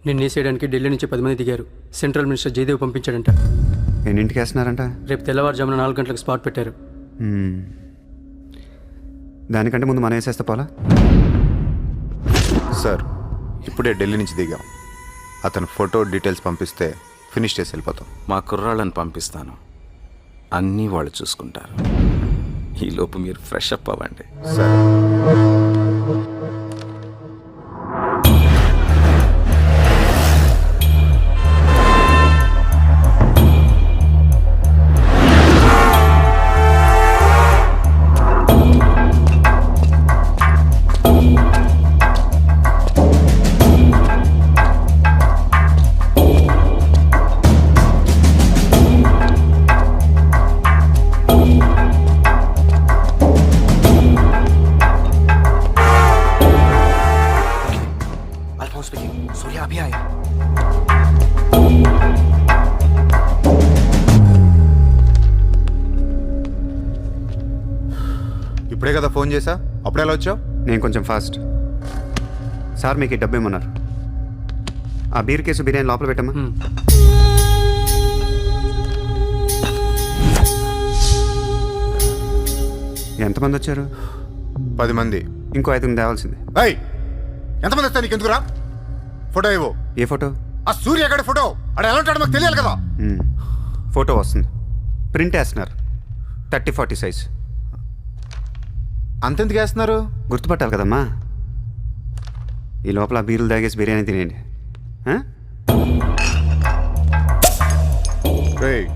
నిన్ను వేసేయడానికి ఢిల్లీ నుంచి 10 మంది దిగారు. సెంట్రల్ మినిస్టర్ జయదేవ్ పంపించాడంట. ఎన్నింటికి వేస్తున్నారంట? రేపు తెల్లవారుజామున 4 గంటలకు స్పాట్ పెట్టారు. దానికంటే ముందు మనం వేసేస్తే పోలా? సార్, ఇప్పుడే ఢిల్లీ నుంచి దిగాం. అతను ఫోటో డీటెయిల్స్ పంపిస్తే ఫినిష్ చేసి వెళ్ళిపోతాం. మా కుర్రాళ్ళని పంపిస్తాను, అన్నీ వాళ్ళు చూసుకుంటారు. ఈలోపు మీరు ఫ్రెష్ అప్ అవ్వండి. సరే. सूर्या अभी आया. ఇప్పుడే కదా ఫోన్ చేసా, అప్పుడే ఎలా వచ్చావు? నేను కొంచెం ఫాస్ట్. సార్ మీకు ఈ డబ్బు ఏమన్నారు? ఆ బీర్ కేసు బిర్యానీ లోపల పెట్టమ్మా. ఎంతమంది వచ్చారు? 10 మంది. ఇంకో 5 తేవాల్సింది. ఎంతమంది వస్తా నీకు ఎందుకురా? ఫోటో ఇవ్వు. ఏ ఫోటో? ఆ సూర్యగాడి ఫోటో. అక్కడ ఎలా ఉంటాడో మాకు తెలియాలి కదా. ఫోటో వస్తుంది, ప్రింట్ వేస్తున్నారు. 30-40 సైజ్. అంతెందుకు వేస్తున్నారు? గుర్తుపట్టాలి కదమ్మా. ఈ లోపల బీరులు తాగేసి బిర్యానీ తినేయండి. రేయ్,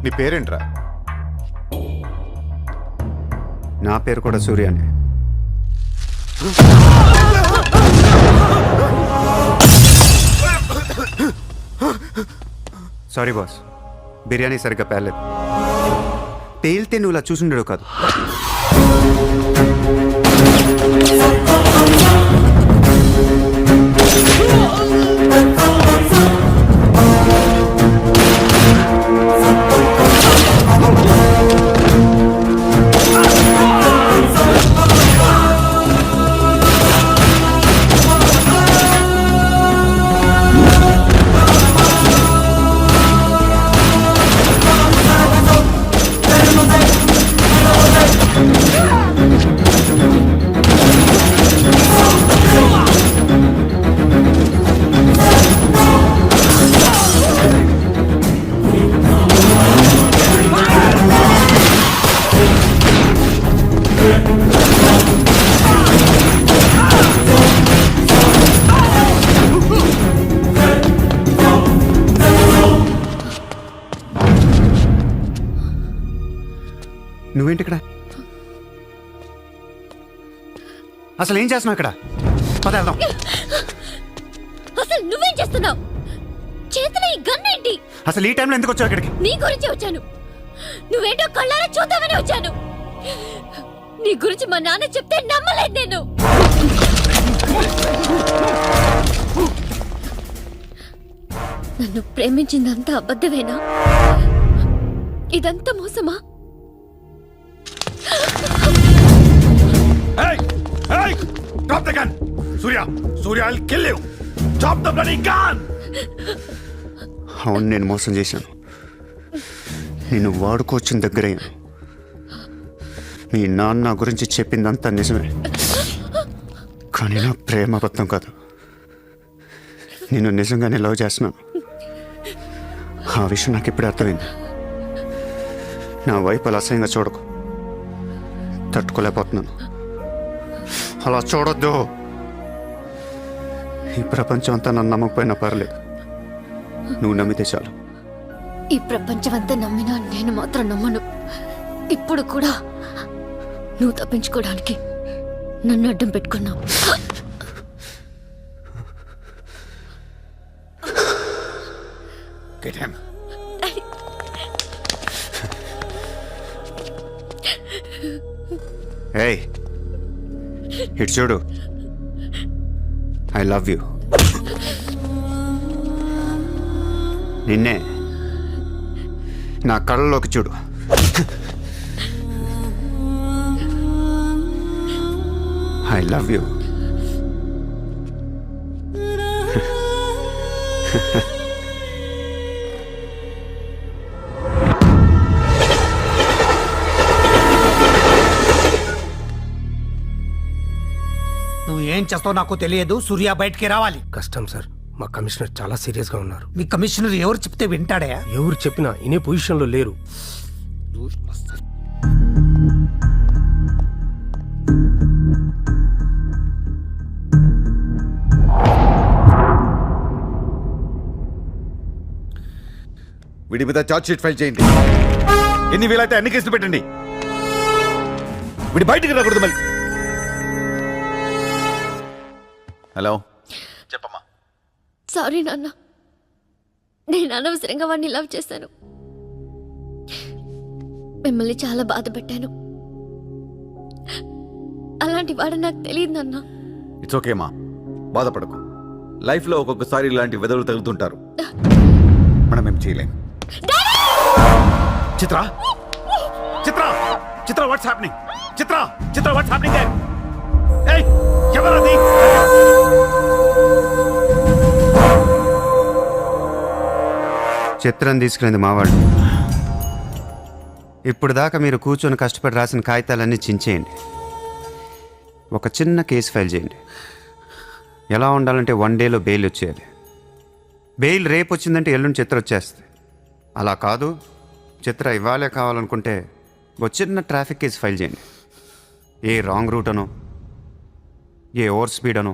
నీ పేరేంట్రా? నా పేరు కూడా సూర్య అండి. సారీ బాస్, బిర్యానీ సరిగ్గా పేర్లేదు. పేలితే నువ్వు ఇలా చూసుండడు కాదు. నువ్వేంటి ఇక్కడ? అసలు ఏం చేస్తున్నావు ఇక్కడ? పద వెళ్దాం. అసలు నువ్వేం చేస్తున్నావు? చేతిలో ఈ గన్ ఏంటి? అసలు ఈ టైంలో ఎందుకు వచ్చావు ఇక్కడికి? నీ గురించి వచ్చాను. నువ్వేంటో కళ్ళారా చూద్దామని వచ్చాను. నీ గురించి మా నాన్న చెప్తే నమ్మలేదు నేను. నన్ను ప్రేమించిందంతా అబద్ధమేనా? ఇదంతా మోసమా? Hey! Hey! Drop the gun! Surya! Surya, I'll kill you! Drop the bloody gun! అవును, నేను మోసం చేశాను. నేను వాడుకోవచ్చిన దగ్గరయ్యాను. మీ నాన్న గురించి చెప్పిందంతా నిజమే, కానీ నా ప్రేమ అబద్ధం కాదు. నేను నిజంగానే లవ్ చేస్తున్నాను. ఆ విషయం నాకు ఇప్పుడే అర్థమైంది. నా వైపు అలా అసహ్యంగా చూడకు. తట్టుకోలేకపోతున్నాను. అలా చూడొద్దు. ఈ ప్రపంచం అంతా నన్ను నమ్మకపోయినా పర్లేదు, నువ్వు నమ్మితే చాలు. ఈ ప్రపంచం అంతా నమ్మినా నేను మాత్రం నమ్మను. ఇప్పుడు కూడా నువ్వు తప్పించుకోవడానికి నన్ను అడ్డం పెట్టుకున్నావు. Get him! ఏయ్, ఇటు చూడు. I love you. నిన్నే నా కళ్ళలోకి చూడు. I love you. నువ్వు ఏం చేస్తావు నాకు తెలియదు. సూర్య బయటికి రావాలి. కష్టం సార్, మా కమిషనర్ చాలా సీరియస్గా ఉన్నారు. మీ కమిషనర్ ఎవరు చెప్తే వింటాడా? ఎవరు చెప్పినా ఇనే పొజిషన్లో లేరు. వీడి మీద చార్జ్ షీట్ ఫైల్ చేయండి. ఎన్ని వీలైతే అన్ని కేసులు పెట్టండి. వీడి బయటికి రాకూడదు మళ్ళీ. హలో. చెప్పమ్మా. సారీ నాన్న, నేను అనవసరంగా వాడిని లవ్ చేశాను. మిమ్మల్ని చాలా బాధ పెట్టాను. అలాంటి వాడు నాకు తెలియదు నాన్న. ఇట్స్ ఓకే మా, బాధపడకు. లైఫ్లో ఒక్కొక్కసారి ఇలాంటి వెదవులు తగులుతుంటారు. మనం ఏం చేయలేం. Chitra Chitra Chitra what's happening? Chitra Chitra what's happening there? ఏయ్, ఎవరది? చిత్రం తీసుకునేది మావాడు. ఇప్పుడు దాకా మీరు కూర్చొని కష్టపడి రాసిన కాగితాలన్నీ చించేయండి. ఒక చిన్న కేసు ఫైల్ చేయండి. ఎలా ఉండాలంటే 1 డేలో బెయిల్ వచ్చేయాలి. బెయిల్ రేపు వచ్చిందంటే ఎల్లుండి చిత్ర వచ్చేస్తుంది. అలా కాదు, చిత్ర ఇవ్వాలే కావాలనుకుంటే ఒక చిన్న ట్రాఫిక్ కేసు ఫైల్ చేయండి. ఏ రాంగ్ రూట్ అనో, ఏ ఓవర్ స్పీడ్ అనో.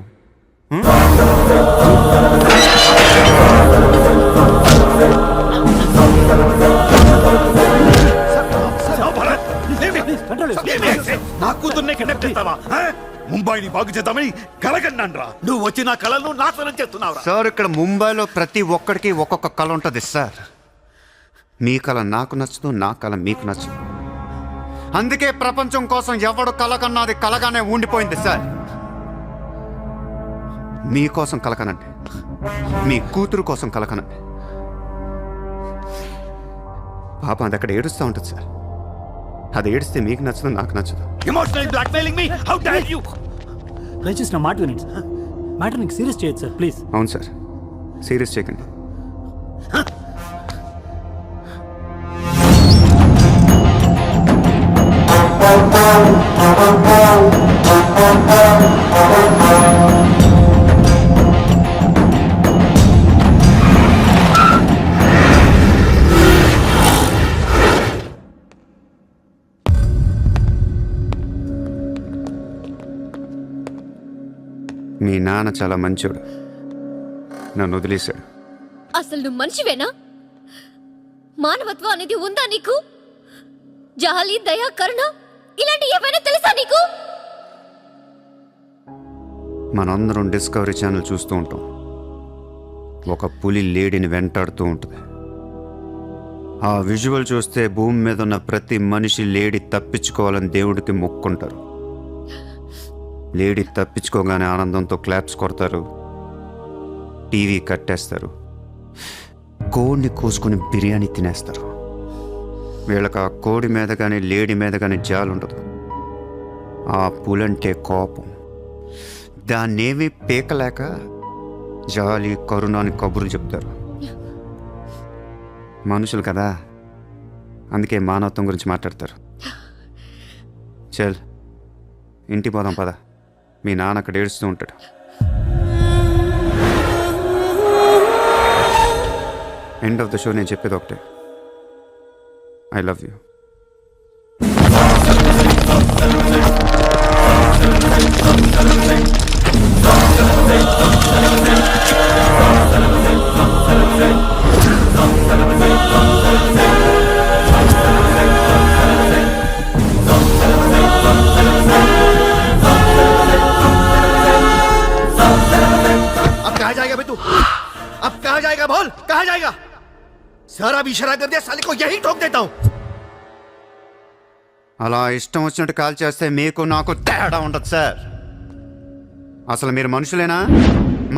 నా కూతుర్నే కిడ్నాప్ చేస్తావా? ముంబైని బాగు చేద్దామని కలగన్నాన్రా. నువ్వు వచ్చి నా కళను నాశనం చేస్తున్నావురా. సార్, ఇక్కడ ముంబైలో ప్రతి ఒక్కడికి ఒక్కొక్క కళ ఉంటుంది సార్. మీ కళ నాకు నచ్చదు, నా కళ మీకు నచ్చదు. అందుకే ప్రపంచం కోసం ఎవడు కళ కన్నా అది కలగానే ఉండిపోయింది సార్. మీకోసం కలకనండి, మీ కూతురు కోసం కలకనండి. పాపం అది అక్కడ ఏడుస్తూ ఉంటుంది సార్. అది ఏడిస్తే మీకు నచ్చదు, నాకు నచ్చదు. Emotional blackmailing me, how dare you? దయచేసి నా మాట వినండి సార్. మ్యాటర్ నీకు సీరియస్ చేయొచ్చు సార్, ప్లీజ్. అవును సార్, సీరియస్ చేయకండి. మీ నాన్న చాలా మంచోడు, నన్ను వదిలేశాడు. అసలు నువ్వు మనిషివేనా? మానవత్వం అనేది ఉందా నీకు? జాలి, దయ, కరుణ ఇలాంటి ఏమైనా తెలుసా నీకు? మనందరం డిస్కవరీ ఛానల్ చూస్తూ ఉంటాం. ఒక పులి లేడీని వెంటాడుతూ ఉంటుంది. ఆ విజువల్ చూస్తే భూమి మీద ఉన్న ప్రతి మనిషి లేడీ తప్పించుకోవాలని దేవుడికి మొక్కుంటారు. లేడీ తప్పించుకోగానే ఆనందంతో క్లాప్స్ కొడతారు, టీవీ కట్టేస్తారు, కోడిని కోసుకొని బిర్యానీ తినేస్తారు. వీళ్ళకి ఆ కోడి మీద కానీ లేడీ మీద కానీ జాలి ఉండదు. ఆ పులంటే కోపం. దాన్నేమీ పీకలేక జాలి, కరుణ అని కబుర్లు చెప్తారు. మనుషులు కదా, అందుకే మానవత్వం గురించి మాట్లాడతారు. చల్, ఇంటికి పోదాం పద. మీ నాన్న అక్కడ ఏడుస్తూ ఉంటాడు. ఎండ్ ఆఫ్ ద షో నేను చెప్పేది ఒకటే, ఐ లవ్ యూ. अब कहाँ जाएगा बे तू? अब कहाँ जाएगा बोल, कहाँ जाएगा? सारा भी इशारा कर दिया, साले को यही ठोक देता हूँ. అలా ఇష్టం వచ్చినట్టు కాల్ చేస్తే మీకు నాకు తేడా ఉండదు సార్. అసలు మీరు మనుషులేనా?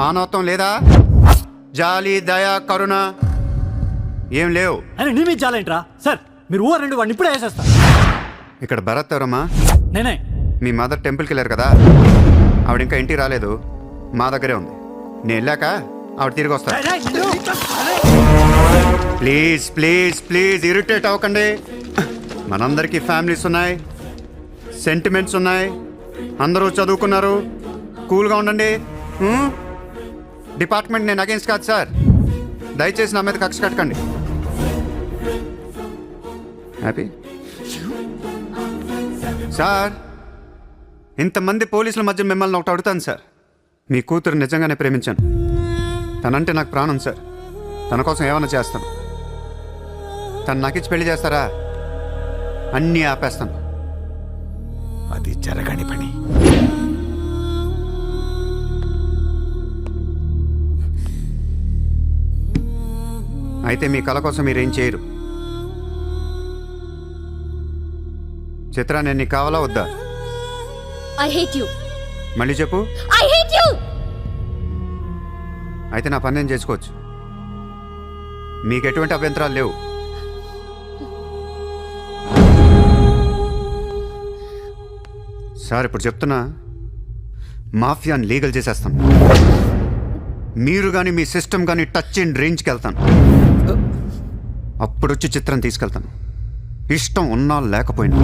మానవత్వం లేదా? జాలి, దయ, కరుణ ఏం లేవు. అని నీ మీద చాలేంట్రా సార్? మీరు ఊరు రెండు వాడిని ఇప్పుడే వేసేస్తా. ఇక్కడ భరత్ ఎవరమ్మా? నేనే. మీ మదర్ టెంపుల్కి వెళ్ళారు కదా, ఆవిడ ఇంకా ఇంటికి రాలేదు, మా దగ్గరే ఉంది. నేను వెళ్ళాక ఆవిడ తిరిగి వస్తారు. ప్లీజ్ ప్లీజ్ ప్లీజ్ ఇరిటేట్ అవ్వకండి. మనందరికీ ఫ్యామిలీస్ ఉన్నాయి, సెంటిమెంట్స్ ఉన్నాయి, అందరూ చదువుకున్నారు. కూల్గా ఉండండి. డిపార్ట్మెంట్ నేను అగేన్స్ట్ కాదు సార్. దయచేసి నా మీద కక్ష కట్టకండి. Happy sir. ఇంతమంది పోలీసుల మధ్య మిమ్మల్ని ఒకటి అడుగుతాను సార్. మీ కూతురు నిజంగానే ప్రేమించాను. తనంటే నాకు ప్రాణం సార్. తన కోసం ఏమైనా చేస్తాను. తను నాకిచ్చి పెళ్లి చేస్తారా? అన్నీ ఆపేస్తాను. అది జరగని పని. అయితే మీ కళ కోసం మీరేం చేయరు. చిత్ర, నేను నీకు కావాలా వద్దా? I hate you. మళ్ళీ చెప్పు. I hate you. అయితే నా పని నేను చేసుకోవచ్చు. మీకు ఎటువంటి అభ్యంతరాలు లేవు. సార్, ఇప్పుడు చెప్తున్నా, మాఫియాని లీగల్ చేసేస్తాను. మీరు కానీ మీ సిస్టమ్ కానీ టచ్ అండ్ రేంజ్కి వెళ్తాను. అప్పుడు వచ్చి చిత్రం తీసుకెళ్తాను. ఇష్టం ఉన్నా లేకపోయినా.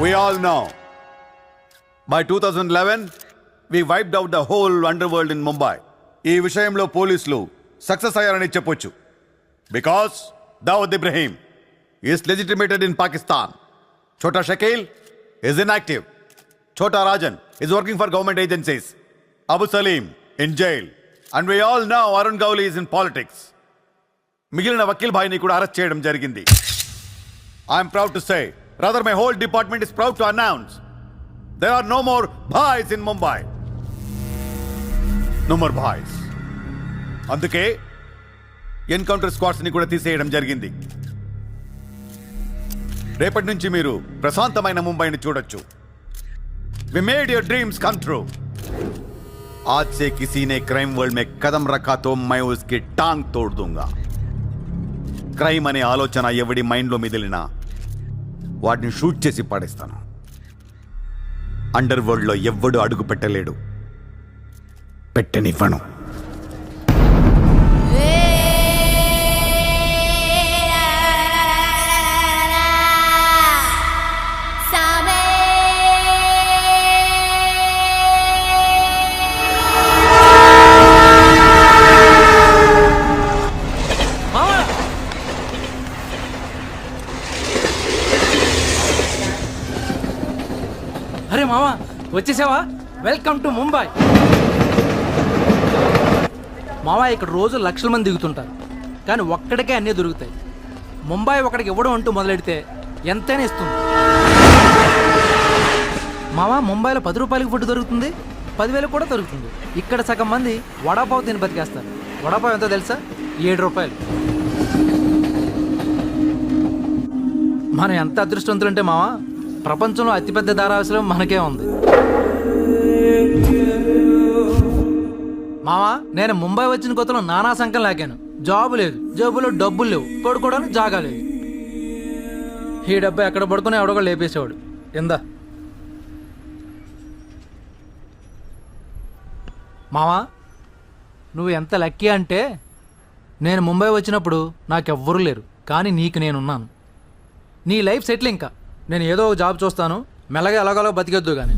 We all know. By 2011, we wiped out the whole underworld in Mumbai. ఈ విషయంలో పోలీసులు సక్సెస్ అయ్యారని చెప్పొచ్చు. Because Dawood Ibrahim is legitimated in Pakistan. Chota Shakil is inactive. Chota Rajan is working for government agencies. Abu Salim in jail. And we all know Arun Gowli is in politics. మిగిలిన వకీల్ భాయ్ని కూడా arrest చేయడం జరిగింది. I'm proud to say, rather my whole department is proud to announce, there are no more bhais in Mumbai. No more bhais. అందుకే encounter squads ని కూడా తీసేయడం జరిగింది. రేపటి నుంచి మీరు ప్రశాంతమైన ముంబైని చూడొచ్చు. We made your dreams come true. आज से किसी ने क्राइम वर्ल्ड में कदम रखा तो मैं उसकी टांग तोड़ दूंगा. క్రైమ్ అనే ఆలోచన ఎవడి మైండ్లో మిదిలినా వాటిని షూట్ చేసి పాడేస్తాను. అండర్ వరల్డ్లో ఎవ్వడు అడుగు పెట్టలేడు, పెట్టనివ్వను. అరే మామా, వచ్చేసావా? Welcome to Mumbai. మావా, ఇక్కడ రోజు లక్షల మంది దిగుతుంటారు, కానీ ఒక్కడికే అన్నీ దొరుకుతాయి. ముంబై ఒకడికి ఇవ్వడం అంటూ మొదలెడితే ఎంతైనా ఇస్తుంది. మావా, ముంబైలో 10 రూపాయలకి ఫుడ్ దొరుకుతుంది, 10,000 కూడా దొరుకుతుంది. ఇక్కడ సగం మంది వడాపావు తిని బతికేస్తారు. వడాపావు ఎంతో తెలుసా? 7 రూపాయలు. మనం ఎంత అదృష్టవంతులంటే మావా, ప్రపంచంలో అతిపెద్ద ధారావాసం మనకే ఉంది. మావా, నేను ముంబై వచ్చిన కొత్తలో నానా సంఖ్యలు లాగాను. జాబు లేదు, జేబులో డబ్బులు లేవు, పడుకోవడానికి జాగా లేదు. ఈ డబ్బా ఎక్కడ పడుకుని ఎవడో లేపేసేవాడు. ఎందా మావా, నువ్వు ఎంత లక్కీ అంటే, నేను ముంబై వచ్చినప్పుడు నాకెవ్వరూ లేరు, కానీ నీకు నేనున్నాను. నీ లైఫ్ సెటిల్. ఇంకా నేను ఏదో ఒక జాబ్ చూస్తాను, మెల్లగా ఎలాగోలా బతికొద్దు. కానీ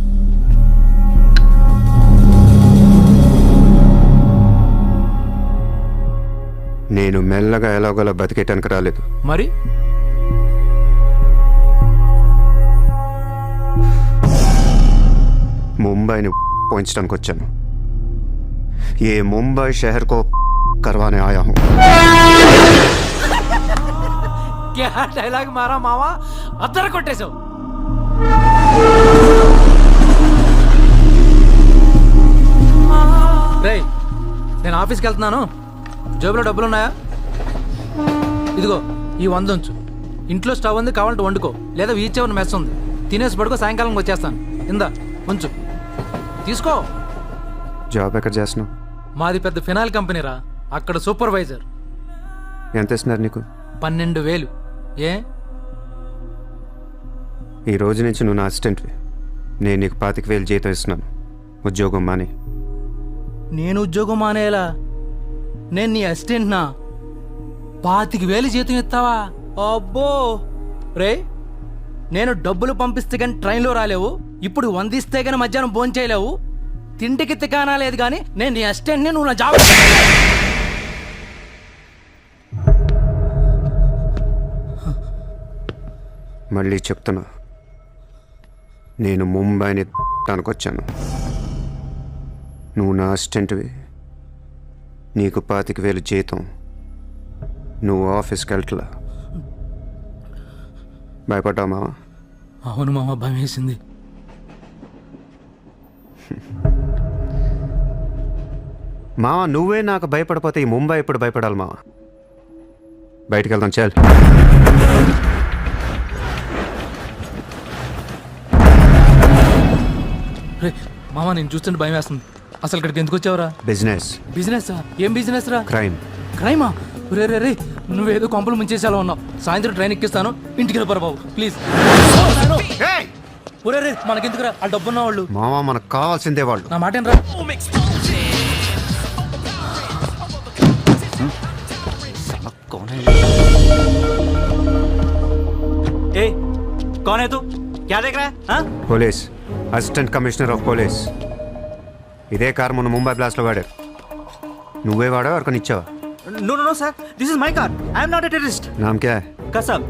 నేను మెల్లగా ఎలాగోలా బతికేటానికి రాలేదు. మరి ముంబైని పోయించడానికి వచ్చాను. ఏ ముంబై షహర్ కో करवाने आया हूं. क्या डायलॉग मारा मावा, अदर కొట్టేశావు. రేయ్ నేను ఆఫీస్కి వెళ్తున్నాను, జేబులో డబ్బులు ఉన్నాయా? ఇదిగో ఈ 100 ఉంచు. ఇంట్లో స్టవ్ ఉంది, కావాలంటే వండుకో, లేదా వీచేవన్న మెస్ ఉంది, తినేసి పడుకో, సాయంకాలం వచ్చేస్తాను. ఇందా ఉంచు, తీసుకో. జాబ్ ఎక్కడ చేస్తున్నావు? మాది పెద్ద ఫినాయిల్ కంపెనీరా, అక్కడ సూపర్వైజర్. ఎంత ఇస్తున్నారు నీకు? 12,000. ఏ ఈ రోజు నుంచి నువ్వు నా అసిస్టెంట్వి. నేను నీకు 25,000 జీతం ఇస్తున్నాను. ఉద్యోగం మాని. నేను ఉద్యోగం మానేలా? నేను నీ అసిస్టెంట్నా? 25,000 జీతం ఇస్తావా? అబ్బో రే, నేను డబ్బులు పంపిస్తే కానీ ట్రైన్లో రాలేవు, ఇప్పుడు 100 ఇస్తే కానీ మధ్యాహ్నం భోజనం చేయలేవు, తిండికి తికానా లేదు, కానీ నేను నీ అసిస్టెంట్ని, నువ్వు నా జాబ్. మళ్ళీ చెప్తున్నా, నేను ముంబైని వచ్చాను. నువ్వు నా అసిస్టెంట్వి, నీకు 25,000 జీతం, నువ్వు ఆఫీస్కి వెళ్ళట్లా. భయపడ్డావు మావా? అవును మామ, భయం వేసింది. మావా నువ్వే నాకు భయపడిపోతే ఈ ముంబై ఎప్పుడు భయపడాలి మావా? బయటికి వెళ్దాం చాలు. రే మామ, నేను చూస్తుంటే భయం వేస్తుంది. అసలు ఇక్కడికి ఎందుకు వచ్చావురా? బిజినెస్. బిజినెస్? ఏం బిజినెస్ రా? క్రైమ్. క్రైమా? రే రే రే, నువ్వేదో కొంపలు ముంచేసేలా ఉన్నావు. సాయంత్రం ట్రైన్ ఎక్కిస్తాను, ఇంటికి వెళ్ళిపోరా బాబు ప్లీజ్. ఒరే రే, మనకెందుకురా ఆ డబ్బున్న వాళ్ళు? మావా మనకు కావాల్సిందే వాళ్ళు. నా మాట రా. ए कौन है तू? क्या देख रहा है? हाँ? Police, assistant commissioner of police. ఇదే కార్ మొన్న ముంబై బ్లాస్ట్లో వాడారు. నువ్వే వాడావు, ఎవరికొని ఇచ్చావా? No no no sir, this is my car. I am not a terrorist. నామ్ క్యా high? Kasab.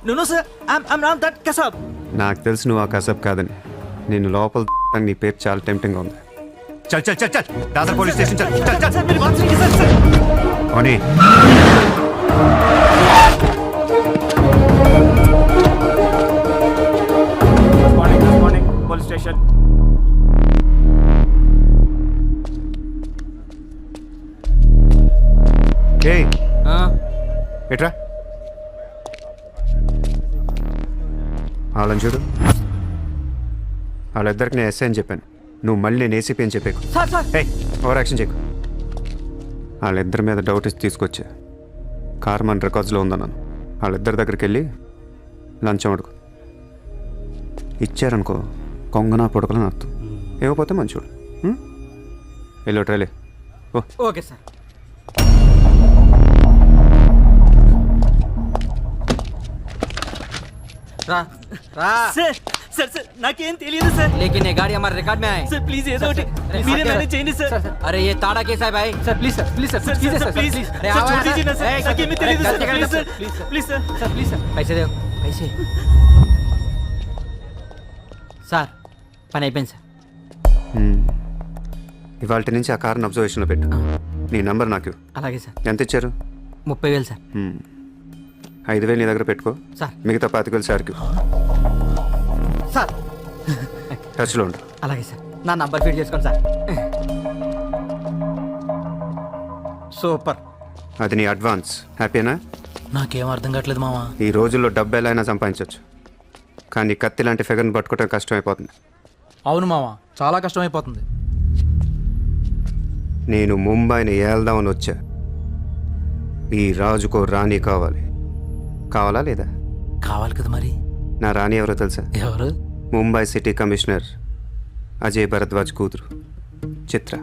No no sir, I'm not that Kasab. నాకు తెలుసు నువ్వు ఆ కసబ్ కాదని. నేను లోపల నీ పేరు చాలా టెంప్టింగ్గా ఉంది. చల్ చల్ చల్ చల్, దాదర్ పోలీస్ స్టేషన్ చల్ చల్ చల్. Sir मेरी बात सुनिए sir. ఓనీ Good morning, police station. ఏయ్ ఎట్రా వాళ్ళని చూడు. వాళ్ళిద్దరికి నేను ఎస్ఐ అని చెప్పాను, నువ్వు మళ్ళీ నేను ఏసీపీ అని చెప్పాకు. ఏయ్ ఓవర్ యాక్షన్ చేయకు. వాళ్ళిద్దరి మీద డౌట్ ఇచ్చి తీసుకొచ్చా. కార్ మన రికార్డ్స్లో ఉందన్నాను. వాళ్ళిద్దరి దగ్గరికి వెళ్ళి లంచం అడుగు. ఇచ్చారనుకో కొంగనా పొడకలని అర్థం. ఇవ్వకపోతే మంచోడు. వెళ్ళి ట్రైలే ఓ. Okay sir. రా రా Sir, sir sir నాకేం తెలియదు sir. लेकिन ये गाड़ी हमारे रिकॉर्ड में आए Sir please ఏదో ఒకటి మీరే మేనేజ్ చేయండి sir. अरे ये ताड़ा कैसा है भाई? Sir please sir, please sir, Sir please sir sir, please. Please. Sir छोड़ दीजिए ना sir. నాకేమీ తెలియదు sir. Please sir. Please sir. Sir please sir. पैसे दो पैसे సార్ పని అయిపోయింది సార్. ఇవాళ నుంచి ఆ కార్ని అబ్జర్వేషన్లో పెట్టు. నీ నంబర్ నాకు. అలాగే సార్. ఎంత ఇచ్చారు? 30,000 సార్. 5,000 నీ దగ్గర పెట్టుకో సార్. మిగతా 25,000 సార్కి. సార్ టచ్లో ఉండు. అలాగే సార్. నా నంబర్ ఫీడ్ చేసుకోండి సార్. సూపర్. అది నీ అడ్వాన్స్. హ్యాపీనా? నాకేం అర్థం కావట్లేదు మామ. ఈ రోజుల్లో డబ్బు ఎలా అయినా సంపాదించవచ్చు, కానీ కత్తి లాంటి ఫిగర్ని పట్టుకోవడం కష్టమైపోతుంది. అవును మామ, చాలా కష్టమైపోతుంది. నేను ముంబైని ఏల్దామని వచ్చా. ఈ రాజుకో రాణి కావాలి. కావాలా లేదా? కావాలి కదా మరి. నా రాణి ఎవరో తెలుసా? ఎవరు? ముంబై సిటీ కమిషనర్ అజయ్ భరద్వాజ్ కూతురు చిత్ర.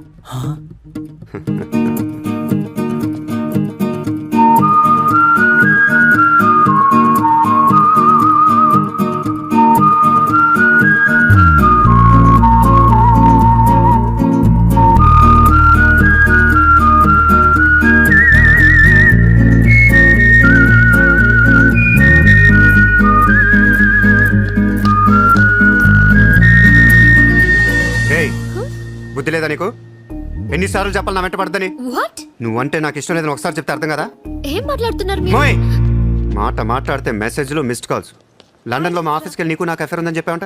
బుద్ధి లేదా నీకు? ఎన్నిసార్లు చెప్పాలి నా వెంట పడదని? వాట్? నువ్వంటే నాకు ఇష్టం లేదని ఒకసారి చెప్తే అర్థం కదా? ఏం మాట్లాడుతున్నారు మీరు? మోయ్ మాట మాట్లాడితే మెసేజ్లో మిస్డ్ కాల్స్. లండన్లో మా ఆఫీస్కి వెళ్ళి నీకు నాకు అఫేర్ ఉందని చెప్పావంట.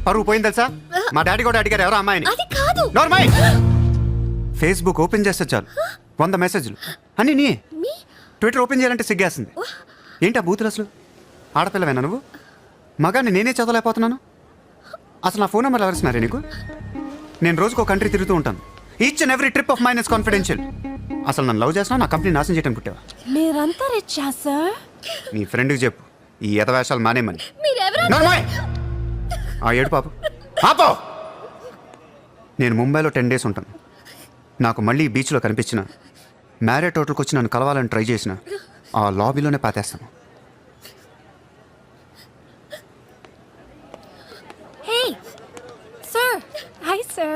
పరువు పోయింది తెలుసా? మా డాడీ కూడా అడిగారు ఎవరో అమ్మాయిని. అది కాదు. నార్మల్ ఫేస్బుక్ ఓపెన్ చేస్తే చాలు 100 మెసేజ్లు అన్నీ నీ. ట్విట్టర్ ఓపెన్ చేయాలంటే సిగ్గేస్తుంది. ఏంటి ఆ బూతులు అసలు? ఆడపిల్లవేనా నువ్వు? మగాన్ని నేనే చదవలేకపోతున్నాను. అసలు నా ఫోన్ నెంబర్ ఎవరిస్తున్నారే నీకు? నేను రోజుకో కంట్రీ తిరుగుతూ ఉంటాను. Each and every trip of mine is confidential. అసలు నన్ను లవ్ చేసినా నా కంపెనీ నాశనం చేయడం కుట్టావా? మీరంతా రిచ్చా సార్? నీ ఫ్రెండ్కి చెప్పు ఈ ఎదవేషాలు మానేమని. మీరెవరా? నార్మల్ ఆ ఏడు పాపు పాపో. నేను ముంబైలో 10 days ఉంటాను. నాకు మళ్ళీ ఈ బీచ్లో కనిపించిన మ్యారేట్ హోటల్కి వచ్చి నన్ను కలవాలని ట్రై చేసిన ఆ లాబీలోనే పాతేస్తాను. Hey, sir. Hi, sir.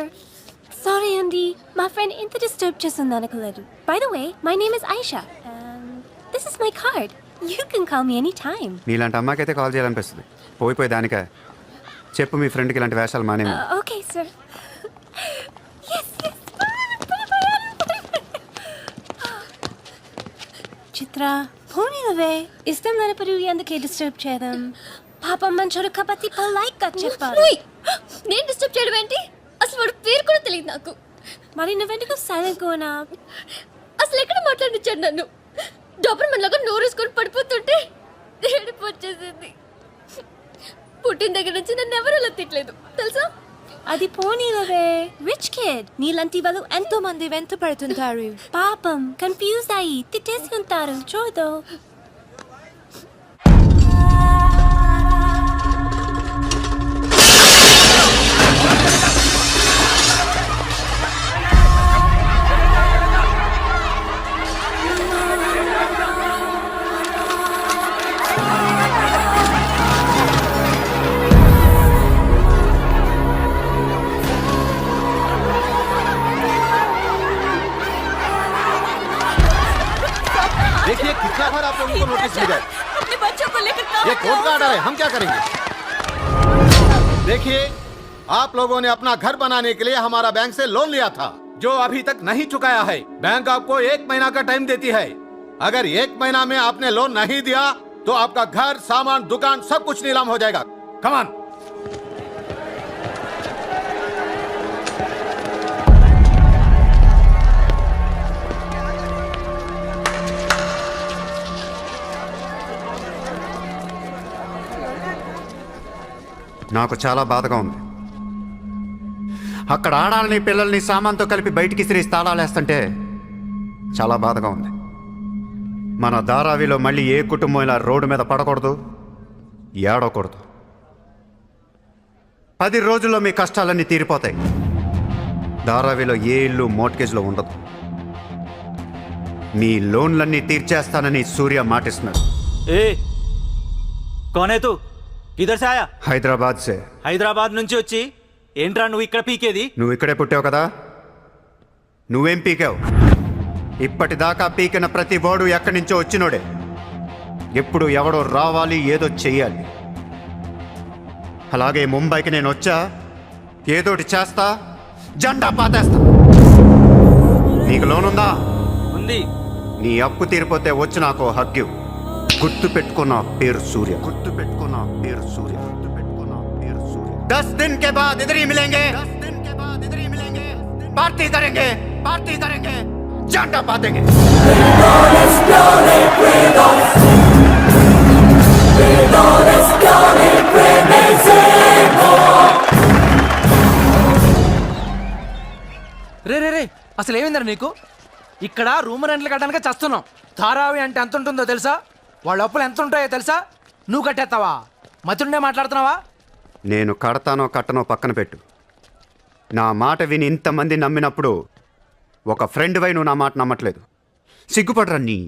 Sorry, Andy. My friend ఇంత డిస్టర్బ్ చేస్తుంది అనుకోలేదు. By the way, my name is Aisha. This is my card. You can call me anytime. నీలాంటి అమ్మాయికైతే కాల్ చేయాలనిపిస్తుంది. పోయిపోయి దానికే చెప్పు మీ ఫ్రెండ్కి ఇలాంటి వేషాలు మానేమి. Okay, sir. Yes, yes. చిత్ర పోనీ నువ్వే ఇష్టం లేనప్పుడు ఎందుకే డిస్టర్బ్ చేయడం? పాపం మంచోడు కాబట్టి పొలైట్ గా చెప్పాలి. నేను డిస్టర్బ్ చేయడం ఏంటి? అసలు వాడు పేరు కూడా తెలియదు నాకు. మరి నువ్వెందుకు సైలెంట్ కోనా? అసలు ఎక్కడ మాట్లాడించాడు నన్ను? డాబర్మన్ లాగా నోరేసుకొని పడిపోతుంటే ఏడుపు వచ్చేసింది. పుట్టిన దగ్గర నుంచి నన్ను ఎవరు అలా తిట్టలేదు తెలుసా? అది పోనీలవే. రిచ్ కిడ్ నీలాంటి వాళ్ళు ఎంతో మంది వెంట పడుతుంటారు. పాపం కన్ఫ్యూజ్ అయ్యి తిట్టేసి ఉంటారు. చూడు देखिए कितना बार आप लोगों को नोटिस मिला है। अपने बच्चों को लेकर ये कौन का ऑर्डर है? हम क्या करेंगे? देखिए आप लोगों ने अपना घर बनाने के लिए हमारा बैंक से लोन लिया था जो अभी तक नहीं चुकाया है। बैंक आपको 1 महीना का टाइम देती है। अगर 1 महीना में आपने लोन नहीं दिया तो आपका घर, सामान, दुकान सब कुछ नीलाम हो जाएगा। Come on. నాకు చాలా బాధగా ఉంది. అక్కడ ఆడాలని పిల్లల్ని సామాన్తో కలిపి బయటికి సిరేసి తాళాలేస్తుంటే చాలా బాధగా ఉంది. మన ధారావిలో మళ్ళీ ఏ కుటుంబం ఇలా రోడ్డు మీద పడకూడదు, ఏడవకూడదు. 10 రోజుల్లో మీ కష్టాలన్నీ తీరిపోతాయి. ధారావిలో ఏ ఇల్లు మోర్ట్గేజ్లో ఉండదు. మీ లోన్లన్నీ తీర్చేస్తానని సూర్య మాటిస్తున్నాడు. ఏ కోనే తూ కిధర్ సే ఆయా? హైదరాబాద్ సే. హైదరాబాద్ నుంచి వచ్చి ఏంట్రా నువ్వు ఇక్కడ పీకేది? నువ్వు ఇక్కడే పుట్టావు కదా, నువ్వేం పీకావు? ఇప్పటిదాకా పీకిన ప్రతి వాడు ఎక్కడి నుంచో వచ్చినోడే. ఎప్పుడు ఎవడో రావాలి, ఏదో చెయ్యాలి. అలాగే ముంబైకి నేను వచ్చా, ఏదోటి చేస్తా, జెండా పాతేస్తా. నీకు లోన్ ఉందా? ఉంది. నీ అప్పు తీరిపోతే వచ్చి నాకు హగ్గు. గుర్తు పెట్టుకున్న పేరు సూర్య. గుర్తు పెట్టుకున్న పేరు సూర్య. గుర్తు పెట్టుకున్న పేరు సూర్య. 10 दिन के बाद इधर ही मिलेंगे. 10 दिन के बाद इधर ही मिलेंगे. पार्टी करेंगे, पार्टी करेंगे, झंडा पातेंगे. రే రే రే అసలు ఏమైందిరా నీకు? ఇక్కడ రూమ్ రెంట్లు కట్టడానికి చస్తున్నాం. ధారావి అంటే ఎంత ఉంటుందో తెలుసా? వాళ్ళ అప్పులు ఎంత ఉంటాయో తెలుసా? నువ్వు కట్టేస్తావా? మతుండే మాట్లాడుతున్నావా? నేను కడతానో కట్టనో పక్కన పెట్టు. నా మాట విని ఇంతమంది నమ్మినప్పుడు ఒక ఫ్రెండ్ వై నువ్వు నా మాట నమ్మట్లేదు. సిగ్గుపడరా నీ.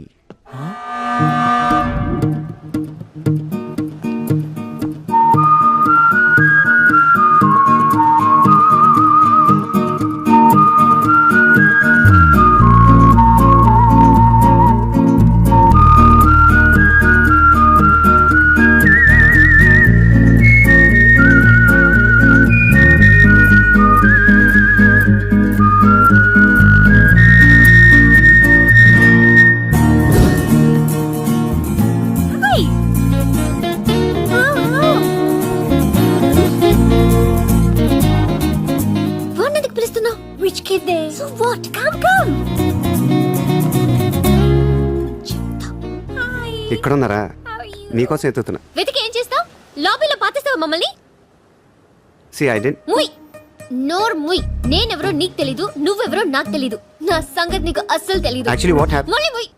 What? Come. Hi. ఇక్కడున్నారా? How are you? నీకోసం ఎత్తుతున్నా. వెతికి ఏం చేస్తావు? లాబీలో పాతేస్తావా మమ్మల్ని? ఐ డెంట్. ముయ్. నోర్ ముయ్. నేనెవరో నీకు తెలీదు, నువ్వెవరో నాకు తెలీదు. నా సంగతి నీకు అస్సలు తెలీదు. Actually what happen? మళ్ళీ ముయ్.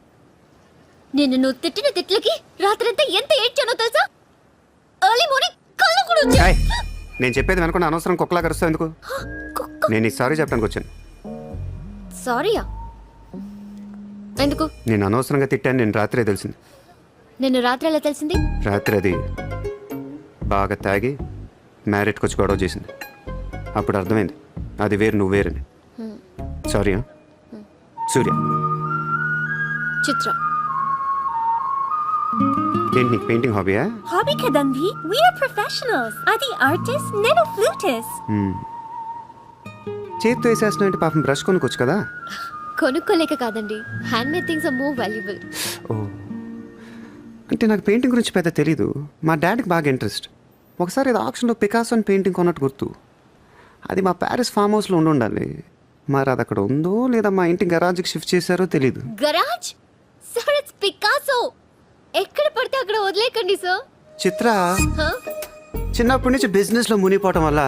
నువ్వు తిట్టిన తిట్లకి రాత్రంతా ఎంత ఏడ్చానో తెలుసా? ఎర్లీ మార్నింగ్ కళ్ళు కూడా వచ్చాయి. నేను చెప్పేది అనుకున్న అనవసరం కుక్కలా కరుస్తావు ఎందుకు? నేను నీకు సారీ చెప్పడానికి వచ్చాను. సారీయా? ఎందుకు? నేను అనవసరంగా తిట్టాను. నేను రాత్రే తెలిసింది. నిన్ను రాత్రి ఎలా తెలిసింది? రాత్రి అది బాగా తాగి మ్యారేట్కి వచ్చి గొడవ చేసింది. అప్పుడు అర్థమైంది అది వేరు నువ్వు వేరని. సారీ. సూర్య. చిత్ర. ఏంటి నీకు పెయింటింగ్ హాబీయా? హాబీ కదండి. We're professionals. అది ఆర్టిస్ట్, నేను ఫ్లూటిస్ట్. చేతితో వేసేసిన అంటే పాపం బ్రష్ కొనుక్కోవచ్చు కదా. కొనుక్కోలేక కాదండి, handmade things are more valuable. ఓ, అంటే నాకు పెయింటింగ్ గురించి పెద్ద తెలీదు. మా డాడీకి బాగా ఇంట్రెస్ట్. ఒకసారి ఏదో ఆక్షన్లో పికాసో అని పెయింటింగ్ కొన్నట్టు గుర్తు. అది మా ప్యారిస్ ఫామ్ హౌస్లో ఉండాలి. మరి అది అక్కడ ఉందో లేదా మా ఇంటి గరాజ్కి షిఫ్ట్ చేశారో తెలీదు. గరాజ్? Sir, it's Picasso. ఎక్కడ పడితే అక్కడ వదిలేకండి సార్. చిత్ర చిన్నప్పటి నుంచి బిజినెస్లో మునిగిపోవటం వల్ల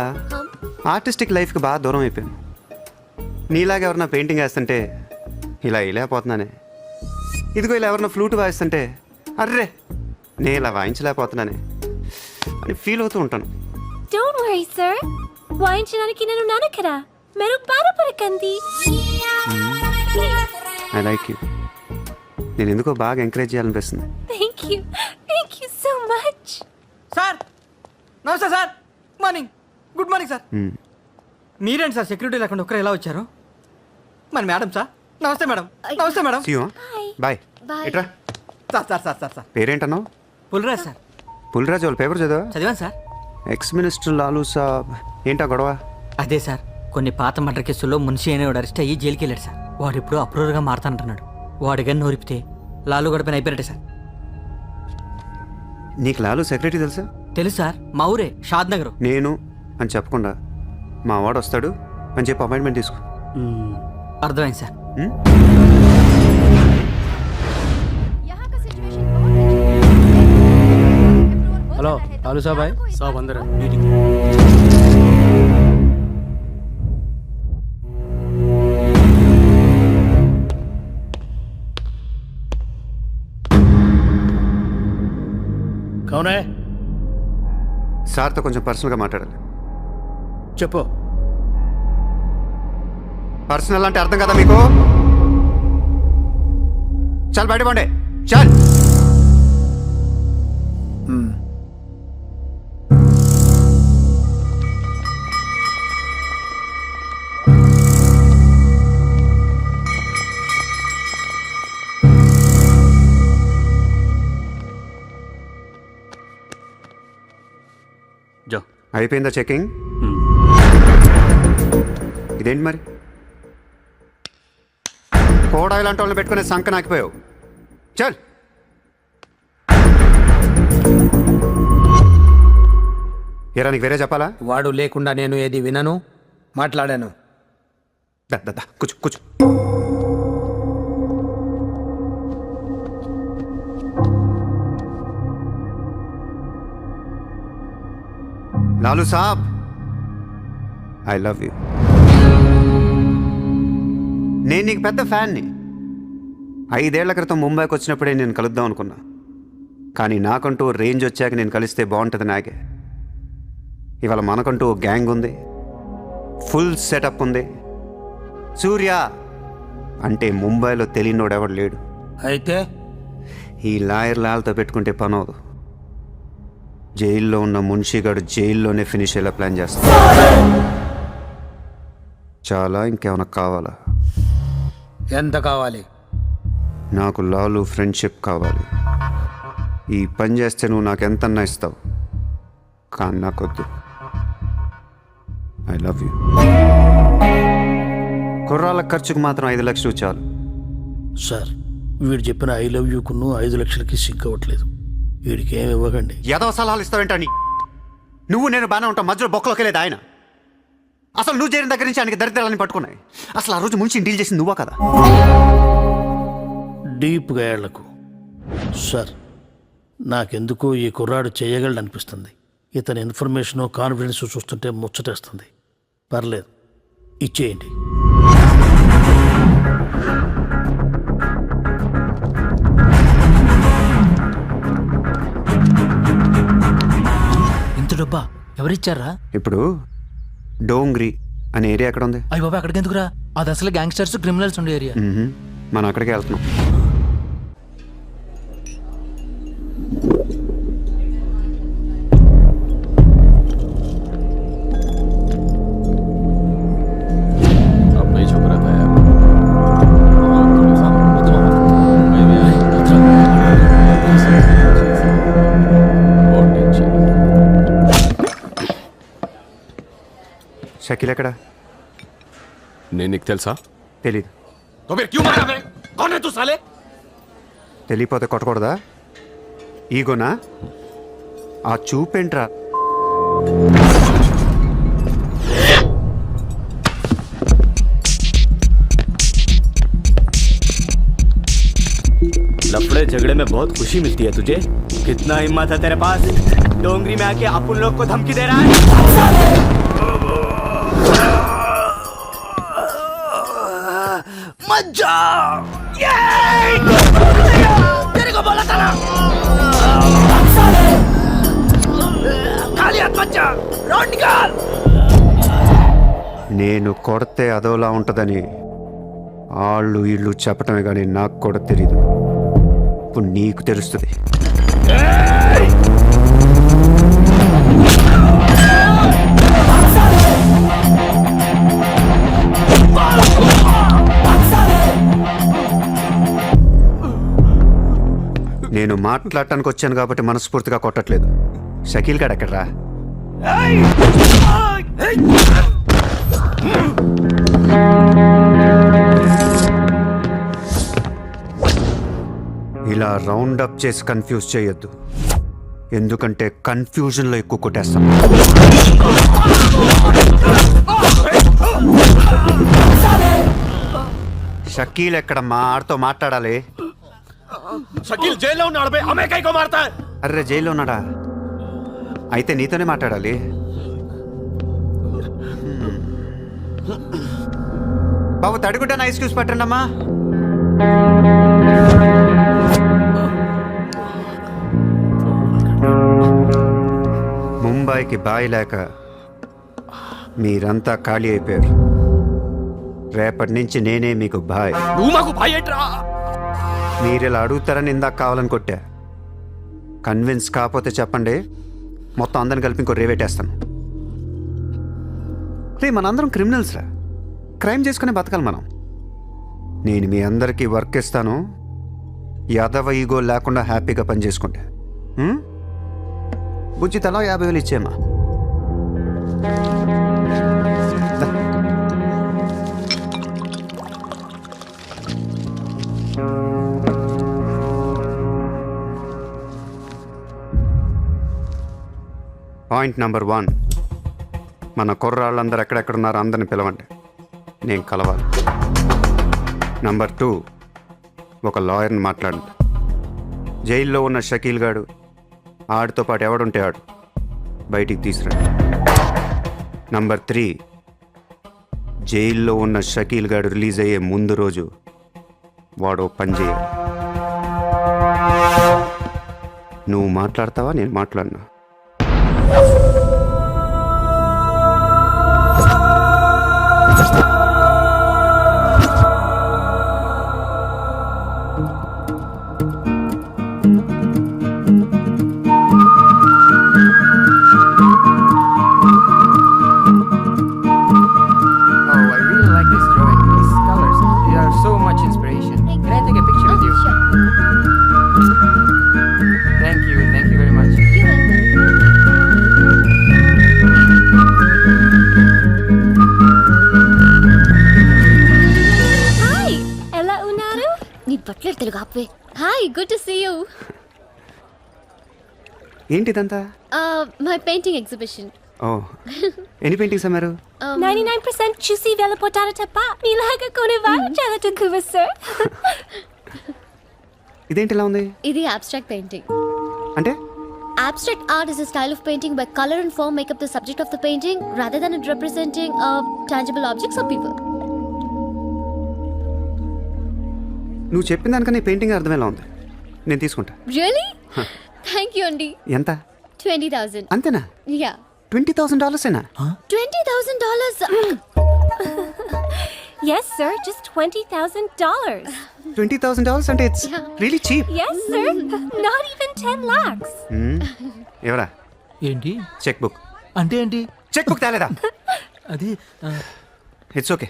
ఆర్టిస్టిక్ లైఫ్కి బాగా దూరం అయిపోయాను. నీలాగా ఎవరన్నా పెయింటింగ్ వేస్తుంటే ఇలా వేయలేకపోతున్నానే. ఇదిగో ఇలా ఎవరన్నా ఫ్లూట్ వాయిస్తుంటే అర్రే నేను ఇలా వాయించలేకపోతున్నానే అని ఫీల్ అవుతూ ఉంటాను. డోంట్ వరీ సార్, వాయించడానికి నేను నాన్న కదా, మీరు బాధపడకండి. I like you. నేను ఎందుకో బాగా ఎంకరేజ్ చేయాలనిపిస్తుంది. Thank you so much. Sir నమస్తే sir. Morning. Good morning sir. మీరేంటి సార్ సెక్యూరిటీ లేకుండా ఒక్కరు ఎలా వచ్చారు? మరి మేడం సార్. నమస్తే మేడం. నమస్తే మేడం. బాయ్. Bye. ఎట్రా sir sir sir sir sir పేరేంటన్నావు? పుల్రాజ్ సార్. పుల్రాజు వాళ్ళ పేపర్ చదివా? చదివాను సార్. ఎక్స్ మినిస్టర్ లాలూ సాబ్ ఏంటా గొడవ? అదే సార్, కొన్ని పాత మర్డర్ కేసుల్లో మున్షి అనేవాడు అరెస్ట్ అయ్యి జైలుకి వెళ్ళాడు సార్. వాడు ఇప్పుడు అప్రూవర్గా మారుతానంటున్నాడు. వాడి గన్ను నోరిపితే లాలు గడపని అయిపోయారట సార్. నీకు లాలూ సెక్రటరీ తెలుసా? తెలుసు సార్, మా ఊరే షాద్ నగర్. నేను అని చెప్పకుండా మా వాడు వస్తాడు అని చెప్పి అపాయింట్మెంట్ తీసుకో. అర్థమైంది సార్. హలో లాలు సాబాయ్. సాబ్ అందరూ కౌనే సార్తో కొంచెం పర్సనల్గా మాట్లాడాలి. చెప్పు. పర్సనల్ అంటే అర్థం కదా మీకు? చాలు బయట పండే చాలు. అయిపోయిందా చెకింగ్? ఇదేంటి మరి కోడా ఇలాంటి వాళ్ళని పెట్టుకునే సంక నాకిపోయావు. చల్. ఎరా నీకు వేరే చెప్పాలా? వాడు లేకుండా నేను ఏది వినను, మాట్లాడాను. కూర్చో కూర్చో. లాలూ సాబ్, ఐ లవ్ యూ. నేను నీకు పెద్ద ఫ్యాన్ని. 5 ఏళ్ల క్రితం ముంబైకి వచ్చినప్పుడే నేను కలుద్దాం అనుకున్నా. కానీ నాకంటూ రేంజ్ వచ్చాక నేను కలిస్తే బాగుంటుంది నాకే. ఇవాళ మనకంటూ ఓ గ్యాంగ్ ఉంది, ఫుల్ సెటప్ ఉంది. సూర్య అంటే ముంబైలో తెలియనోడు ఎవడు లేడు. అయితే ఈ లాయర్ లాల్తో పెట్టుకుంటే పని అవదు. జైల్లో ఉన్న మున్షిగాడు జైల్లోనే ఫినిష్ అయ్యేలా ప్లాన్ చేస్తాడు. చాలా ఇంకేమైనా కావాలా? ఎంత కావాలి? నాకు లాలు ఫ్రెండ్షిప్ కావాలి. ఈ పని చేస్తే నువ్వు నాకు ఎంతన్నా ఇస్తావు, కానీ నాకొద్దు. I love you. కుర్రాళ్ళ ఖర్చుకు మాత్రం 5 లక్షలు చాలు. సార్, వీడు చెప్పిన 'ఐ లవ్ యూ'కును 5 లక్షలకి సిగ్గవట్లేదు. వీడికి ఏమి ఇవ్వకండి. ఏదో సలహాలు ఇస్తావేంటని? నువ్వు నేను బాగానే ఉంటాం, మధ్యలో బొక్కలోకి లేదు ఆయన. అసలు నువ్వు చేరిన దగ్గర నుంచి ఆయనకి దరిద్రాలని పట్టుకున్నాయి. అసలు ఆ రోజు ముంచి డీల్ చేసింది నువ్వా కదా? డీప్గా ఏళ్లకు సార్, నాకెందుకో ఈ కుర్రాడు చేయగలడనిపిస్తుంది. ఇతని ఇన్ఫర్మేషను కాన్ఫిడెన్స్ చూస్తుంటే ముచ్చటేస్తుంది. పర్లేదు, ఇచ్చేయండి. ఇంత డబ్బా ఎవరిచ్చారా? ఇప్పుడు డోంగ్రీ అనే ఏరియా ఎక్కడ ఉంది? అయ్యి బాబా అక్కడికి ఎందుకురా? అది అసలు గ్యాంగ్స్టర్స్ క్రిమినల్స్ ఉండే ఏరియా. మనం అక్కడికే వెళ్తున్నాం. అబ్బాయి చూపరా షకీల్ ఎక్కడ? నేను నీకు తెలుసా? తెలీదు. तो फिर क्यों मारा बे? कौन है तू साले? తెలియపోతే కొట్టకూడదా? ఈగోనా? ఆ చూపేంట్రా? लफड़े झगड़े में बहुत खुशी मिलती है तुझे. कितना हिम्मत है तेरे पास? डोंगरी में आके अपन लोग को धमकी दे रहा है. मत जाओ. तेरे को बोला था ना. खाली हाथ मत जा. रोड निकाल. నేను కొడితే అదోలా ఉంటుందని వాళ్ళు వీళ్ళు చెప్పటమే కానీ నాకు కూడా తెలీదు. ఇప్పుడు నీకు తెలుస్తుంది. నేను మాట్లాడటానికి వచ్చాను కాబట్టి మనస్ఫూర్తిగా కొట్టట్లేదు. షకీల్ గాడు ఎక్కడ్రా? ఇలా రౌండ్ అప్ చేసి కన్ఫ్యూజ్ చేయొద్దు, ఎందుకంటే కన్ఫ్యూజన్లో ఎక్కువ కొట్టేస్తాం. షకీల్ ఎక్కడమ్మా? ఆడితో మాట్లాడాలి. शकील जेल లో ఉన్నాడు బే. हमें कई को मारता है? అర్రే జైల్లో ఉన్నాడా? అయితే నీతోనే మాట్లాడాలి. బాబు తడుగుంటాను, ఐస్ క్యూబ్స్ పట్టండి అమ్మా. ముంబైకి బాయ్ లేక మీరంతా ఖాళీ అయిపోయారు. రేపటి నుంచి నేనే మీకు బాయ్. నువ్వు మాకు బాయ్ ఏంట్రా? మీరు ఇలా అడుగుతారని ఇందాక కావాలని కొట్టా. కన్విన్స్ కాకపోతే చెప్పండి, మొత్తం అందరిని కలిపి ఇంకో రేవేటేస్తాను. రే మనందరం క్రిమినల్స్ రా, క్రైమ్ చేసుకునే బతకాలి మనం. నేను మీ అందరికీ వర్క్ ఇస్తాను, యాదవ ఈగో లేకుండా హ్యాపీగా పని చేసుకుంటే. బుజ్జి తలా 50,000 ఇచ్చేమ్మా. పాయింట్ నెంబర్ 1, మన కుర్రాళ్ళందరూ ఎక్కడెక్కడున్నారో అందరిని పిలవండి, నేను కలవాలి. నెంబర్ 2, ఒక లాయర్ని మాట్లాడండి. జైల్లో ఉన్న షకీల్ గాడు, ఆడితో పాటు ఎవడుంటే ఆడు బయటికి తీసుకురండి. నంబర్ 3, జైల్లో ఉన్న షకీల్ గాడు రిలీజ్ అయ్యే ముందు రోజు వాడు పని చేయాలి. నువ్వు మాట్లాడతావా, నేను మాట్లాడినా? Hi, good to see you. ఏంటిదంతా? My painting exhibition. ఓ ఎన్ని పెయింటింగ్స్ అమ్మారు 99% చూసి వెళ్ళిపోతారు తప్ప మీలాగా కొనేవారు చాలా తక్కువ సార్. ఇదేంటి ఇలా ఉంది ఇది abstract painting. అంటే Abstract art is a style of painting where color and form make up the subject of the painting rather than it representing tangible objects or people. నువ్వు చెప్పిన దానికన్నా ఈ పెయింటింగ్ అర్థం ఎలా ఉంది, నేను తీసుకుంటా. Really? Thank you అండి. ఎంత? 20,000. అంతేనా? Yeah. $20,000 $20,000. Yes, sir. Just $20,000. $20,000 అంటే it's really cheap. Yes, sir. Not even 10 lakhs. ఎవరా? ఏంటి చెక్ బుక్. అంటే ఏంటి? చెక్ బుక్ తేలేదా? అది ఇట్స్ ఓకే.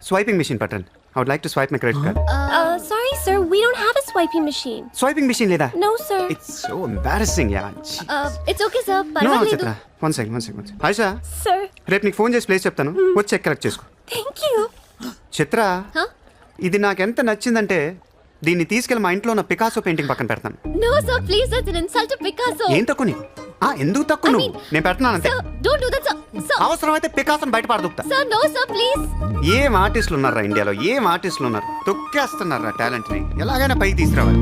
స్వైపింగ్ మెషిన్ పట్టండి. I would like to swipe my credit card. Sorry, sir. We don't have a swiping machine. Swiping machine లేదా? No, sir. It's so embarrassing, yeah. It's okay, sir. No, పర్వాలేదు. చిత్ర. One second. Ayesha, Sir. రేపు నీకు phone చేసి place చెప్తాను. వచ్చి check collect చేసుకో. Thank you. Chitra, Huh? ఇది నాకు ఎంత నచ్చిందంటే దీన్ని తీసుకెళ్ళి మా ఇంట్లో ఉన్న పికాసో పెయింటింగ్ పక్కన పెడతాను. No, sir. Please, that's an insult to Picasso. ఏం తక్కువ నీకు? ఎందుకు తక్కువ నువ్వు? నేను పెడుతున్నాను అంతే. Sir, don't do that, sir. Sir. అవసరమైతే పికాసోని బయట పారదొక్కుతా. Sir, no, sir. Please. ఏం ఆర్టిస్టులు ఉన్నారా ఇండియాలో, ఏం ఆర్టిస్టులు ఉన్నారు. తొక్కేస్తున్నారా టాలెంట్ని, ఎలాగైనా పైకి తీసుకురావాలి.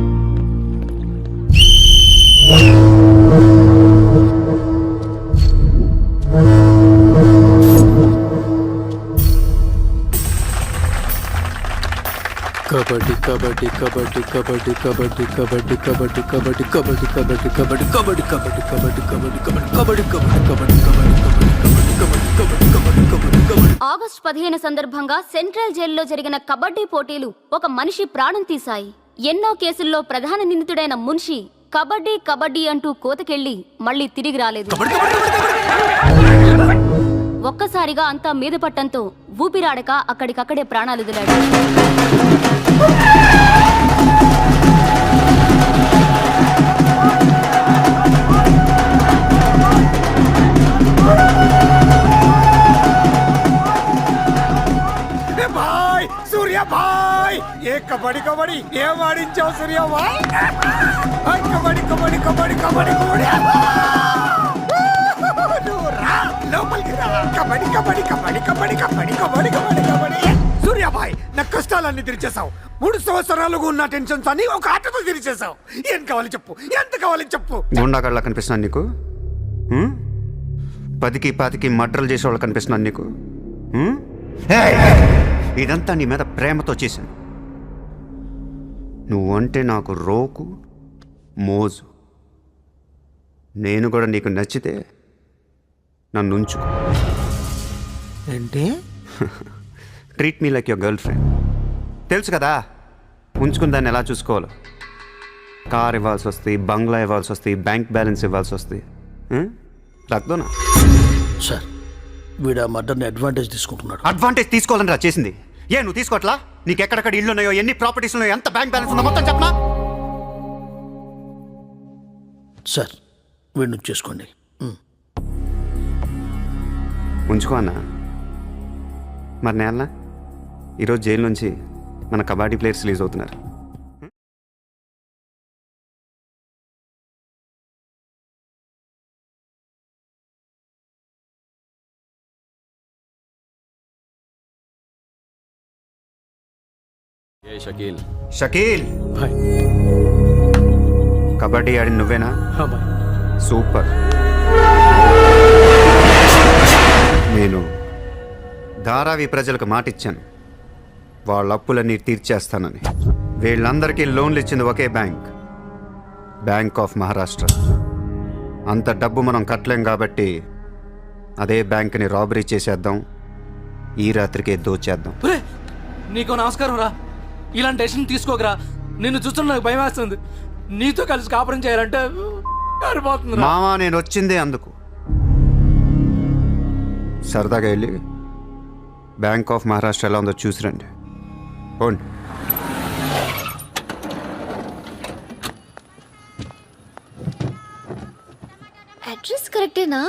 కబడ్డీ కబడ్డీ కబడ్డీ కబడ్డీ కబడ్డీ కబడ్డీ కబడ్డీ కబడ్డీ కబడ్డీ కబడ్డీ కబడ్డీ కబడ్డీ కబడ్డీ కబడ్డీ కబడ్డీ కబడ్డీ కబడ్డీ కబడ్డీ కబడ్డీ. ఆగస్టు 15 సందర్భంగా సెంట్రల్ జైల్లో జరిగిన కబడ్డీ పోటీలు ఒక మనిషి ప్రాణం తీశాయి. ఎన్నో కేసుల్లో ప్రధాన నిందితుడైన మున్షి కబడ్డీ కబడ్డీ అంటూ కోతకెళ్లి మళ్ళీ తిరిగి రాలేదు. ఒక్కసారిగా అంతా మీద పట్టంతో ఊపిరాడక అక్కడికక్కడే ప్రాణాలు వదిలాడు. భాయ్ సూర్య భాయ్, ఏ కబడ్డీ కబడ్డీ ఏం ఆడించావు సూర్య భాయ్? కబడ్డీ కబడ్డీ కబడ్డీ కబడ్డీ కబడ్డీ లోపలికి రా. కబడ్డీ కబడ్డీ కబడ్డీ కబడ్డీ కబడ్డీ కబడ్డీ కబడ్డీ కబడ్డీ. సూర్య భాయ్, నా కష్టాలన్నీ తీర్చేశావు. 3 సంవత్సరాలుగా ఉన్న టెన్షన్స్ అన్ని ఒక ఆటతో తీర్చేశావు. ఏం కావాలి చెప్పు, ఎంత కావాలి చెప్పు. గుండాగాళ్ళ కనిపిస్తున్నాను నీకు? 10కి 20కి మర్డర్లు చేసేవాళ్ళు కనిపిస్తున్నాను నీకు? ఇదంతా నీ మీద ప్రేమతో చేశాను. నువ్వంటే నాకు రోకు మోజు. నేను కూడా నీకు నచ్చితే నన్ను ఉంచుకో. ఏంటి? Treat me like your girl friend. తెలుసు కదా ఉంచుకుని దాన్ని ఎలా చూసుకోవాలో. కార్ ఇవ్వాల్సి వస్తాయి, బంగ్లా ఇవ్వాల్సి వస్తాయి, బ్యాంక్ బ్యాలెన్స్ ఇవ్వాల్సి వస్తాయి. రక్తోనా సార్, వీడు ఆ మర్డర్ని అడ్వాంటేజ్ తీసుకుంటున్నాడు. అడ్వాంటేజ్ తీసుకోవాలని రా చేసింది. ఏ నువ్వు తీసుకోవట్లా? నీకు ఎక్కడెక్కడ ఇల్లు ఉన్నాయో, ఎన్ని ప్రాపర్టీస్ ఉన్నాయో, ఎంత బ్యాంక్ బ్యాలెన్స్ ఉందో మొత్తం చెప్పనా? సార్, వీడిని చేసుకోండి. ఉంచుకో అన్న. మరి నేలనా? ఈరోజు జైలు నుంచి మన కబడ్డీ ప్లేయర్స్ రిలీజ్ అవుతున్నారు. షకీల్, షకీల్, బాయ్. కబడ్డీ ఆడిన నువ్వేనా? బాయ్. సూపర్. నేను ధారావి ప్రజలకు మాటిచ్చాను, వాళ్ళ అప్పులన్నీ తీర్చేస్తానని. వీళ్ళందరికీ లోన్లు ఇచ్చింది ఒకే బ్యాంక్, బ్యాంక్ ఆఫ్ మహారాష్ట్ర. అంత డబ్బు మనం కట్టలేం కాబట్టి అదే బ్యాంక్ని రాబరీ చేసేద్దాం, ఈ రాత్రికే దోచేద్దాం. నీకు నమస్కారం రా. ఇలాంటి డెసిషన్ తీసుకోకరా. నిన్ను చూస్తున్న నాకు భయం వేస్తుంది. నీతో కలిసి కాపురం చేయాలంటే సరిపోతుంది. మామా, నేను వచ్చిందే అందుకు. సరదాగా వెళ్ళి బ్యాంక్ ఆఫ్ మహారాష్ట్ర ఎలా ఉందో చూసిరండి. పోండి. అడ్రస్ కరెక్టేనా?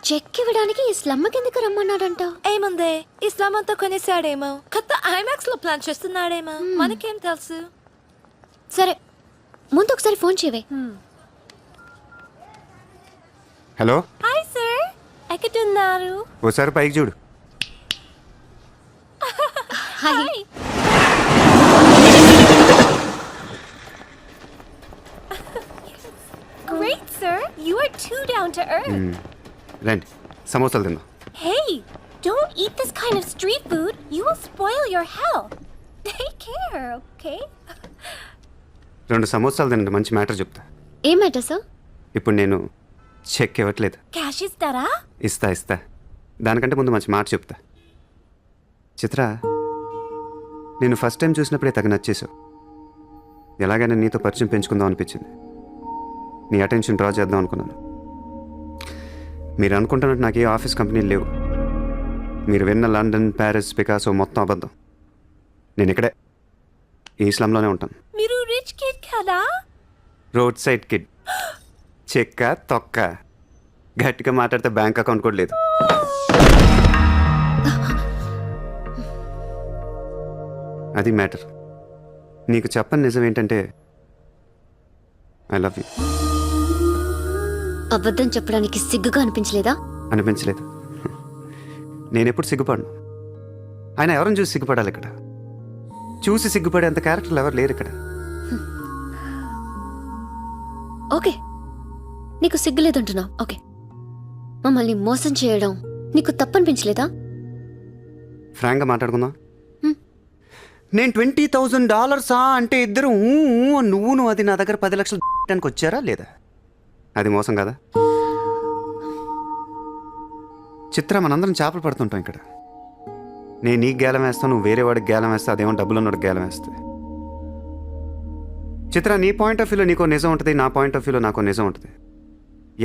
చెక్ ఇవ్వడానికి ఈ స్లమ్ కిందకి రమ్మన్నాడంట. ఏముంది, ఈ స్లమ్ అంతా కొనేసాడేమో, కొత్త ఐమాక్స్ లో ప్లాన్ చేస్తున్నాడేమో, మనకేం తెలుసు. సరే, ముందు ఒకసారి ఫోన్ చేయవే. హలో. హాయ్ సార్, ఎక్కడున్నారు? ఓసారి పైకి చూడు. Hi. Great, sir. You are too down to earth. రండి, సమోసాలు తిందాం. Hey, don't eat this kind of street food. You will spoil your health. Take care, okay? 2 సమోసాలు తినండి, మంచి మ్యాటర్ చెప్తా. ఏం మ్యాటర్, సార్? ఇప్పుడు నేను చెక్ ఇవ్వట్లేదు. క్యాష్ ఇస్తారా? ఇస్తా. దానికంటే ముందు మంచి మాట చెప్తా. చిత్ర, నేను ఫస్ట్ టైం చూసినప్పుడే తగ్గ నచ్చేసావు. ఎలాగైనా నీతో పరిచయం పెంచుకుందాం అనిపించింది. నీ అటెన్షన్ డ్రా చేద్దాం అనుకున్నాను. మీరు అనుకుంటున్నట్టు నాకు ఏ ఆఫీస్ కంపెనీలు లేవు. మీరు విన్న లండన్, ప్యారిస్, పికాసో మొత్తం అబద్ధం. నేను ఇక్కడే ఈ స్లమ్లోనే ఉంటాను. మీరు రిచ్ కిడ్ కదా? Road side kid. చెక్క తొక్క. గట్టిగా మాట్లాడితే బ్యాంక్ అకౌంట్ కూడా లేదు. అది మ్యాటర్. నీకు చెప్పని నిజం ఏంటంటే ఐ లవ్ యూ. అబద్ధం చెప్పడానికి సిగ్గుగా అనిపించలేదా? అనిపించలేదు. నేనెప్పుడు సిగ్గుపడను. ఆయన ఎవరిని చూసి సిగ్గుపడాలి? ఇక్కడ చూసి సిగ్గుపడేంత క్యారెక్టర్లు ఎవరు లేరు ఇక్కడ. ఓకే, నీకు సిగ్గులేదంటున్నావు. ఓకే, మమ్మల్ని మోసం చేయడం నీకు తప్పనిపించలేదా? ఫ్రాంక్గా మాట్లాడుకుందాం. నేను $20,000 అంటే ఇద్దరు నువ్వు అది నా దగ్గర 10 లక్షలు పెట్టడానికి వచ్చారా లేదా? అది మోసం కదా? చిత్ర, మనందరం చేపలు పడుతుంటాం ఇక్కడ. నేను నీకు గేలం వేస్తాను, నువ్వు వేరే వాడికి గేలం వేస్తా, అదేమో డబ్బులు ఉన్నోడికి గేలం వేస్తుంది. చిత్ర, నీ పాయింట్ ఆఫ్ వ్యూలో నీకో నిజం ఉంటుంది, నా పాయింట్ ఆఫ్ వ్యూలో నాకో నిజం ఉంటుంది.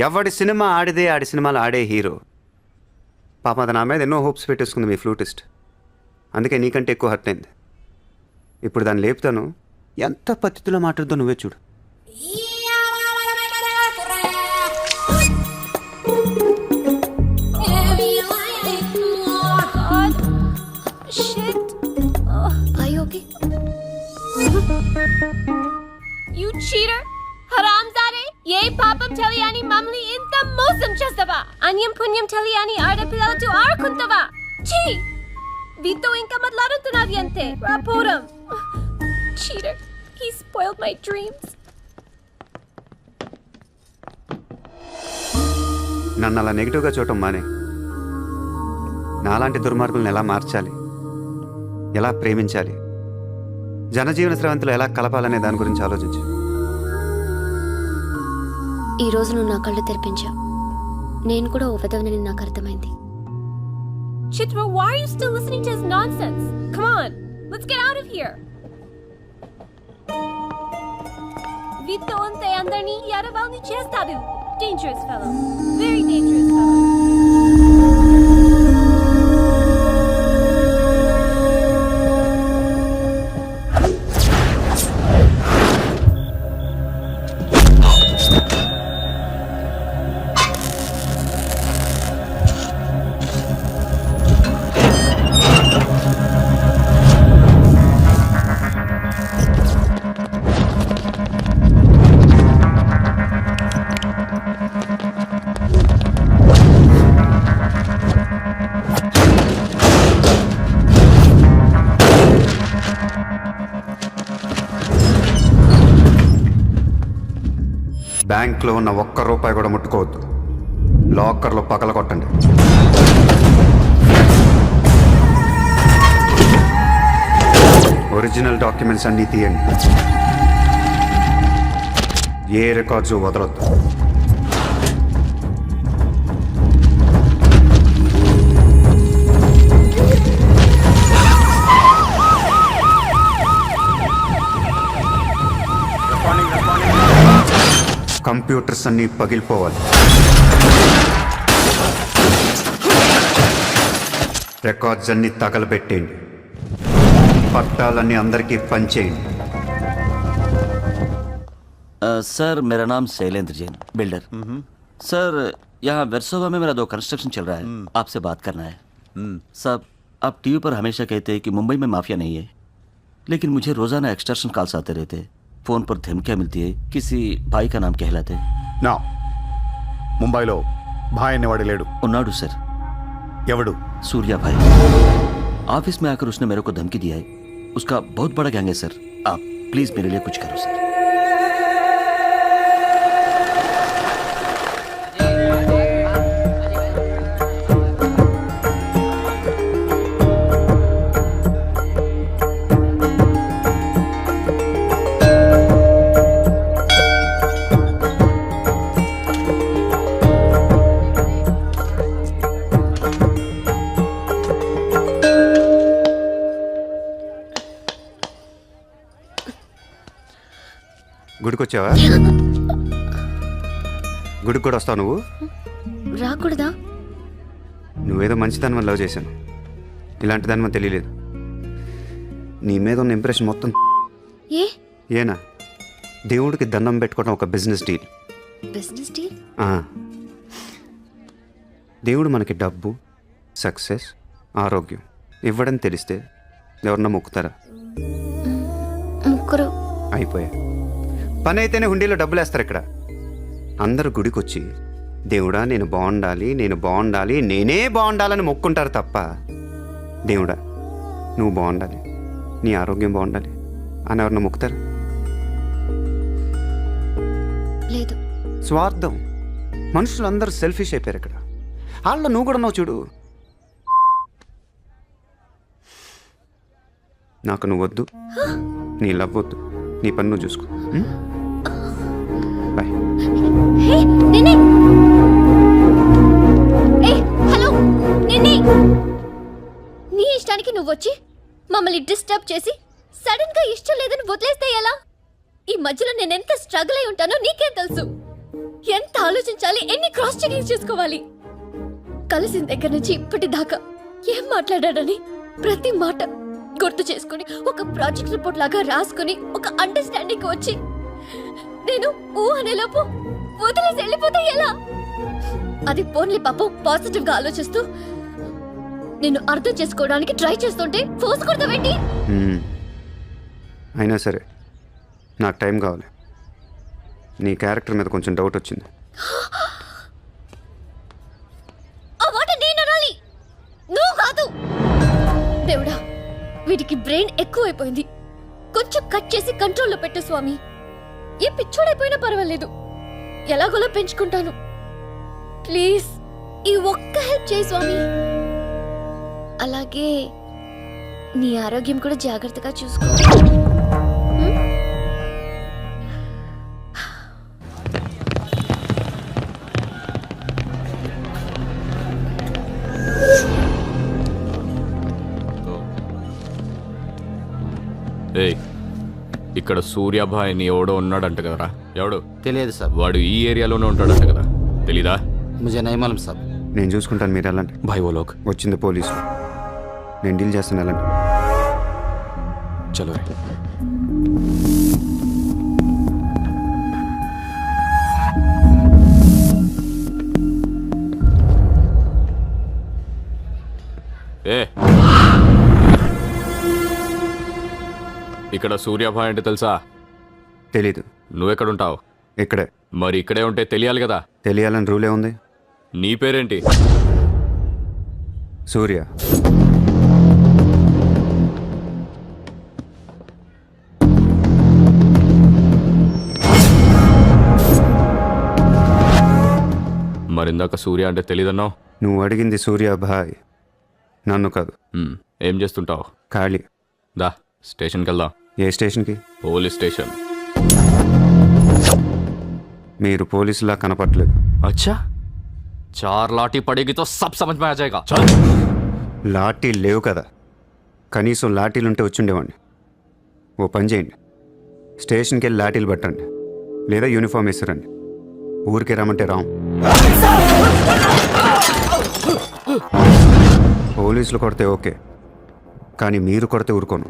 ఎవడి సినిమా ఆడిదే ఆడి సినిమాలు ఆడే హీరో. పాప అది నా మీద ఎన్నో హోప్స్ పెట్టేసుకుంది మీ ఫ్లూటిస్ట్. అందుకే నీకంటే ఎక్కువ హర్ట్ అయింది. ఇప్పుడు దాన్ని లేపుతాను. ఎంత పద్ధతిలో మాట్లాడుతో నువ్వే చూడు. You cheater! హరాంజాదే! ఏ పాపం తెలియని మమ్మల్ని ఇంత మోసం చేస్తావా? అన్యం పుణ్యం తెలియని ఆడపిల్లలతో ఆడుకుంటావా? ఛీ! వీతో ఇంకా మాట్లాడుతున్నది అంతే. రాపోరం! Cheater! He spoiled my dreams. నన్ను అలా నెగిటివ్గా చూడటం మానే. నాలాంటి దుర్మార్గులను ఎలా మార్చాలి, ఎలా ప్రేమించాలి, జనజీవన స్రవంతిలో ఎలా కలపాలనే దాని గురించి ఆలోచించు. ఈ రోజు నువ్వు నా కళ్ళు తెరిపించావు. నేను కూడా ఓ విధవనని నాకు అర్థమైంది. Chitra, why are you still listening to his nonsense? Come on, let's get out of here. Vito ante andarni yaravalni chestadu. Dangerous fellow. Very dangerous fellow. బ్యాంక్లో ఉన్న ₹1 కూడా ముట్టుకోవద్దు. లాకర్లో పగల కొట్టండి. ఒరిజినల్ డాక్యుమెంట్స్ అన్నీ తీయండి. ఏ రికార్డ్స్ వదలొద్దు. కంప్యూటర్స్ అన్నీ పగిలిపోవాలి. రికార్డ్స్ అన్నీ తగలబెట్టేయండి. పట్టాలన్నీ అందరికీ పంచేయండి. सर मेरा नाम शैलेंद्र जैन, बिल्डर। सर यहाँ वेरसोवा में मेरा 2 कंस्ट्रक्शन चल रहा है, आपसे बात करना है। साहब, आप टीवी पर हमेशा कहते हैं कि मुंबई में माफिया नहीं है, लेकिन मुझे रोजाना एक्सटॉर्शन कॉल्स आते रहते हैं। फोन पर धमकियाँ मिलती है, किसी भाई का नाम कहलाते हैं। నా ముంబైలో భాయ్ అనేవాడు లేడు. ఉన్నాడు सर. ఎవడు? सूर्या भाई. ऑफिस में आकर उसने मेरे को धमकी दिया है. उसका बहुत बड़ा गैंग है सर. आप प्लीज मेरे लिए कुछ करो सर. గుడికి వచ్చావా? గుడికి కూడా వస్తావు నువ్వు? రాకూడదా? నువ్వేదో మంచిదాని లవ్ చేశాను, ఇలాంటి దాని మన తెలియలేదు. నీ మీద ఉన్న ఇంప్రెషన్ మొత్తం ఏనా? దేవుడికి దండం పెట్టుకోవడం ఒక బిజినెస్ డీల్. Business deal? దేవుడు మనకి డబ్బు, సక్సెస్, ఆరోగ్యం ఇవ్వడం తెలిస్తే ఎవరన్నా మొక్కుతారా? ముగ్గురు అయిపోయా. పని అయితేనే హుండీలో డబ్బులు వేస్తారు. ఇక్కడ అందరు గుడికి వచ్చి దేవుడా నేను బాగుండాలి, నేను బాగుండాలి, నేనే బాగుండాలని మొక్కుంటారు తప్ప దేవుడా నువ్వు బాగుండాలి, నీ ఆరోగ్యం బాగుండాలి అని ఎవరన్నా మొక్కుతారు? లేదు. స్వార్థం. మనుషులందరూ సెల్ఫిష్ అయిపోయారు ఇక్కడ. వాళ్ళ నువ్వు కూడా ఉన్నావు చూడు. నాకు నువ్వు వద్దు, నీ లవ్ వద్దు, నీ పని నువ్వు చూసుకో. బాయ్. హలో నిన్నే, నీ ఇష్టానికి నువ్వు వచ్చి మమ్మల్ని డిస్టర్బ్ చేసి సడన్ గా ఇష్టం లేదని వదిలేస్తే ఎలా? ఈ మధ్యలో నేను ఎంత స్ట్రగుల్ అయి ఉంటానో నీకే తెలుసు. ఎంత ఆలోచించాలి, ఎన్ని క్రాస్ చెకింగ్ చేసుకోవాలి. కలిసిన దగ్గర నుంచి ఇప్పటిదాకా ఏం మాట్లాడాడని ప్రతి మాట గుర్తు చేసుకుని ఒక ప్రాజెక్ట్ రిపోర్ట్ లాగా రాసుకుని ఒక అండర్స్టాండింగ్ వచ్చి నేను ఊ అనేలోపు వదిలేసి వెళ్ళిపోతే ఎలా? అది పోన్లీ పాపం పాజిటివ్ గా ఆలోచిస్తూ నేను అర్థం చేసుకోవడానికి ట్రై చేస్తుంటే ఫోర్స్ కొడతావేంటి? అయినా సరే నాకు టైం కావాలి. నీ క్యారెక్టర్ మీద కొంచెం డౌట్ వచ్చింది. ఆ మాట నేను అనాలి, నువ్వు కాదు. దేవుడా, వీటికి బ్రెయిన్ ఎక్కువైపోయింది. కొంచెం కట్ చేసి కంట్రోల్లో పెట్టు స్వామి. ఏ పిచ్చోడైపోయినా పర్వాలేదు, ఎలాగోలా పెంచుకుంటాను. ప్లీజ్ ఈ ఒక్క హెల్ప్ చేయి స్వామి. అలాగే నీ ఆరోగ్యం కూడా జాగ్రత్తగా చూసుకో. ఏయ్, ఇక్కడ సూర్యాభాయ్ అని ఎవడో ఉన్నాడంట కదరా? ఎవడు? తెలియదు సార్. వాడు ఈ ఏరియాలోనే ఉంటాడంట కదా, తెలీదా? मुझे नहीं मालूम साहब. నేను చూసుకుంటాను, మీరు వెళ్ళండి. భాయ్ ఓ లోక్ వచ్చింది పోలీసు, నేను డీల్ చేస్తాను, వెళ్ళండి. చలో రే. ఏ ఇక్కడ సూర్యాభాయ్ అంటే తెలుసా? తెలీదు. నువ్వెక్కడుంటావు? ఇక్కడే. మరి ఇక్కడే ఉంటే తెలియాలి కదా. తెలియాలని రూలే ఉంది. నీ పేరేంటి? సూర్య. మరిందాక సూర్య అంటే తెలీదన్నావు. నువ్వు అడిగింది సూర్యాభాయ్, నన్ను కాదు. ఏం చేస్తుంటావు? ఖాళీ. దా స్టేషన్కి వెళ్దాం. ఏ స్టేషన్కి? Police station. మీరు పోలీసులా కనపట్లేదు. అచ్చా, చార్ లాఠీ పడేగితో సబ్ సమజ్ మే ఆ జాయేగా. లాఠీలు లేవు కదా, కనీసం లాఠీలుంటే వచ్చుండేవాడిని. ఓ పని చేయండి, స్టేషన్కి వెళ్ళి లాఠీలు పట్టండి, లేదా యూనిఫామ్ వేసిరండి. ఊరికే రమ్మంటే రాం. పోలీసులు కొడితే ఓకే, కానీ మీరు కొడితే ఊరుకోను.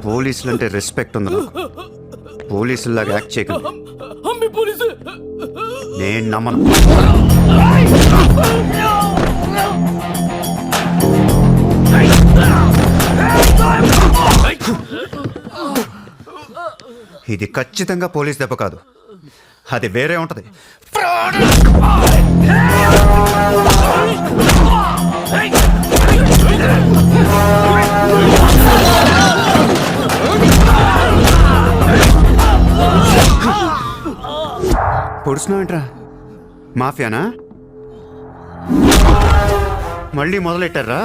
పోలీసులు అంటే రెస్పెక్ట్ ఉంది నాకు. పోలీసుల్లాగా యాక్ట్ చేయకండి. నేను నమ్మను. ఇది ఖచ్చితంగా పోలీస్ దెబ్బ కాదు, అది వేరే ఉంటది. పొడుస్తున్నావేంట్రా? మాఫియానా? మళ్ళీ మొదలెట్టారా?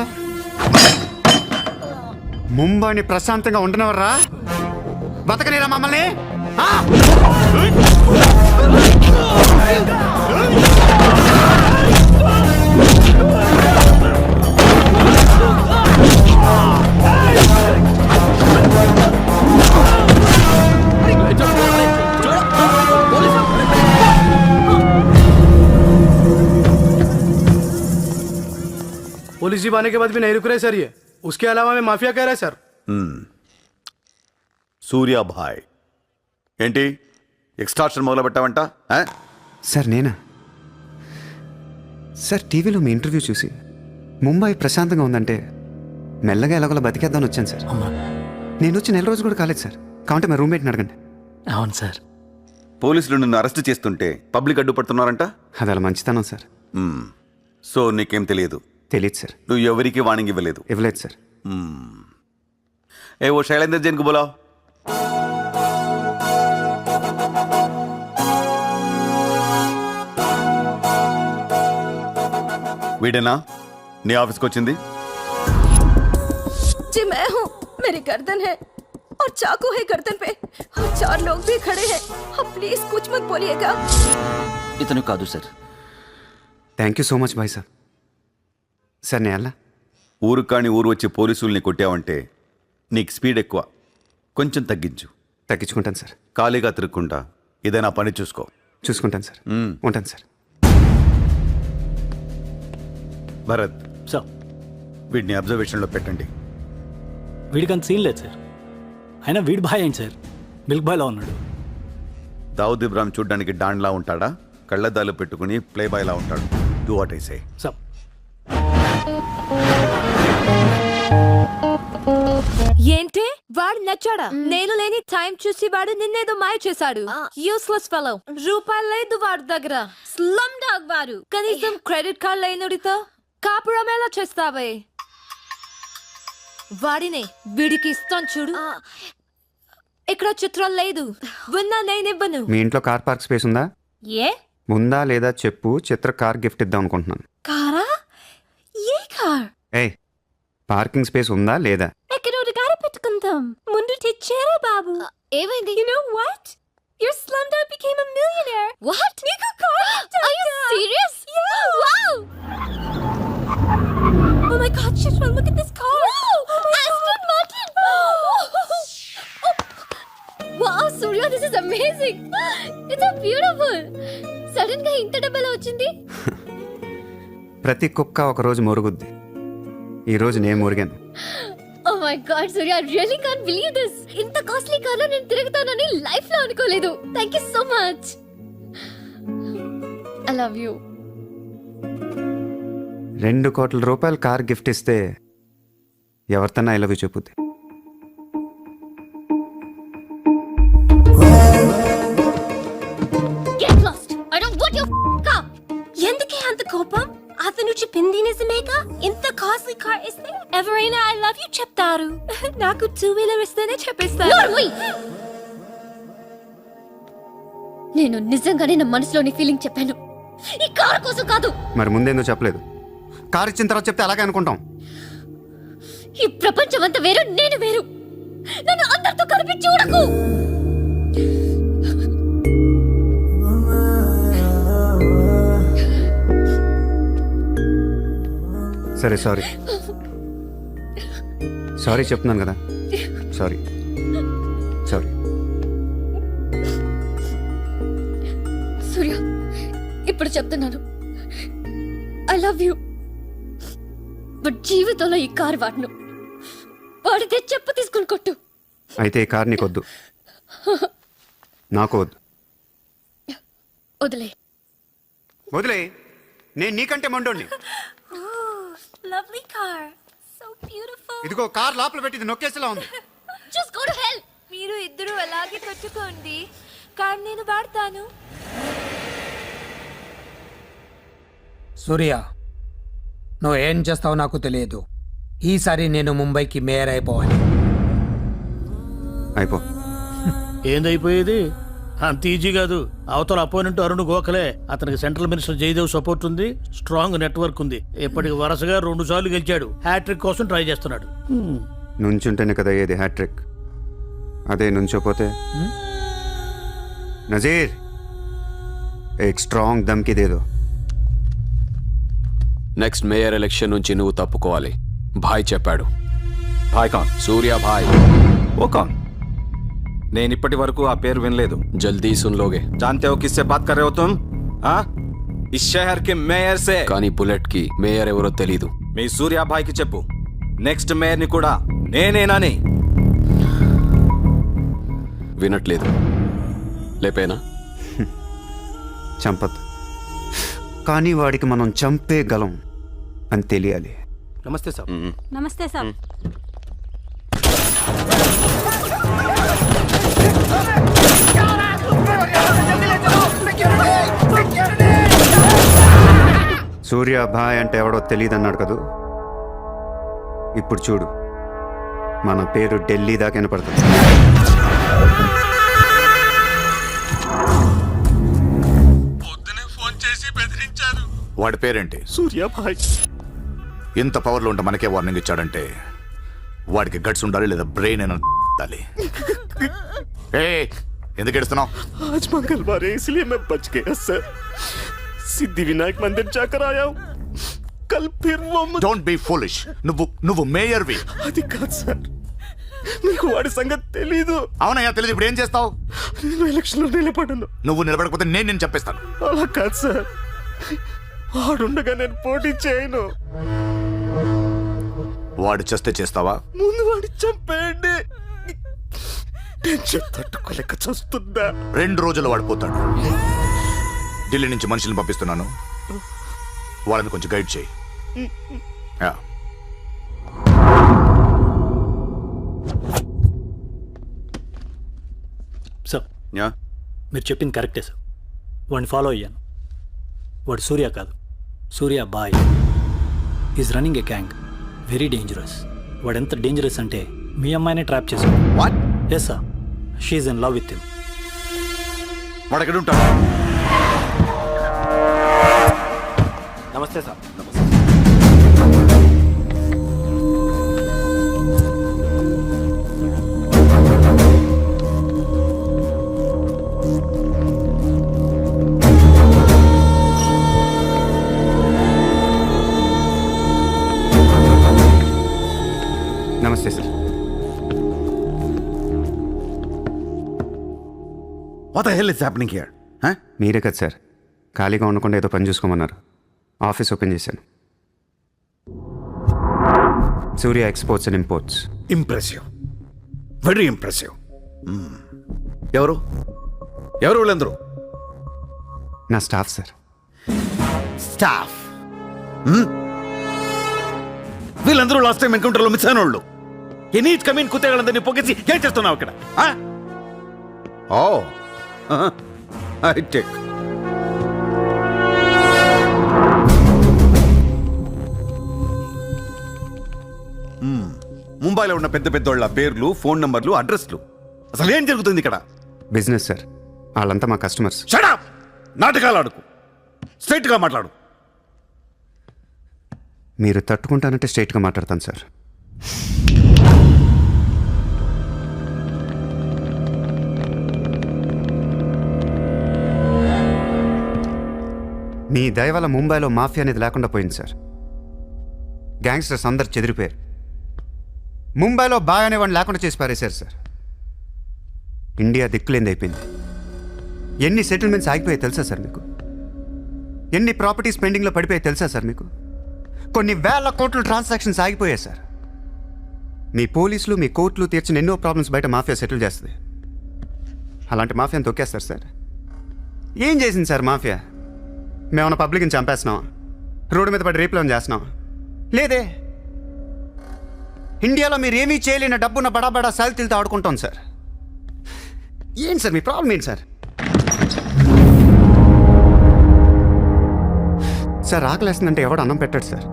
ముంబైని ప్రశాంతంగా ఉండనవర్రా? బతకనేరా మమ్మల్ని? पुलिस जीप आने के बाद भी नहीं रुक रहे सर ये. उसके अलावा मैं माफिया कह रहा है सर. సూర్యాభాయ్ ఏంటి ఎక్స్ట్రాక్షన్ మొదలు పెట్టావంట? సార్ నేనా? సార్ టీవీలో మీ ఇంటర్వ్యూ చూసి ముంబై ప్రశాంతంగా ఉందంటే మెల్లగా ఎలాగోలా బతికేద్దామని వచ్చాను సార్. నేను వచ్చి 4 రోజులు కూడా కాలేదు సార్. కాబట్టి మా రూమ్మేట్ని అడగండి. అవును సార్. పోలీసులు నిన్ను అరెస్ట్ చేస్తుంటే పబ్లిక్ అడ్డుపడుతున్నారంట. అది అలా మంచితనం సార్. సో నీకేం తెలియదు? తెలియదు సార్. నువ్వు ఎవరికి వార్నింగ్ ఇవ్వలేదు? ఇవ్వలేదు సార్. ఏ ఓ శైలేందర్ జైన్ కు బోలావ్. వీడేనా నీ ఆఫీస్కి వచ్చింది? जी मैं हूँ. मेरी गर्दन है और चाकू है गर्दन पे और 4 लोग भी खड़े हैं. आप प्लीज कुछ मत बोलिएगा. ఇతను కాదు sir. Thank you so much bye sir. Sir నేను ఎలా? ఊరు కాని ఊరు వచ్చి పోలీసుల్ని కొట్టావంటే నీకు స్పీడ్ ఎక్కువ. కొంచెం తగ్గించు. తగ్గించుకుంటాను సార్. ఖాళీగా తిరుక్కుంటా ఏదైనా పని చూసుకో. చూసుకుంటాను సార్. ఉంటాను సార్. భరత్ సార్ వీడిని అబ్జర్వేషన్లో పెట్టండి. వీడికి అంత సీన్ లేదు సార్. అయినా వీడి బాయ్ ఏంటి సార్, మిల్క్ బాయ్లా ఉన్నాడు. దావుద్ ఇబ్రాహిం చూడ్డానికి డాన్లా ఉంటాడా? కళ్ళద్దాలు పెట్టుకుని ప్లే బాయ్లా ఉంటాడు. Do what I say. Sir ఏంటి వాడు నచ్చాడా? నేను లేని టైం చూసి వాడు నిన్నేదో మాయ చేశాడు. Useless fellow. రూపాయలు లేదు వాడి దగ్గర. స్లమ్ డాగ్ వాడు. కనీసం క్రెడిట్ కార్డ్ లేనుడితో కాపురం ఎలా చేస్తావే? వాడినే వీడికి ఇస్తాను చూడు. ఇక్కడ చిత్రం లేదు. ఉన్నా నేనివ్వను. మీ ఇంట్లో కార్ పార్క్ స్పేస్ ఉందా? ఏ ఉందా లేదా చెప్పు. చిత్ర కార్ గిఫ్ట్ ఇద్దాం అనుకుంటున్నాను. కారా? ఏ కార్? ఏయ్, పార్కింగ్ స్పేస్ ఉందా లేదా? ఎక్కడోడు గారి పెట్టుకుందాం. ముందు తెచ్చారా బాబు? ఏమైంది? You know what? Your slumdog became a millionaire. What? నీకు car gift. Are you serious? Yeah. Wow! Oh my God, Chitra, look at this car. Aston Martin! Wow, Surya, this is amazing. It's so beautiful. Sudden గా ఇంత డబ్బులు వచ్చింది. ప్రతి కుక్క ఒక రోజు మొరుగుద్ది. ఈ రోజు నేను మురిగాను. Oh my God, Surya, I really can't believe this. ఇంత కాస్ట్లీ కార్ లో నేను తిరుగుతానని లైఫ్ లో అనుకోలేదు. Thank you so much. I love you. 2 కోట్ల రూపాయలు కార్ గిఫ్ట్ ఇస్తే ఎవరితన్నా ఐ లవ్ యూ చెప్పుద్ది. Get lost. I don't want your car. ఎందుకే అంత కోపం? అతను చెప్పింది నిజమేగా? ఇంత కాస్ట్లీ కార్ ఇస్తే ఎవరైనా ఐ లవ్ యూ చెప్తారు. నాకు 2 వీలర్ ఇస్తేనే చెప్పేస్తాను. నేను నిజంగానే నా మనసులోని ఫీలింగ్ చెప్పాను. ఈ కార్ కోసం కాదు. మరి ముందేందో చెప్పలేదు? కార్ ఇచ్చిన తర్వాత చెప్తే అలాగే అనుకుంటాం. ఈ ప్రపంచం అంతా వేరు, నేను వేరు. నన్ను అందరితో కలిపి చూడకు. సరే సారీ. సారీ చెప్తున్నాను కదా. సారీ. సారీ. సూర్య, ఇప్పుడు చెప్తున్నాను, ఐ లవ్ యూ. బట్ జీవితంలో ఈ కారు వాడను. వాడితే చెప్పు తీసుకుని కొట్టు. అయితే ఈ కార్ నీకొద్దు, నాకు వద్దు. వదిలే. వదిలే, నేను నీకంటే మండోండి. Lovely car, so beautiful. ఇదిగో కార్ లోపల పెట్టింది నొక్కేసేలా ఉంది. Just go to hell. మీరు ఇద్దరు అలాగే కొట్టుకోండి, కార్ నేను వాడతాను. సూర్య, నువ్వు ఏం చేస్తావో నాకు తెలియదు. ఈసారి నేను ముంబైకి మేయర్ అయిపోవాలి. అయిపో. ఏందైపోయేది? అంత ఈజీ కాదు. అవతల అపోనెంట్ అరుణ్ గోఖలే. అతనికి సెంట్రల్ మినిస్టర్ జయదేవ్ సపోర్ట్ ఉంది, స్ట్రాంగ్ నెట్వర్క్ ఉంది. ఇప్పటికి వరుసగా 2 సార్లు గెలిచాడు. హ్యాట్రిక్ కోసం ట్రై చేస్తున్నాడు. నుంచుంటేనే కదా ఏది హ్యాట్రిక్. అదే నుంచోపోతే నజీర్ एक स्ट्रांग धमकी दे दो. నెక్స్ట్ మేయర్ ఎలక్షన్ నుంచి నువ్వు తప్పుకోవాలి. భాయ్ చెప్పాడు. భాయ్ కాన్? సూర్య భాయ్. ఓ కాన్? నేను ఇప్పటి వరకు ఆ పేరు వినలేదు. జల్దీ సున్ లోగే. जानते हो किससे बात कर रहे हो तुम? हाँ, इस शहर के మేయర్ से. కానీ బుల్లెట్ కి మేయర్ ఎవరో తెలీదు. మీ సూర్యాభాయ్కి చెప్పు, నెక్స్ట్ మేయర్ ని కూడా నేనేనని. వినట్లేదు. లేపేనా? చంపద్దు, కానీ వాడికి మనం చంపేయగలం అని తెలియాలి. నమస్తే సార్. నమస్తే సార్. సూర్య భాయ్ అంటే ఎవడో తెలియదు అన్నాడు కదూ. ఇప్పుడు చూడు, మన పేరు ఢిల్లీ దాకా వినపడుతుంది. వాడి పేరేంటి? సూర్యాభాయ్. ఇంత పవర్లో ఉంటే మనకే వార్నింగ్ ఇచ్చాడంటే వాడికి గట్స్ ఉండాలి, లేదా బ్రెయిన్ అయినా ఉండాలి. ఎందుకు ఎడుస్తున్నావు? आज मंगलवार है इसलिए मैं बच गया सर. सिद्धिविनायक मंदिर जाकर आया हूँ. कल फिर वो డోంట్ బీ ఫూలిష్. నువ్వు మేయర్వి. అది కాదు సార్, మీకు వాడి సంగతి తెలీదు. అవునయ్యా, తెలియదు. ఇప్పుడు ఏం చేస్తావు? నేను ఎలక్షన్లో నిలబడను. నువ్వు నిలబడకపోతే నేను చంపేస్తాను. అలా కాదు సార్, వాడుండగా నేను పోటీ చేయను. వాడు చేస్తే చేస్తావా? ముందు వాడి చంపేయండి. టెన్షన్ తట్టుకోలేక చూస్తుందా. 2 రోజుల్లో వాడిపోతాడు. ఢిల్లీ నుంచి మనుషుల్ని పంపిస్తున్నాను, వాళ్ళని కొంచెం గైడ్ చేయి. సార్, మీరు చెప్పింది కరెక్టే సార్. వాడిని ఫాలో అయ్యాను. వాడు సూర్య కాదు, సూర్య బాయ్. Is running a gang, very dangerous. వాడు ఎంత డేంజరస్ అంటే మీ అమ్మాయినే ట్రాప్ చేశాడు. What? Yes sir, she in love with him. వాడు ఎక్కడ ఉంటాడు? నమస్తే సార్. నమస్తే sir. What the hell is happening here? మీరే కదా సార్ ఖాళీగా ఉండకుండా ఏదో పని చూసుకోమన్నారు. ఆఫీస్ ఓపెన్ చేశాను. Surya exports and imports. Impressive, very impressive. ఎవరు ఎవరు వీళ్ళందరూ? నా స్టాఫ్ సార్. స్టాఫ్? వీళ్ళందరూ లాస్ట్ టైం ఎన్కౌంటర్లో మిస్ అయిన వాళ్ళు. ఎనీ కమీన్ కుత్తేగాళ్ళందరినీ పొగేసి ఏం చేస్తున్నావు ఇక్కడ? Oh I take. ముంబైలో ఉన్న పెద్ద పెద్దోళ్ళ పేర్లు, ఫోన్ నంబర్లు, అడ్రస్లు. అసలు ఏం జరుగుతుంది ఇక్కడ? బిజినెస్ సార్, వాళ్ళంతా మా కస్టమర్స్. Shut up! నాటకాలు ఆడుకు, స్ట్రైట్గా మాట్లాడు. మీరు తట్టుకుంటానంటే స్ట్రైట్గా మాట్లాడతాను సార్. మీ దయ వల్ల ముంబైలో మాఫియా అనేది లేకుండా పోయింది సార్. గ్యాంగ్స్టర్స్ అందరు చెదిరిపోయారు. ముంబైలో బాయ్ అనేవాడిని లేకుండా చేసి పారేశారు సార్. ఇండియా దిక్కులేంది అయిపోయింది. ఎన్ని సెటిల్మెంట్స్ ఆగిపోయాయి తెలుసా సార్ మీకు? ఎన్ని ప్రాపర్టీస్ పెండింగ్లో పడిపోయాయి తెలుసా సార్ మీకు? కొన్ని వేల కోట్ల ట్రాన్సాక్షన్స్ ఆగిపోయాయి సార్. మీ పోలీసులు మీ కోర్టులు తీర్చిన ఎన్నో ప్రాబ్లమ్స్ బయట మాఫియా సెటిల్ చేస్తుంది. అలాంటి మాఫియాని తొక్కేస్తారు సార్. ఏం చేసింది సార్ మాఫియా? మేమన్నా పబ్లిక్ని చంపేస్తున్నాం, రోడ్డు మీద పడి రేపులను చేస్తున్నాం? లేదే. ఇండియాలో మీరు ఏమీ చేయలేని డబ్బున్న బడా సాల్తీలతో ఆడుకుంటాం సార్. ఏంటి సార్ మీ ప్రాబ్లం ఏంటి సార్? సార్ ఆకలేస్తుందంటే ఎవడు అన్నం పెట్టాడు సార్.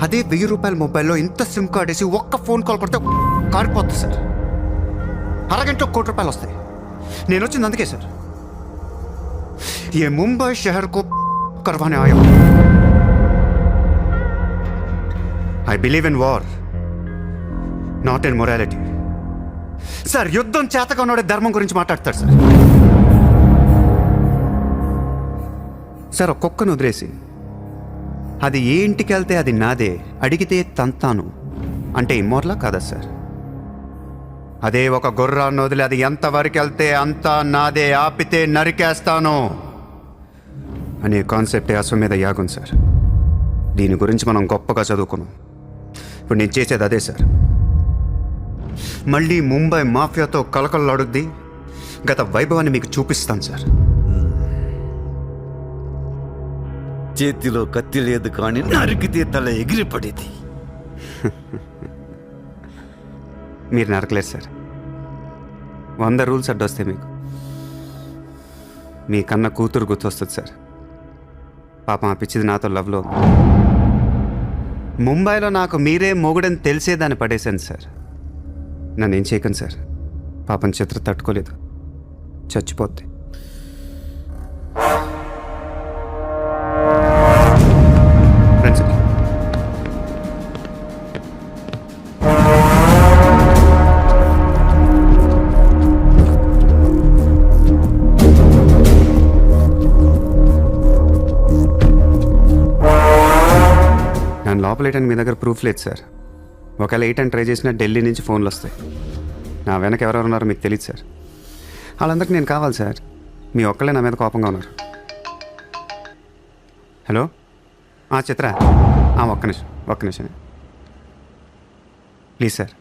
అదే 1000 రూపాయల మొబైల్లో ఇంత సిమ్ కార్డ్ వేసి ఒక్క ఫోన్ కాల్ కొడితే కారిపోతుంది సార్. అరగంటలో 1 కోటి రూపాయలు వస్తాయి. నేను వచ్చింది అందుకే సార్. ये मुंबई शहर को करवाने आया हूं. I believe in war, not in morality. Sir యుద్ధం చేతగా ఉన్నోడే ధర్మం గురించి మాట్లాడతాడు సార్. సార్ ఒక కుక్కను వదిలేసి అది ఏ ఇంటికి వెళ్తే అది నాదే, అడిగితే తంతాను అంటే ఇమ్మోర్లా కాదా సార్? అదే ఒక గుర్రాన్ని వదిలి అది ఎంతవరకు వెళ్తే అంతా నాదే, ఆపితే నరికేస్తాను అనే కాన్సెప్టే అశ్వమేధ యాగం సార్. దీని గురించి మనం గొప్పగా చదువుకున్నాం. ఇప్పుడు నేను చేసేది అదే సార్. మళ్ళీ ముంబై మాఫియాతో కలకలలాడుద్ది గత వైభవాన్ని మీకు చూపిస్తాను సార్. చేతిలో కత్తి లేదు కానీ నరికితే తల ఎగిరిపడేది. మీరు నరకలేదు సార్. 100 రూల్స్ అడ్డొస్తాయి మీకు. మీ కన్న కూతురు గుర్తొస్తుంది సార్. పాపం ఆ పిచ్చిది నాతో లవ్లో. ముంబైలో నాకు మీరే మొగుడని తెలిసేదాన్ని పడేశాను సార్. నన్ను ఏం చేయకండి సార్. పాపం చిత్ర తట్టుకోలేదు, చచ్చిపోద్ది. ఫ్రెండ్స్ నన్ను లోపలేయడానికి మీ దగ్గర ప్రూఫ్ లేదు సార్. ఒకవేళ 8 అని ట్రై చేసినా ఢిల్లీ నుంచి ఫోన్లు వస్తాయి. నా వెనక ఎవరెవరు ఉన్నారో మీకు తెలియదు సార్. వాళ్ళందరికీ నేను కావాలి సార్. మీ ఒక్కళ్ళే నా మీద కోపంగా ఉన్నారు. హలో చిత్ర, ఒక్క నిమిషం ప్లీజ్ సార్.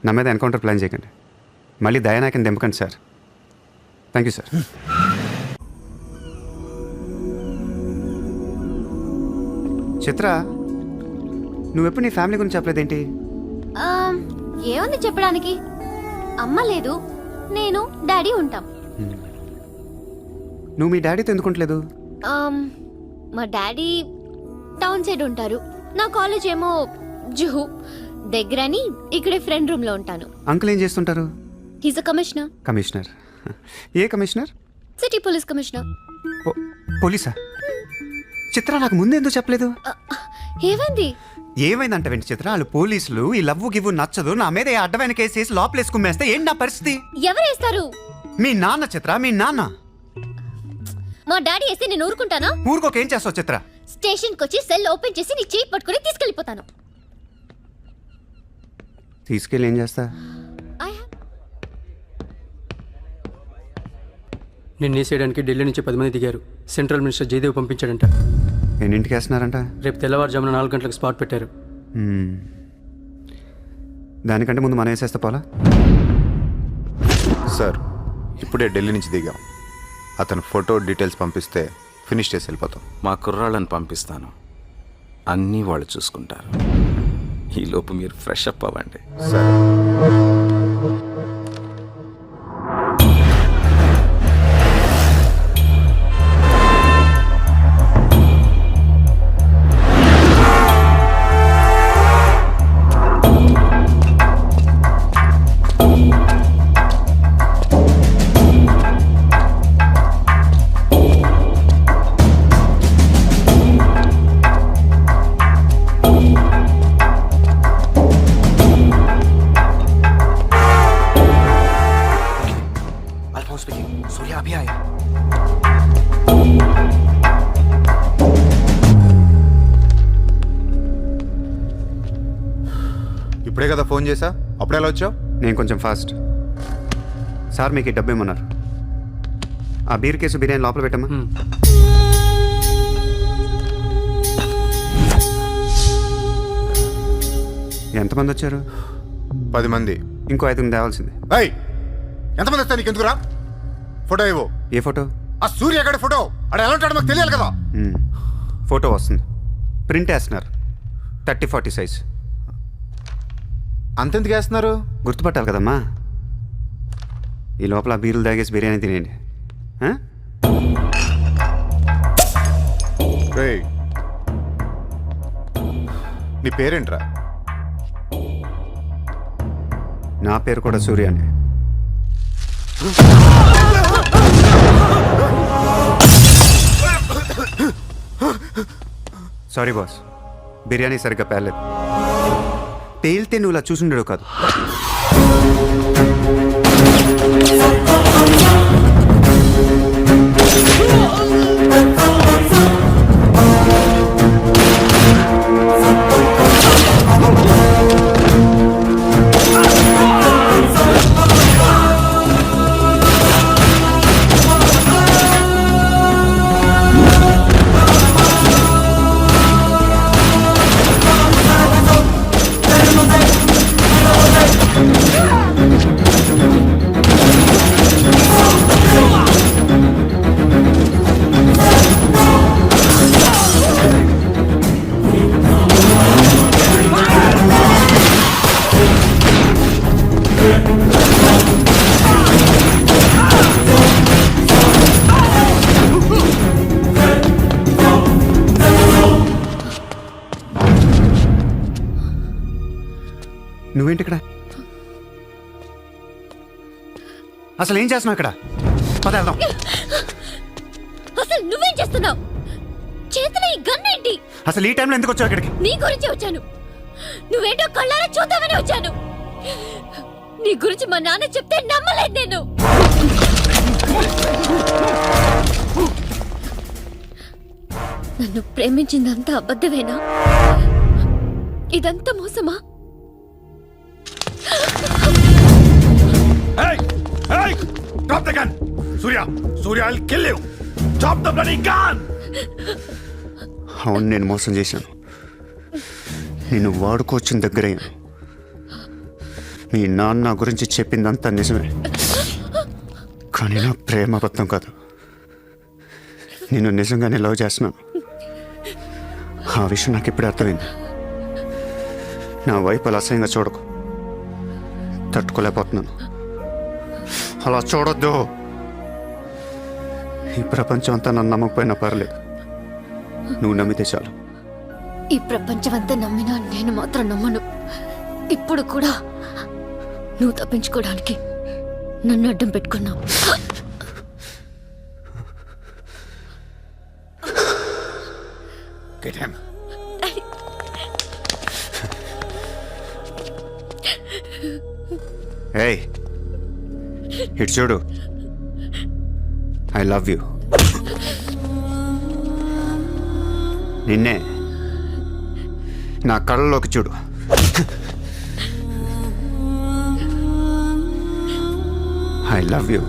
నా మీద ఎన్కౌంటర్ ప్లాన్ చేయకండి. మళ్ళీ దయానాయకని దింపకండి sir. Thank you sir. Chitra, నువ్వెప్పుడు నీ ఫ్యామిలీ గురించి చెప్పలేదేంటి? ఏముంది చెప్పడానికి? అమ్మ లేదు, నేను డాడీ ఉంటాం. నువ్వు మీ డాడీతో ఎందుకుంటలేదు? మా డాడీ టౌన్ సైడ్ ఉంటారు. నా కాలేజ్ ఏమో జుహు దగ్గరని ఇక్కడే ఫ్రెండ్ రూమ్ లో ఉంటాను. అంకుల్ ఏం చేస్తుంటారు? He's a commissioner. కమిషనర్? ఏ కమిషనర్? City police commissioner. పోలీసా? చిత్ర, నాకు ముందు ఎందుకు చెప్పలేదు? ఏమైంది? ఏమైందంట వెంట చిత్ర, వాళ్ళు పోలీసులు ఈ లవ్వు గివ్వు నచ్చదు, నా మీద అడ్డమైన కేసు వేసి లోపలేసి కుమ్మేస్తే ఏంటి నా పరిస్థితి? ఎవరేస్తారు? మీ నాన్న చిత్ర, మీ నాన్న. మా డాడీ వేస్తే నేను ఊరుకుంటానా? ఊరుకోక ఏం చేస్తావు చిత్ర? స్టేషన్కి వచ్చి సెల్ ఓపెన్ చేసి నీ చేయి పట్టుకుని తీసుకెళ్ళిపోతాను. తీసుకెళ్ళి ఏం చేస్తా? నిన్ను వేసేయడానికి ఢిల్లీ నుంచి 10 మంది దిగారు. సెంట్రల్ మినిస్టర్ జయదేవ్ పంపించాడంట. ఎన్నింటికి వేస్తున్నారంట? రేపు తెల్లవారుజామున 4 గంటలకు స్పాట్ పెట్టారు. దానికంటే ముందు మనం వేసేస్తే పోలా? సార్, ఇప్పుడే ఢిల్లీ నుంచి దిగాం. అతను ఫోటో డీటెయిల్స్ పంపిస్తే ఫినిష్ చేసి వెళ్ళిపోతాం. మా కుర్రాళ్ళని పంపిస్తాను, అన్నీ వాళ్ళు చూసుకుంటారు. ఈలోపు మీరు ఫ్రెష్ అప్ అవ్వండి. సరే. सूर्या अभी आया. ఇప్పుడే కదా ఫోన్ చేసా, అప్పుడే ఎలా వచ్చావు? నేను కొంచెం ఫాస్ట్. సార్ మీకు ఈ డబ్బు ఏమన్నారు? ఆ బీర్ కేసు బిర్యానీ లోపల పెట్టమ్మా. ఎంతమంది వచ్చారు? 10 మంది. ఇంకో 5 తేవాల్సింది. ఎంతమంది వస్తాయి నీకు? ఎందుకురా? ఫోటో ఇవ్వు. ఏ ఫోటో? ఆ సూర్యగడ ఫోటో. అక్కడ ఎలా ఉంటాడో మాకు తెలియాలి కదా. ఫోటో వస్తుంది, ప్రింట్ వేస్తున్నారు, 30-40 సైజ్. అంతెందుకు వేస్తున్నారు? గుర్తుపట్టాలి కదమ్మా. ఈ లోపల బీరులు తాగేసి బిర్యానీ తినేయండి. నీ పేరేంట్రా? నా పేరు కూడా సూర్య అండి. సారీ బాస్, బిర్యానీ సరిగ్గా పేర్లేదు. పేలితే నువ్వు ఇలా చూసుండడు కాదు. నువ్వేంటి ఇక్కడ? అసలు ఏం చేస్తున్నావు ఇక్కడ? పద వెళ్దాం. అసలు నువ్వేం చేస్తున్నావు? చేతిలో ఈ గన్ ఏంటి? అసలు ఈ టైంలో ఎందుకు వచ్చావు ఇక్కడికి? నీ గురించి వచ్చాను. నువ్వేంటో కళ్ళారా చూద్దామని వచ్చాను. నీ గురించి మా నాన్న చెప్తే నమ్మలేదు నేను. నన్ను ప్రేమించిందంతా అబద్ధమేనా? ఇదంతా మోసమా? Drop the gun! Surya! Surya, I'll kill you! Drop the bloody gun! అవును, నేను మోసం చేశాను. నేను వాడుకోవచ్చిన దగ్గరయ్యాను. మీ నాన్న గురించి చెప్పిందంతా నిజమే, కానీ నా ప్రేమ అబద్ధం కాదు. నేను నిజంగానే లవ్ చేస్తున్నాను. ఆ విషయం నాకు ఇప్పుడే అర్థమైంది. నా వైపు అలా అసహ్యంగా చూడకు, తట్టుకోలేకపోతున్నాను. అలా చూడొద్దు. ఈ ప్రపంచం అంతా నన్ను నమ్మకపోయినా పర్లేదు, నువ్వు నమ్మితే చాలు. ఈ ప్రపంచం అంతా నమ్మినా నేను మాత్రం నమ్మను. ఇప్పుడు కూడా నువ్వు తప్పించుకోవడానికి నన్ను అడ్డం పెట్టుకున్నావు. Get him. Hey, ఇటు చూడు. I love you. నిన్నే నా కళ్ళలోకి చూడు. I love you.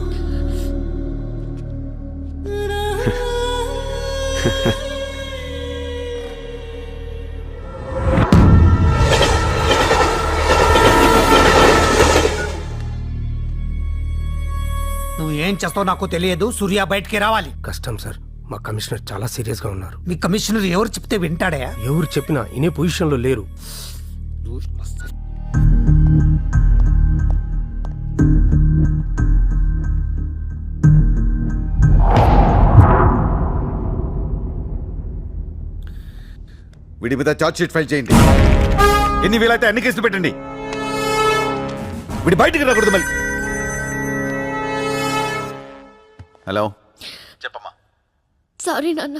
నువ్వు ఏం చేస్తావు నాకు తెలియదు. సూర్య బయటికి రావాలి. కష్టం సార్, మా కమిషనర్ చాలా సీరియస్ గా ఉన్నారు. మీ కమిషనర్ ఎవరు చెప్తే వింటాడా? ఎవరు చెప్పినా ఇనే పొజిషన్ లో లేరు. వీడి మీద ఛార్జ్ షీట్ ఫైల్ చేయండి. ఎన్ని వీలైతే అన్ని కేసులు పెట్టండి. వీడి బయటికి రాకూడదు మళ్ళీ. హలో, చెప్పమ్మా. సారీ నాన్న,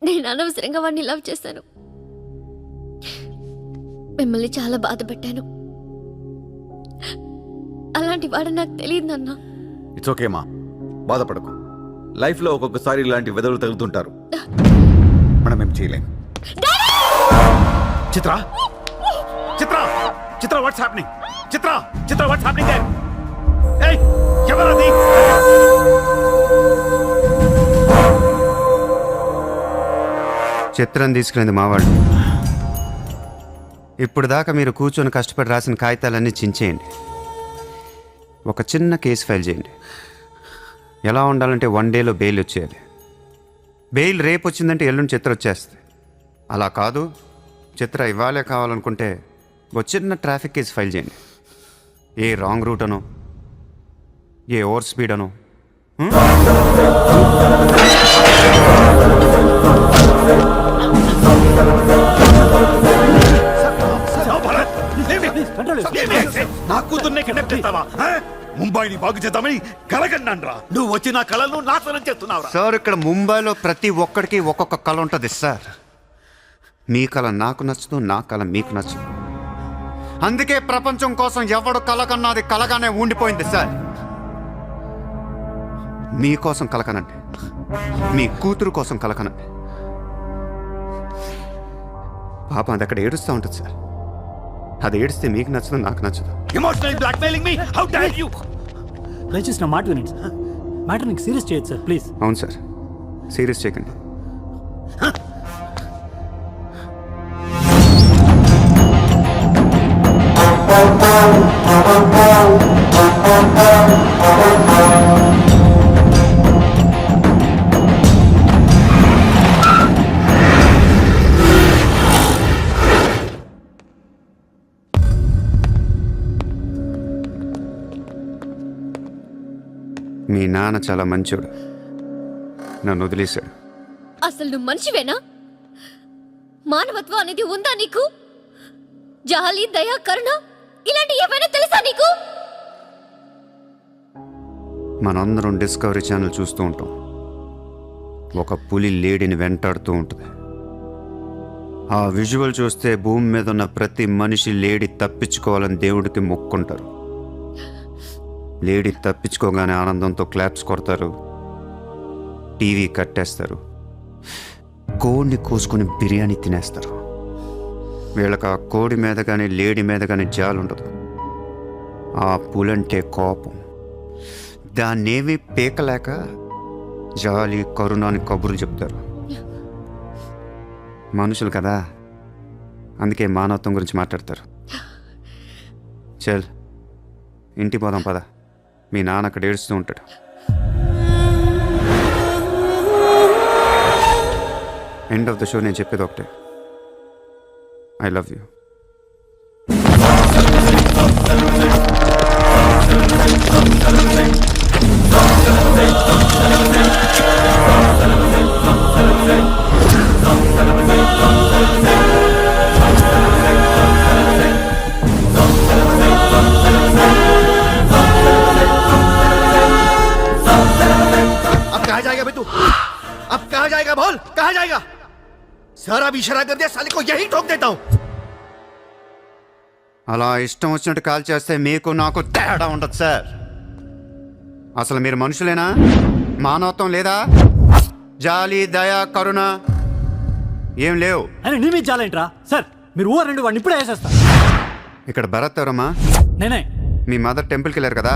నేను అనవసరంగా వాడిని లవ్ చేశాను. మిమ్మల్ని చాలా బాధ పెట్టాను. అలాంటి వాడు నాకు తెలియదు నాన్న. ఇట్స్ ఓకే మా, బాధపడకు. లైఫ్లో ఒక్కొక్కసారి ఇలాంటి వెదవులు తగులుతుంటారు, మనం ఏం చేయలేం. Chitra Chitra Chitra what's happening? Chitra Chitra what's happening there? ఏయ్, ఎవరది? చిత్రం తీసుకునేది మావాడు. ఇప్పుడు దాకా మీరు కూర్చొని కష్టపడి రాసిన కాగితాలన్నీ చించేయండి. ఒక చిన్న కేసు ఫైల్ చేయండి. ఎలా ఉండాలంటే 1 డేలో బెయిల్ వచ్చేయాలి. బెయిల్ రేపు వచ్చిందంటే ఎల్లుండి చిత్ర వచ్చేస్తుంది. అలా కాదు, చిత్ర ఇవ్వాలే కావాలనుకుంటే ఒక చిన్న ట్రాఫిక్ కేసు ఫైల్ చేయండి. ఏ రాంగ్ రూట్ అనో, ఏ ఓవర్ స్పీడ్ అనో. నా కూతుర్నే కిడ్నాప్ చేస్తావా? ముంబైని బాగు చేద్దామని కలగన్నాన్రా. నువ్వు వచ్చి నా కళను నాశనం చేస్తున్నావురా. సార్, ఇక్కడ ముంబైలో ప్రతి ఒక్కడికి ఒక్కొక్క కళ ఉంటుంది సార్. మీ కళ నాకు నచ్చదు, నా కళ మీకు నచ్చదు. అందుకే ప్రపంచం కోసం ఎవడు కళ కన్నా అది కలగానే ఉండిపోయింది సార్. మీకోసం కలకనండి, మీ కూతురు కోసం కలకనండి. పాప అది అక్కడ ఏడుస్తూ ఉంటుంది సార్. అది ఏడిస్తే మీకు నచ్చదు, నాకు నచ్చదు. Emotional blackmailing me, how dare you! దయచేసి నా మాట వినండి సార్. మ్యాటర్ నీకు సీరియస్ చేయొచ్చు సార్, ప్లీజ్. అవును సార్, సీరియస్ చేయకండి. మీ నాన్న చాలా మంచోడు, నన్ను వదిలేశాడు. అసలు నువ్వు మనిషివేనా? మానవత్వం అనేది ఉందా నీకు? జాలి, దయ, కరుణ ఇలాంటి ఏమైనా తెలుసా నీకు? మనందరం డిస్కవరీ ఛానల్ చూస్తూ ఉంటాం. ఒక పులి లేడిని వెంటాడుతూ ఉంటుంది. ఆ విజువల్ చూస్తే భూమి మీద ఉన్న ప్రతి మనిషి లేడి తప్పించుకోవాలని దేవుడికి మొక్కుంటారు. లేడీ తప్పించుకోగానే ఆనందంతో క్లాప్స్ కొడతారు, టీవీ కట్టేస్తారు, కోడిని కోసుకొని బిర్యానీ తినేస్తారు. వీళ్ళకి ఆ కోడి మీద కానీ లేడీ మీద కానీ జాలి ఉండదు. ఆ పులంటే కోపం. దాన్నేమీ పీకలేక జాలి, కరుణ అని కబుర్లు చెప్తారు. మనుషులు కదా, అందుకే మానవత్వం గురించి మాట్లాడతారు. చల్, ఇంటికి పోదాం పద. మీ నాన్న అక్కడ ఏడుస్తూ ఉంటాడు. ఎండ్ ఆఫ్ ద షో నేను చెప్పేది ఒకటే, ఐ లవ్ యూ. अब कहाँ जाएगा बोल, कहाँ जाएगा? सारा भी इशारा कर दिया, साले को यही ठोक देता हूँ. అలా ఇష్టం వచ్చినట్టు కాల్ చేస్తే మీకు నాకు తేడా ఉండదు సార్. అసలు మీరు మనుషులేనా? మానవత్వం లేదా? జాలి, దయ, కరుణ ఏం లేవు. అని నీ మీద జాలేంట్రా సార్? మీరు ఊరు రెండు వాడిని ఇప్పుడే వేసేస్తా. ఇక్కడ భరత్ ఎవరమ్మా? నేనే. మీ మదర్ టెంపుల్కి వెళ్ళారు కదా,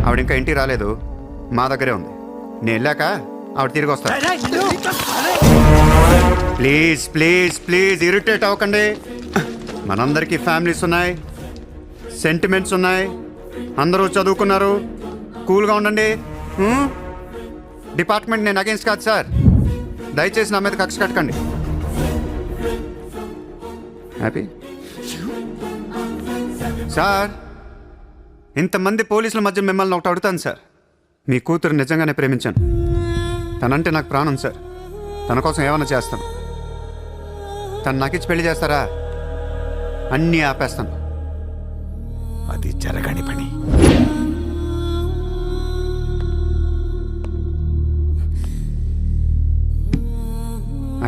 ఆవిడ ఇంకా ఇంటికి రాలేదు, మా దగ్గరే ఉంది. నేను వెళ్ళాక ఆవిడ తిరిగి వస్తా. ప్లీజ్ ప్లీజ్ ప్లీజ్ ఇరిటేట్ అవ్వకండి. మనందరికీ ఫ్యామిలీస్ ఉన్నాయి, సెంటిమెంట్స్ ఉన్నాయి, అందరూ చదువుకున్నారు. కూల్గా ఉండండి. డిపార్ట్మెంట్ నేను అగేన్స్ట్ కాదు సార్. దయచేసి నా మీద కక్ష కట్టకండి. Happy sir? ఇంతమంది పోలీసుల మధ్య మిమ్మల్ని ఒకటి అడుగుతాను సార్. మీ కూతురు నిజంగానే ప్రేమించాను. తనంటే నాకు ప్రాణం సార్. తన కోసం ఏమైనా చేస్తాను. తను నాకిచ్చి పెళ్లి చేస్తారా? అన్నీ ఆపేస్తాను. అది జరగని పని.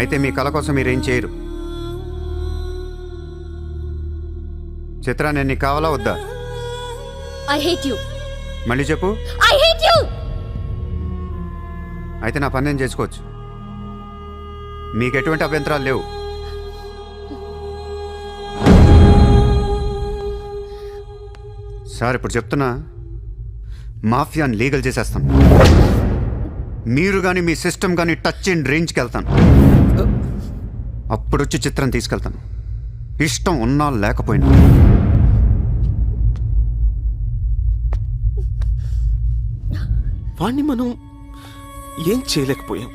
అయితే మీ కళ కోసం మీరేం చేయరు. చిత్ర, నేను నీకు కావాలా వద్దా? I hate you. మళ్ళీ చెప్పు. I hate you. అయితే నా పని నేను చేసుకోవచ్చు. మీకు ఎటువంటి అభ్యంతరాలు లేవు. సార్, ఇప్పుడు చెప్తున్నా, మాఫియాని లీగల్ చేసేస్తాను. మీరు కానీ మీ సిస్టమ్ కానీ టచ్ అండ్ రేంజ్కి వెళ్తాను. అప్పుడు వచ్చి చిత్రం తీసుకెళ్తాను. ఇష్టం ఉన్నా లేకపోయినా. వాణ్ణి మనం ఏం చేయలేకపోయాం,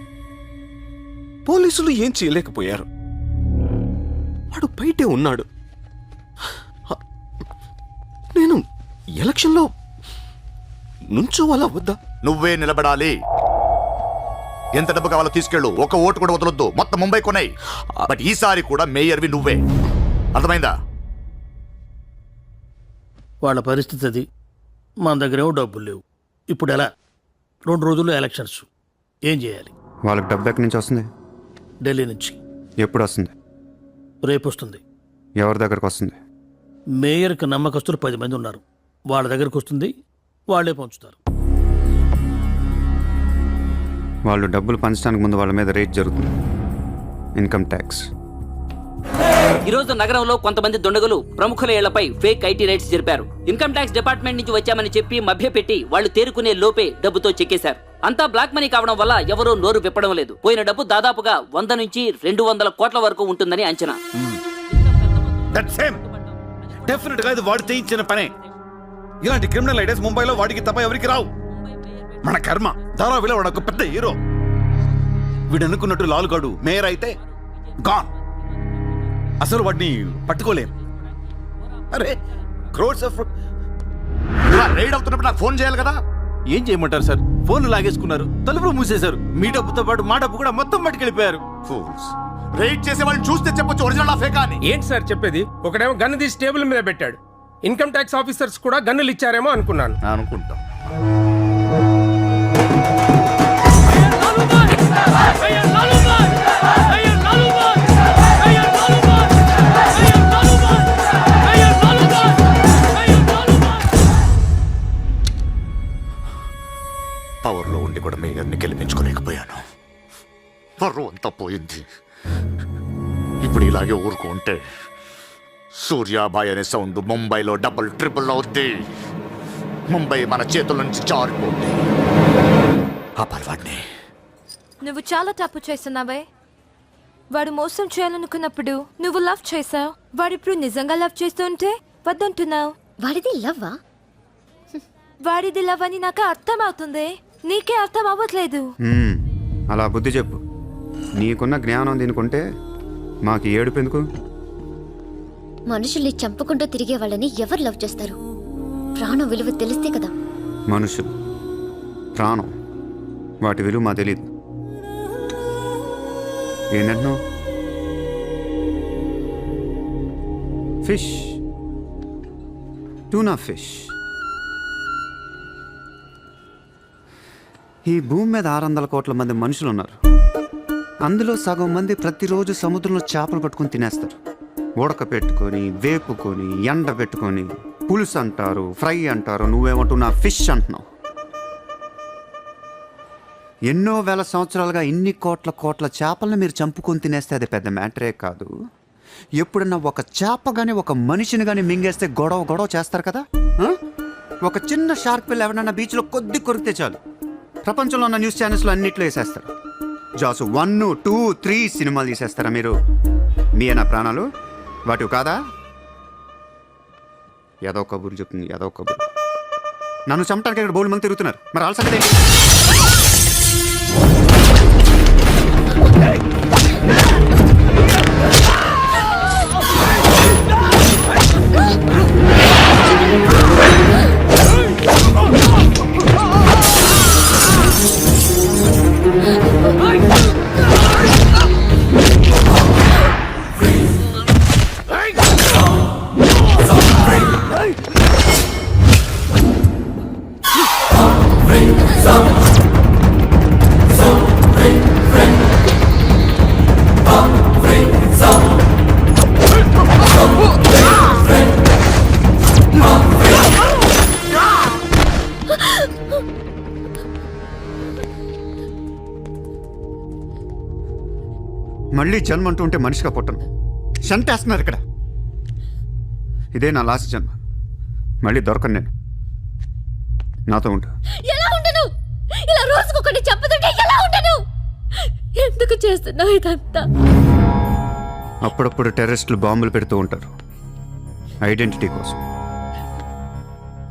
పోలీసులు ఏం చేయలేకపోయారు. వాడు బయటే ఉన్నాడు. నేను ఎలక్షన్లో నుంచోవాలా వద్దా? నువ్వే నిలబడాలి. ఎంత డబ్బు కావాలో తీసుకెళ్ళు, ఒక ఓటు కూడా వదలొద్దు, మొత్తం ముంబై కొన్నాయి. బట్ ఈసారి కూడా మేయర్వి నువ్వే, అర్థమైందా? వాళ్ళ పరిస్థితి అది. మన దగ్గరేమో డబ్బులు లేవు. ఇప్పుడు ఎలా? 2 రోజుల్లో ఎలక్షన్స్. ఏం చేయాలి? వాళ్ళకి డబ్బు ఎక్కడి నుంచి వస్తుంది? ఢిల్లీ నుంచి. ఎప్పుడు వస్తుంది? రేపు వస్తుంది. ఎవరి దగ్గరకు వస్తుంది? మేయర్కి నమ్మకస్తులు 10 మంది ఉన్నారు. వాళ్ళ దగ్గరకు వస్తుంది, వాళ్ళే పంచుతారు. వాళ్ళు డబ్బులు పంచడానికి ముందు వాళ్ళ మీద రేట్ జరుగుతుంది, ఇన్కమ్ ట్యాక్స్. ఈరోజు నగరంలో కొంతమంది దుండగులు ప్రముఖుల ఇళ్లపై ఫేక్ ఐటీ రైట్స్ జరిపారు. ఇన్కమ్ ట్యాక్స్ డిపార్ట్మెంట్ నుంచి వచ్చామని చెప్పి మభ్యపెట్టి వాళ్ళు తేరుకునే లోపే డబ్బుతో చెక్కేశారు. అంతా బ్లాక్ మనీ కావడం వల్ల ఎవరూ నోరు విప్పడం లేదు. పోయిన డబ్బు దాదాపుగా 100 నుంచి 200 కోట్ల వరకు ఉంటుందని అంచనా. డెఫినెట్ గా ఇది వాడు చేయించిన పనే. ఇలాంటి క్రిమినల్ ఐడియాస్ ముంబైలో వాడికి తప్ప ఎవరికి రావు. మన కర్మ, ధారావిలో వాడు ఒక పెద్ద హీరో. వీడు అనుకున్నట్టు లాలుగాడు మేయర్ అయితే గాన్. అసలు వాడిని పట్టుకోలేం. అరే క్రోర్స్ ఆఫ్ రైడ్ అవుతున్నప్పుడు నాకు ఫోన్ చేయాలి కదా. ఏం చేయమంటారు సార్? ఫోన్లు లాగేసుకున్నారు, తలుపులు మూసేశారు. మీ డబ్బుతో పాటు మా డబ్బు కూడా మొత్తం పట్టుకెళ్ళిపోయారు. ఫూల్స్. రైడ్ చేసే వాళ్ళని చూస్తే చెప్పొచ్చు ఒరిజినల్ ఫేక్ అని. ఏంటి సార్ చెప్పేది? ఒకడేమో గన్ను తీసి టేబుల్ మీద పెట్టాడు. ఇన్కమ్ ట్యాక్స్ ఆఫీసర్స్ కూడా గన్నులు ఇచ్చారేమో అనుకున్నాను. అనుకుంటా. పవర్లో ఉండి కూడా మేయర్ని గెలిపించుకోలేకపోయాను. పర్రు అంతా పోయింది. ఇప్పుడు ఇలాగే ఊరుకుంటే సూర్యాబాయ్ అనే సౌండ్ ముంబైలో డబుల్ ట్రిపుల్ అవుద్ది. ముంబై మన చేతుల నుంచి జారిపోద్ది. ఆపాలి వాడిని. నువ్వు చాలా తప్పు చేస్తున్నావే. వాడు మోసం చేయాలనుకున్నప్పుడు నువ్వు లవ్ చేసావు. వాడిప్పుడు నిజంగా లవ్ చేస్తుంటే వద్దంటున్నావు. వాడిది లవ్వా? వాడిది లవ్ అని నాకు అర్థం అవుతుంది, నీకే అర్థం అవ్వట్లేదు. అలా బుద్ధి చెప్పు. నీకున్న జ్ఞానం దీనికుంటే మాకు ఏడుపు ఎందుకు? మనుషుల్ని చంపుకుంటూ తిరిగే వాళ్ళని ఎవరు లవ్ చేస్తారు? ప్రాణం విలువ తెలిస్తే కదా. మనుషులు, ప్రాణం, వాటి విలువ మా తెలీదు. ఏంటంటున్నావు? Fish, tuna fish. ఈ భూమి మీద 600 కోట్ల మంది మనుషులు ఉన్నారు. అందులో సగం మంది ప్రతిరోజు సముద్రంలో చేపలు పట్టుకొని తినేస్తారు. ఉడక పెట్టుకొని, వేపుకొని, ఎండ పెట్టుకొని, పులుసు అంటారు, ఫ్రై అంటారు. నువ్వేమంటున్నా ఫిష్ అంటున్నావు. ఎన్నో వేల సంవత్సరాలుగా ఇన్ని కోట్ల చేపలను మీరు చంపుకొని తినేస్తే అది పెద్ద మ్యాటరే కాదు. ఎప్పుడన్నా ఒక చేప కానీ ఒక మనిషిని కానీ మింగేస్తే గొడవ చేస్తారు కదా. ఒక చిన్న షార్క్ పిల్ల ఎవరన్నా బీచ్లో కొద్ది కొరికితే చాలు, ప్రపంచంలో ఉన్న న్యూస్ ఛానల్స్లో అన్నిట్లో వేసేస్తారు. జాసు 1, 2, 3 సినిమాలు తీసేస్తారా మీరు? మీ నా ప్రాణాలు వాటివి కాదా? ఏదో కబురు చెప్తుంది, ఏదో కబురు. నన్ను చంపడానికి ఇక్కడ బౌల్ మంది తిరుగుతున్నారు. మరి వాళ్ళ సంగతి ఏంటి? మళ్ళీ జన్మ అంటూ ఉంటే మనిషిగా పుట్టను. చంపేస్తున్నారు ఇక్కడ. ఇదే నా లాస్ట్ జన్మ. మళ్ళీ దొరకను నేను. నాతో ఉంటు. ఎలా ఉండను? ఇలా రోజుకొకటి చెప్పుతుంటే ఎలా ఉండను? ఎందుకు చేస్తున్నావు ఇదంతా? అప్పుడప్పుడు టెర్రరిస్టులు బాంబులు పెడుతూ ఉంటారు ఐడెంటిటీ కోసం.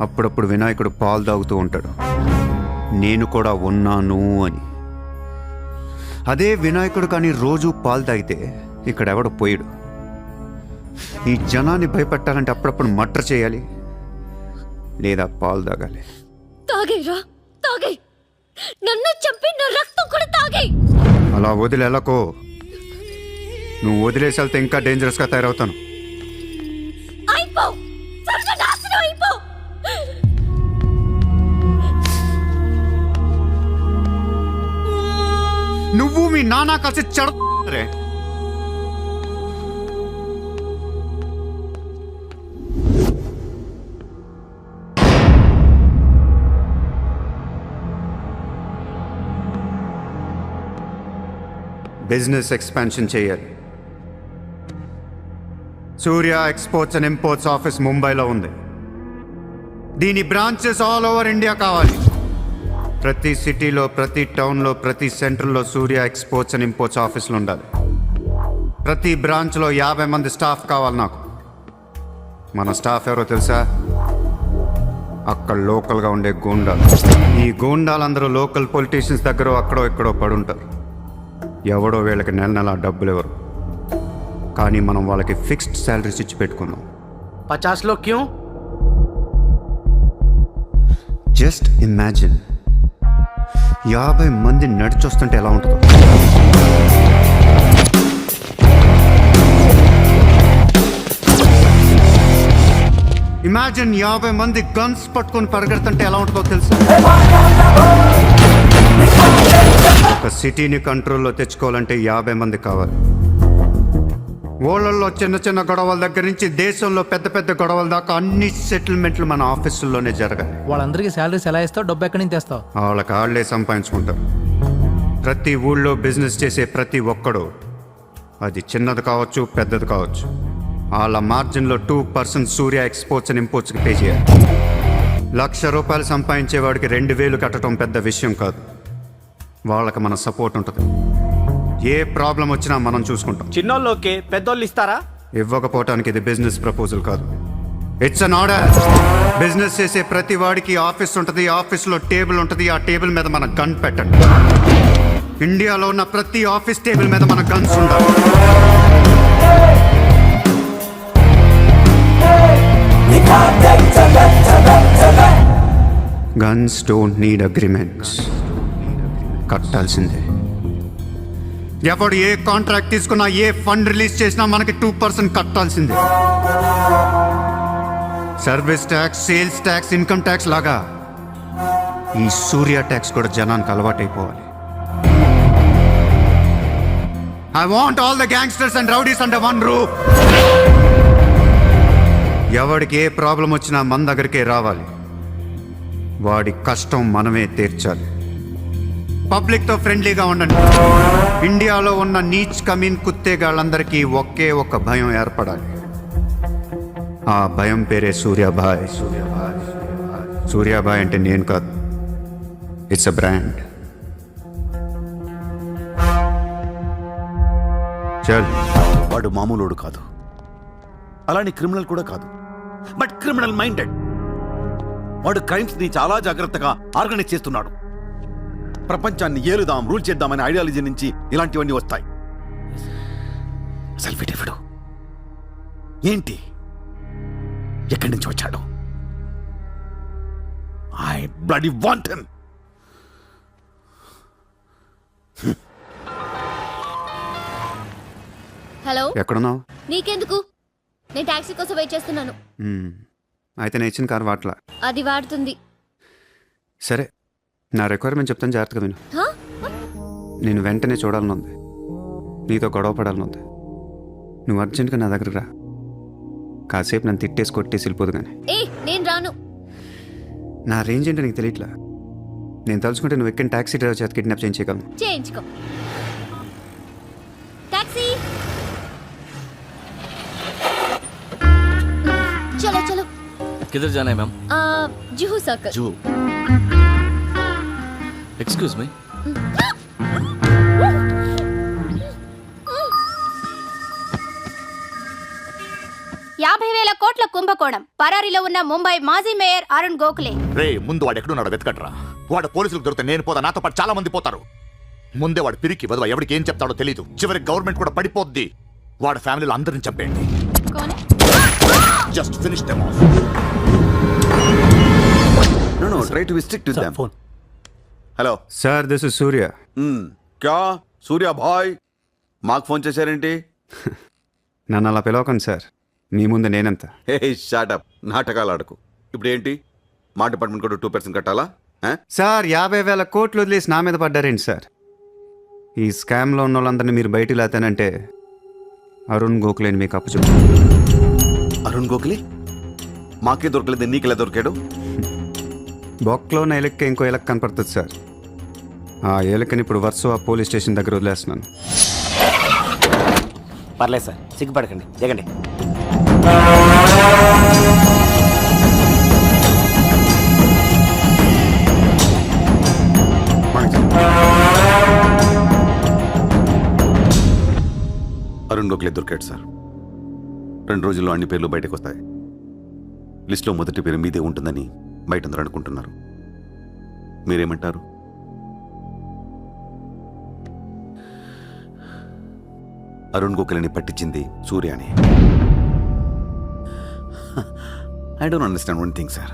అప్పుడప్పుడు వినాయకుడు పాలు తాగుతూ ఉంటాడు, నేను కూడా ఉన్నాను అని. అదే వినాయకుడు కానీ రోజు పాలు తాగితే ఇక్కడ ఎవడు పోయాడు. ఈ జనాన్ని భయపెట్టాలంటే అప్పుడప్పుడు మర్డర్ చేయాలి లేదా పాలు తాగాలి. తాగేరా తాగే, నన్ను చంపి నా రక్తం కూడా తాగే. అలా వదిలేలకో, నువ్వు వదిలేసి వెళ్తే ఇంకా డేంజరస్గా తయారవుతాను. అయిపో, సర్వనాశనం అయిపో. నువ్వు మీ నాన్న కలిసి చెడరే. బిజినెస్ ఎక్స్పాన్షన్ చేయాలి. సూర్య ఎక్స్పోర్ట్స్ అండ్ ఇంపోర్ట్స్ ఆఫీస్ ముంబైలో ఉంది. దీని బ్రాంచెస్ ఆల్ ఓవర్ ఇండియా కావాలి. ప్రతి సిటీలో, ప్రతి టౌన్లో, ప్రతి సెంటర్లో సూర్య ఎక్స్పోర్ట్స్ అండ్ ఇంపోర్ట్స్ ఆఫీసులు ఉండాలి. ప్రతి బ్రాంచ్లో 50 మంది స్టాఫ్ కావాలి నాకు. మన స్టాఫ్ ఎవరో తెలుసా? అక్కడ లోకల్గా ఉండే గూండాలు. ఈ గూండాలందరూ లోకల్ పొలిటీషియన్స్ దగ్గర అక్కడో ఇక్కడో పడుంటారు. ఎవడో వీళ్ళకి నెల నెల డబ్బులు ఎవరు, కానీ మనం వాళ్ళకి ఫిక్స్డ్ శాలరీస్ ఇచ్చి పెట్టుకున్నాం. 50 లో క్యూ? జస్ట్ ఇమాజిన్ 50 మంది నడిచొస్తుంటే ఎలా ఉంటుందో. ఇమాజిన్ 50 మంది గన్స్ పట్టుకొని పరిగెడుతుంటే ఎలా ఉంటుందో తెలుసా? ఒక సిటీని కంట్రోల్లో తెచ్చుకోవాలంటే 50 మంది కావాలి. ఊళ్ళల్లో చిన్న చిన్న గొడవల దగ్గర నుంచి దేశంలో పెద్ద పెద్ద గొడవల దాకా అన్ని సెటిల్మెంట్లు మన ఆఫీసుల్లోనే జరగాలి. వాళ్ళందరికీ శాలరీస్ ఎలా ఇస్తావు? డబ్బు ఎక్కడి నుంచి తెస్తావు? వాళ్ళకి వాళ్ళే సంపాదించుకుంటారు. ప్రతి ఊళ్ళో బిజినెస్ చేసే ప్రతి ఒక్కడు, అది చిన్నది కావచ్చు పెద్దది కావచ్చు, వాళ్ళ మార్జిన్లో 2% సూర్య ఎక్స్పోర్ట్స్ అండ్ ఇంపోర్ట్స్కి పే చేయాలి. ₹1,00,000 సంపాదించేవాడికి 2,000 కట్టడం పెద్ద విషయం కాదు. వాళ్ళకి మన సపోర్ట్ ఉంటుంది. ఏ ప్రాబ్లం వచ్చినా మనం చూసుకుంటాం. చిన్నోళ్ళు ఓకే, పెద్దోళ్ళు ఇస్తారా? ఇవ్వకపోవటానికి ఇది బిజినెస్ ప్రపోజల్ కాదు, ఇట్స్ అన్ ఆర్డర్. బిజినెస్ చేసే ప్రతి వాడికి ఆఫీస్ ఉంటుంది, ఆఫీస్లో టేబుల్ ఉంటుంది. ఆ టేబుల్ మీద మన గన్ పెట్టండి. ఇండియాలో ఉన్న ప్రతి ఆఫీస్ టేబుల్ మీద మన గన్స్ ఉండాలి. Guns don't need agreements. కట్టాల్సిందే. ఎవడు ఏ కాంట్రాక్ట్ తీసుకున్నా, ఏ ఫండ్ రిలీజ్ చేసినా మనకి 2% కట్టాల్సిందే. Service tax, sales tax, income tax లాగా ఈ సూర్య ట్యాక్స్ కూడా జనానికి అలవాటైపోవాలి. I want all the gangsters and rowdies under one roof. ఎవడికి ఏ ప్రాబ్లం వచ్చినా మన దగ్గరికే రావాలి. వాడి కష్టం మనమే తీర్చాలి. పబ్లిక్తో ఫ్రెండ్లీగా ఉండండి. ఇండియాలో ఉన్న నీచ్ కమీన్ కుత్తేగాళ్ళందరికీ ఒకే ఒక భయం ఏర్పడాలి. ఆ భయం పేరే సూర్యాభాయ్. సూర్యాభాయ్ అంటే నేను కాదు, ఇట్స్ అ బ్రాండ్. చల్. వాడు మామూలుడు కాదు, అలానే క్రిమినల్ కూడా కాదు, బట్ క్రిమినల్ మైండెడ్. వాడు క్రైమ్స్ ని చాలా జాగ్రత్తగా ఆర్గనైజ్ చేస్తున్నాడు. ప్రపంచాన్ని ఏలుదాం, రూల్ చేద్దామనే ఐడియాలజీ నుంచి ఇలాంటివన్నీ వస్తాయి. సెల్ఫీ డేవిడ్ ఏంటి? ఎక్కడి నుంచి వచ్చాడు? I bloody want him. Hello, ఎక్కడున్నావు? నీకెందుకు? నేను టాక్సీ కోసం వెయిట్ చేస్తున్నాను. అయితే నేను ఇచ్చిన కారు వాట్లా. అది వాడుతుంది. సరే, నా రిక్వైర్మెంట్ చెప్తాను, జాగ్రత్తగా విను. హా? నేను వెంటనే చూడాలనుంది, నీతో గొడవ పడాలనుంది. నువ్వు అర్జెంట్గా నా దగ్గరకు రా. కాసేపు నన్ను తిట్టేసి కొట్టేసి వెళ్ళిపోదు కానీ. నేను రాను. నా రేంజ్ ఏంటో నీకు తెలియట్లా. నేను తలుచుకుంటే నువ్వు ఎక్కిన టాక్సీ డ్రైవర్ చేత కిడ్నాప్ చేయించగలను. చేయించుకో. టాక్సీ, చలో చలో. किधर जाना है ma'am? Juhu circle. Juhu. Excuse me. 50,000 కోట్ల కుంభకోణం. పరారీలో ఉన్న ముంబై మాజీ మేయర్ అరుణ్ గోఖలే. రే ముందు వాడు ఎక్కడున్నాడో వెతకట్రా. వాడు పోలీసులకు దొరికితే నేను పోతా, నాతో పాటు చాలా మంది పోతారు. ముందే వాడు పిరికి వదవ, ఎవరికి ఏం చెప్తాడో తెలీదు. చివరికి గవర్నమెంట్ కూడా పడిపోద్ది. వాడు ఫ్యామిలీలో అందరిని చంపేయండి. Just finish them off. No, try to restrict with them. Phone. Hello sir this is Surya. క్యా సూర్య భాయ్ మాకు ఫోన్ చేశారేంటి? నన్ను అలా పిలవకండి సార్, మీ ముందు నేనంత. హే షాటప్, నాటకాలు ఆడకు. ఇప్పుడు ఏంటి, మా డిపార్ట్మెంట్ కూడా 2% కట్టాలా? సార్ 50,000 కోట్లు వదిలేసి నా మీద పడ్డారేంటి సార్? ఈ స్కామ్లో ఉన్న వాళ్ళందరినీ మీరు బయటికి లేతానంటే అరుణ్ గోఖలేని మీకు అప్పచెప్పు. అరుణ్ గోఖలే మాకే దొరకలేదు, నీకెలా దొరికాడు? బొక్కలో ఉన్న ఎలక్కి ఇంకో ఎలక్ కనపడుతుంది సార్. ఆ ఎలకని ఇప్పుడు వర్సోవా పోలీస్ స్టేషన్ దగ్గర వదిలేస్తున్నాను. పర్లేదు సార్, సిగ్గుపడకండి, దిగండి. అరుణ్ గోఖలే దొరికాడు సార్. 2 రోజుల్లో అన్ని పేర్లు బయటకు వస్తాయి. లిస్టులో మొదటి పేరు మీదే ఉంటుందని బయట అందరూ అనుకుంటున్నారు. మీరేమంటారు? అరుణ్ గోఖలేని పట్టించింది సూర్యాని. I don't understand one thing sir.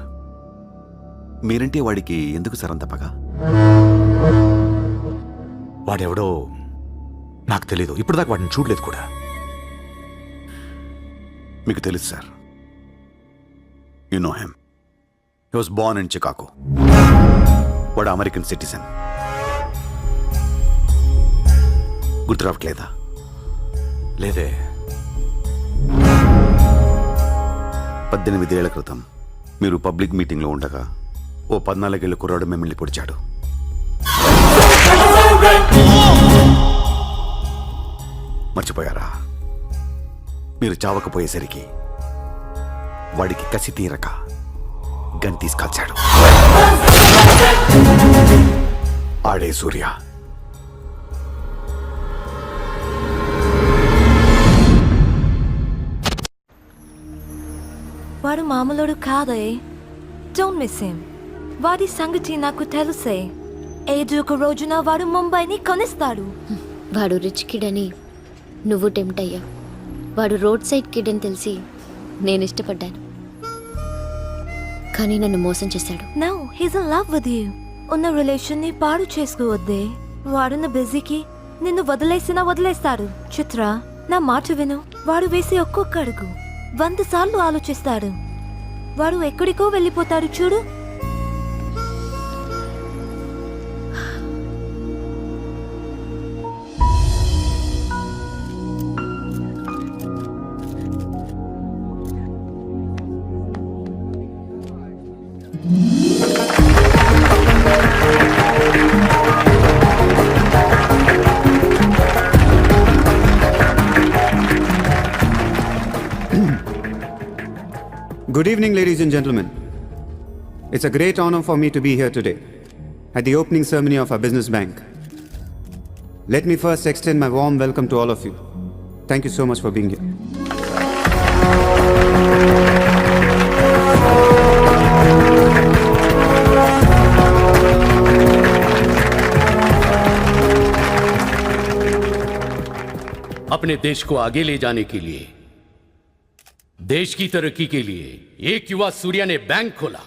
మీరంటే వాడికి ఎందుకు సార్ అంత పగ? వాడెవడో నాకు తెలీదు, ఇప్పటిదాకా వాడిని చూడలేదు కూడా. మీకు తెలుసు sir. You know him. He was Born in Chicago. వాడు అమెరికన్ సిటిజన్. గుర్తు రావట్లేదా? లేదే. 18 ఏళ్ల క్రితం మీరు పబ్లిక్ మీటింగ్లో ఉండగా ఓ 14 ఏళ్ల కుర్రాడు మిమ్మల్ని పొడిచాడు. మర్చిపోయారా? మీరు చావకపోయేసరికి వాడికి కసి తీరక గన్ తీసుకొచ్చాడు. ఆడే సూర్య. వాడు మామూలుడు కాదే. Don't miss him. వాడి సంగతి నాకు తెలుసే. ఏదో ఒక రోజున వాడు ముంబైని కొనిస్తాడు. వాడు రిచ్ కిడ్ అని నువ్వు టెంప్ట్ అయ్యా. వాడు రోడ్ సైడ్ కిడ్ అని తెలిసి నేను ఇష్టపడ్డాను, కానీ నన్ను మోసం చేశాడు. No, he's in love with you. ఉన్న రిలేషన్ ని పాడు చేసుకోవద్దే. వాడున్న బిజీకి నిన్ను వదిలేస్తాడు. చిత్ర, నా మాట విను. వాడు వేసే ఒక్కొక్క అడుగు 100 సార్లు ఆలోచిస్తాడు. వాడు ఎక్కడికో వెళ్ళిపోతాడు చూడు. Good evening, ladies and gentlemen. It's a great honor for me to be here today at the opening ceremony of our business bank. Let me first extend my warm welcome to all of you. Thank you so much for being here. अपने देश को आगे ले जाने के लिए, देश की तरक्की के लिए एक युवा सूर्या ने बैंक खोला.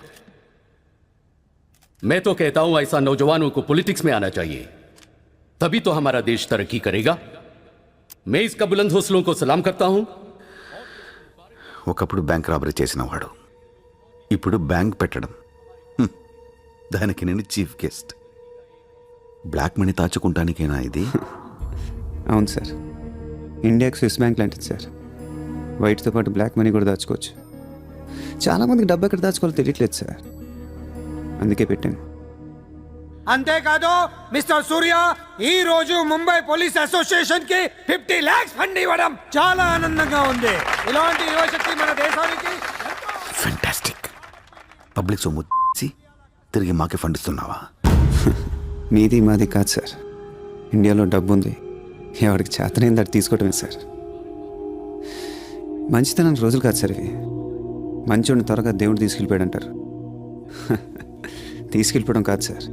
मैं तो कहता हूं ऐसा नौजवानों को पॉलिटिक्स में आना चाहिए, तभी तो हमारा देश तरक्की करेगा. मैं इसका बुलंद हौसलों को सलाम करता हूं. ఒకప్పుడు బ్యాంక్ రాబరీ చేసిన వాడు ఇప్పుడు బ్యాంక్ పెట్టడం, దానికి నేను చీఫ్ గెస్ట్. బ్లాక్ మనీ దాచుకుంటానికేనా ఇది? అవును సార్, ఇండియాకి స్విస్ బ్యాంక్ లాంటిది సార్. వైట్తో పాటు బ్లాక్ మనీ కూడా దాచుకోవచ్చు. చాలామందికి డబ్బు ఎక్కడ దాచుకోవాలో తెలియట్లేదు సార్, అందుకే పెట్టాను. అంతేకాదు మిస్టర్ సూర్య, ఈ రోజు ముంబై పోలీస్ అసోసియేషన్ కి 50 lakhs ఫండ్ ఇవ్వడం చాలా ఆనందంగా ఉంది. ఇలాంటి యువశక్తి మన దేశానికి ఫెంటాస్టిక్. పబ్లిక్ సొమ్ము తిరిగి మాకే ఫండ్ ఇస్తున్నావా? మీది మాది కాదు సార్, ఇండియాలో డబ్బు ఉంది, ఎవరికి చేతనైంది అది తీసుకోవటమే సార్. మంచితనానికి రోజులు కాదు సార్ ఇవి. మంచోడిని త్వరగా దేవుడు తీసుకెళ్ళిపోయాడు అంటారు. తీసుకెళ్ళిపోవడం కాదు సార్,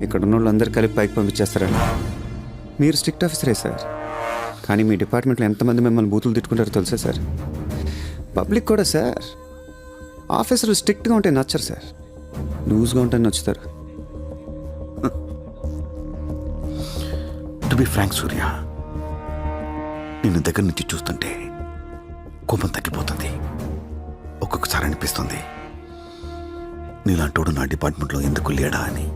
ఇక్కడ ఉన్న వాళ్ళందరూ కలిపి పైకి పంపించేస్తారండి. మీరు స్ట్రిక్ట్ ఆఫీసరే సార్, కానీ మీ డిపార్ట్మెంట్లో ఎంతమంది మిమ్మల్ని బూతులు తిట్టుకుంటారో తెలుసా సార్? పబ్లిక్ కూడా సార్, ఆఫీసర్లు స్ట్రిక్ట్గా ఉంటే నచ్చరు సార్, లూజ్గా ఉంటే నచ్చుతారు. టు బి ఫ్రాంక్ సూర్య, నిన్ను దగ్గర నుంచి చూస్తుంటే కోపం తగ్గిపోతుంది. ఒక్కొక్కసారి అనిపిస్తుంది నీలాంటోడు నా డిపార్ట్మెంట్లో ఎందుకు లేడా అని.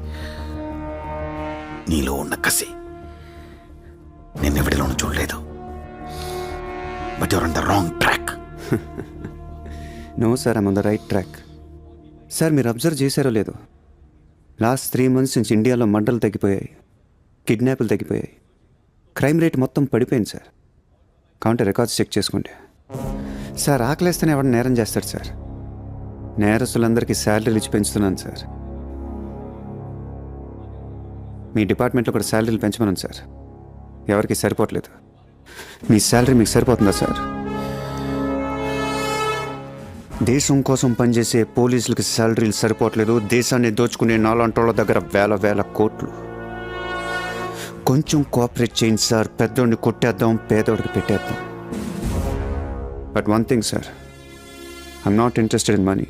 నీలో ఉన్న కసి నేనెవడిలోనూ చూడలేదు. But you're on the wrong track. No sir, I'm on the right track. Sir మీరు అబ్జర్వ్ చేశారో లేదో, లాస్ట్ 3 months నుంచి ఇండియాలో మర్డర్లు తగ్గిపోయాయి, కిడ్నాప్లు తగ్గిపోయాయి, క్రైమ్ రేట్ మొత్తం పడిపోయింది సార్. కావుంటే రికార్డ్స్ చెక్ చేసుకోండి సార్. ఆకలేస్తేనే ఎవరు నేరం చేస్తాడు సార్? నేరస్తులందరికీ శాలరీలు ఇచ్చి పెంచుతున్నాను సార్. మీ డిపార్ట్మెంట్లో కూడా శాలరీలు పెంచమన్నాను సార్, ఎవరికి సరిపోవట్లేదు. మీ శాలరీ మీకు సరిపోతుందా సార్? దేశం కోసం పనిచేసే పోలీసులకి శాలరీలు సరిపోవట్లేదు, దేశాన్ని దోచుకునే నాలాంటోళ్ళ దగ్గర వేల కోట్లు. కొంచెం కోఆపరేట్ చేయండి సార్, పెద్దోడిని కొట్టేద్దాం, పేదోడికి పెట్టేద్దాం. But one thing sir, I'm not interested in money,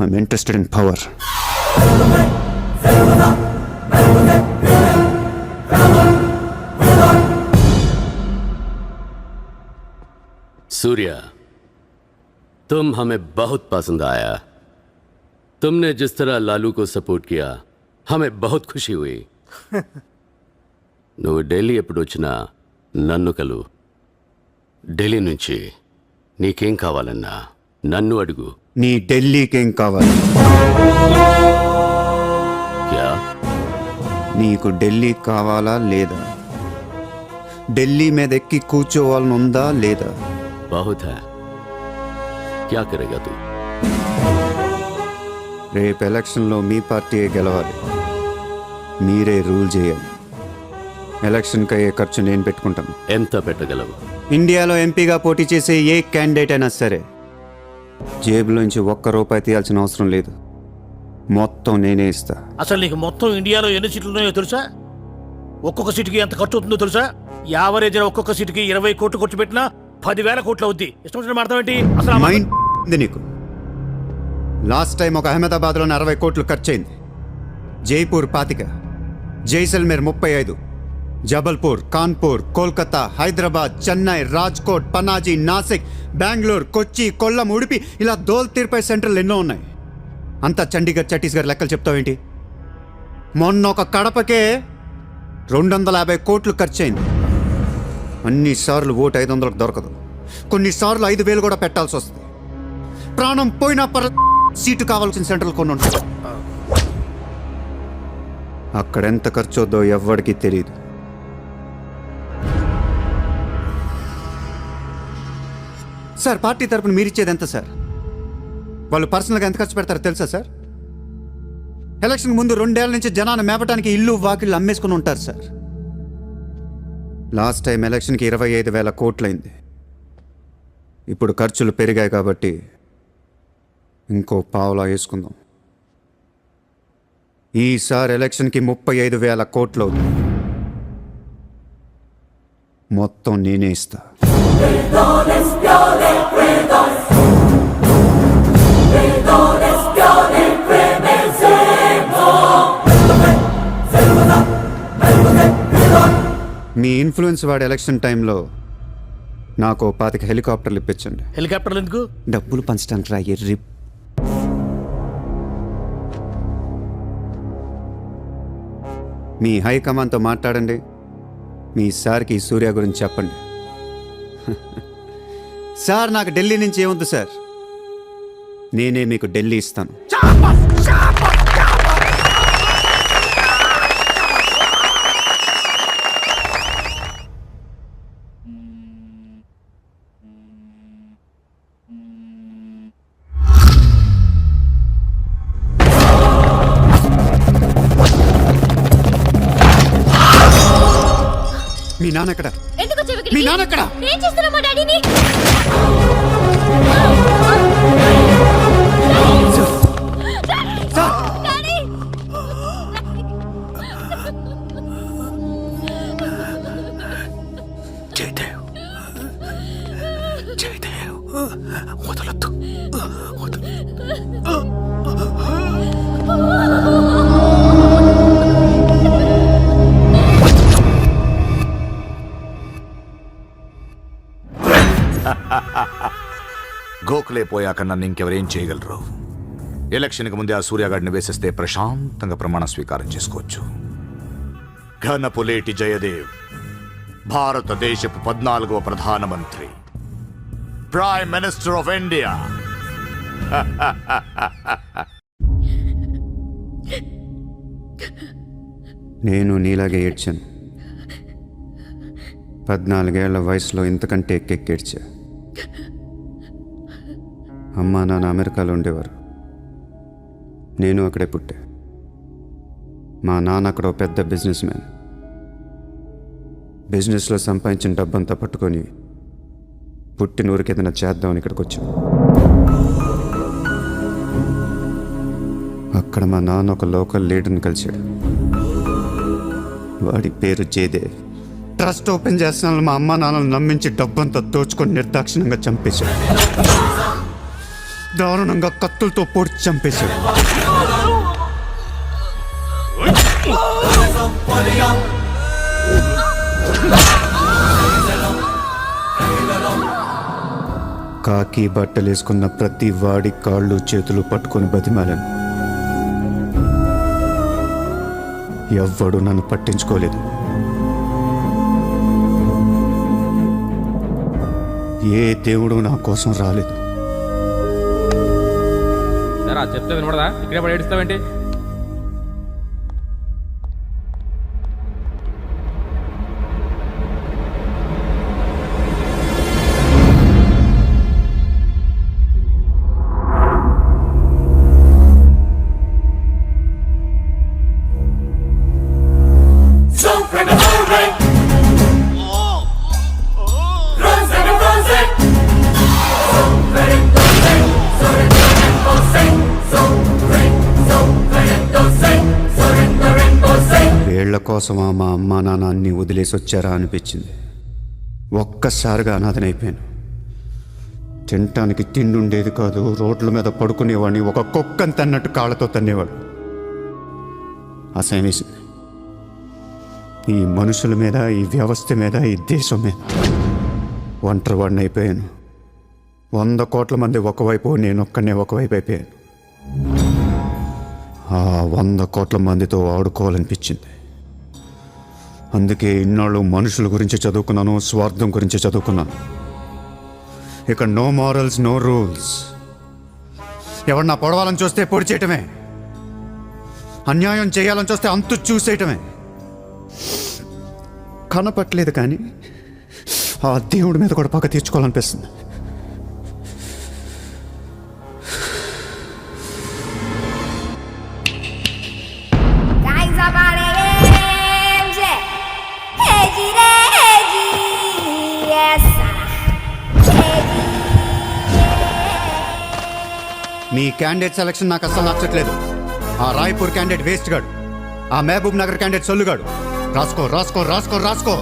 I'm interested in power. Surya, तुम हमें बहुत पसंद आया. तुमने जिस तरह लालू को सपोर्ट किया हमें बहुत खुशी हुई. నువ్వు ఢిల్లీ ఎప్పుడు వచ్చినా నన్ను కలు. ఢిల్లీ నుంచి నీకేం కావాలన్నా నన్ను అడుగు. నీ ఢిల్లీకేం కావాలి? క్యా? నీకు ఢిల్లీ కావాలా లేదా? ఢిల్లీ మీద ఎక్కి కూర్చోవాలని ఉందా లేదా? बहुत है, क्या करेगा तू? రేపు ఎలక్షన్లో మీ పార్టీయే గెలవాలి, మీరే రూల్ చేయాలి. ఎలక్షన్కి అయ్యే ఖర్చు నేను పెట్టుకుంటాను. ఎంత పెట్టగలవు? ఇండియాలో ఎంపీగా పోటీ చేసే ఏ క్యాండిడేట్ అయినా సరే జేబులోంచి ₹1 తీయాల్సిన అవసరం లేదు, మొత్తం నేనే ఇస్తా. అసలు నీకు మొత్తం ఇండియాలో ఎన్ని సీట్లు ఉన్నాయో తెలుసా? ఒక్కొక్క సీటుకి ఎంత ఖర్చు అవుతుందో తెలుసా? యావరేజ్ ఒక్కొక్క సీటుకి 20 కోట్లు ఖర్చు పెట్టినా 10,000 కోట్లు అవుద్ది. ఇష్టం వచ్చిన మాట్లాడతాం ఏంటి? అసలు మైండ్ ఉంది నీకు? లాస్ట్ టైం ఒక అహ్మదాబాద్లోనే 60 కోట్లు ఖర్చయింది, జైపూర్ 25, జైసల్మేర్ 35, జబల్పూర్, కాన్పూర్, కోల్కతా, హైదరాబాద్, చెన్నై, రాజ్కోట్, పనాజీ, నాసిక్, బెంగళూరు, కొచ్చి, కొల్లం, ఉడిపి, ఇలా దోల్ తీర్పై సెంటర్లు ఎన్నో ఉన్నాయి. అంతా చండీగఢ్, ఛత్తీస్గఢ్ లెక్కలు చెప్తావేంటి? మొన్న ఒక కడపకే 250 కోట్లు ఖర్చయింది. అన్నిసార్లు ఓటు 500కు దొరకదు, కొన్నిసార్లు 5,000 కూడా పెట్టాల్సి వస్తుంది. ప్రాణం పోయినా సీటు కావాల్సిన సెంటర్లు కొన్ని ఉంటాయి. అక్కడెంత ఖర్చు అవుద్దో ఎవ్వడికి తెలియదు. సార్ పార్టీ తరపున మీరిచ్చేది ఎంత సార్? వాళ్ళు పర్సనల్గా ఎంత ఖర్చు పెడతారో తెలుసా సార్? ఎలక్షన్ ముందు 2 ఏళ్ల నుంచి జనాన్ని మేపటానికి ఇల్లు వాకిళ్ళు అమ్మేసుకుని ఉంటారు సార్. లాస్ట్ టైం ఎలక్షన్కి 25,000 కోట్లయింది. ఇప్పుడు ఖర్చులు పెరిగాయి కాబట్టి ఇంకో పావులా వేసుకుందాం. ఈసారి ఎలక్షన్కి 35,000 కోట్లు అవుతుంది, మొత్తం నేనే ఇస్తా. మీ ఇన్ఫ్లుయెన్స్ వాడి ఎలక్షన్ టైంలో నాకు 25 హెలికాప్టర్లు ఇప్పించండి. హెలికాప్టర్లు ఎందుకు? డబ్బులు పంచడానికి రా ఎర్రి. మీ హైకమాండ్తో మాట్లాడండి, మీ సార్కి సూర్య గురించి చెప్పండి. సార్ నాకు ఢిల్లీ నుంచి ఏముంది సార్, నేనే మీకు ఢిల్లీ ఇస్తాను. మీ నాన్న ఎక్కడ? ఎందుకు వచ్చావు మీ నాన్న ఎక్కడ? ఏం చేస్తున్నా మా డాడీని డాడీ జయదేవ్ జయదేవ్ వదలొద్దు గోఖలే పోయాక నన్ను ఇంకెవరేం చేయగలరు? ఎలక్షన్కి ముందే ఆ సూర్యగాడిని వేసేస్తే ప్రశాంతంగా ప్రమాణ స్వీకారం చేసుకోవచ్చు. ఘనపులేటి జయదేవ్ భారతదేశపు 14వ ప్రధానమంత్రి, ప్రైమ్ మినిస్టర్ ఆఫ్ ఇండియా. నేను నీలాగే ఏడ్చాను. 14 ఏళ్ల వయసులో ఇంతకంటే ఎక్కెక్కేడ్చా. అమ్మా నాన్న అమెరికాలో ఉండేవారు, నేను అక్కడే పుట్టా. మా నాన్న అక్కడ ఓ పెద్ద బిజినెస్ మ్యాన్. బిజినెస్లో సంపాదించిన డబ్బంతా పట్టుకొని పుట్టిన ఊరికి ఏదైనా చేద్దామని ఇక్కడికి వచ్చాం. అక్కడ మా నాన్న ఒక లోకల్ లీడర్ని కలిశాడు. వాడి పేరు జయదేవ్. ట్రస్ట్ ఓపెన్ చేస్తున్నాను మా అమ్మ నాన్నలు నమ్మించి డబ్బంతా దోచుకొని నిర్దాక్షిణ్యంగా చంపేశాడు. దారుణంగా కత్తులతో పొడిచి చంపేశాడు. కాకి బట్టలేసుకున్న ప్రతి వాడి కాళ్ళు చేతులు పట్టుకొని బతిమాలను. ఎవ్వడు నన్ను పట్టించుకోలేదు. ఏ దేవుడు నా కోసం రాలేదు. చెప్తే వినపడదా? ఇక్కడే పడి ఏడుస్తావేంటి? వీళ్ల కోసమా మా అమ్మా నాన్న అన్ని వదిలేసి వచ్చారా అనిపించింది. ఒక్కసారిగా అనాథనైపోయాను. తినటానికి తిండి ఉండేది కాదు. రోడ్ల మీద పడుకునేవాడిని. ఒక కుక్కని తన్నట్టు కాళ్ళతో తన్నేవాడు. అసహ్యం వేసింది. ఈ మనుషుల మీద, ఈ వ్యవస్థ మీద, ఈ దేశం మీద ఒంటరి వాడిని అయిపోయాను. 100 కోట్ల మంది ఒకవైపు, నేనొక్కనే ఒకవైపు అయిపోయాను. ఆ 100 కోట్ల మందితో ఆడుకోవాలనిపించింది. అందుకే ఇన్నాళ్ళు మనుషుల గురించి చదువుకున్నాను, స్వార్థం గురించి చదువుకున్నాను. ఇక నో మారల్స్, నో రూల్స్. ఎవరన్నా పొడవాలని చూస్తే పొడి చేయటమే, అన్యాయం చేయాలని చూస్తే అంతు చూసేయటమే. కనపట్లేదు కానీ ఆ దేవుడి మీద కూడా పక్క తీర్చుకోవాలనిపిస్తుంది. మీ క్యాండిడేట్ సెలక్షన్ నాకు అస్సలు నచ్చట్లేదు. ఆ రాయ్పూర్ క్యాండిడేట్ వేస్ట్ గాడు, ఆ మహబూబ్ నగర్ క్యాండిడేట్ సొల్లుగాడు. రాసుకో రాసుకో రాసుకో రాసుకో.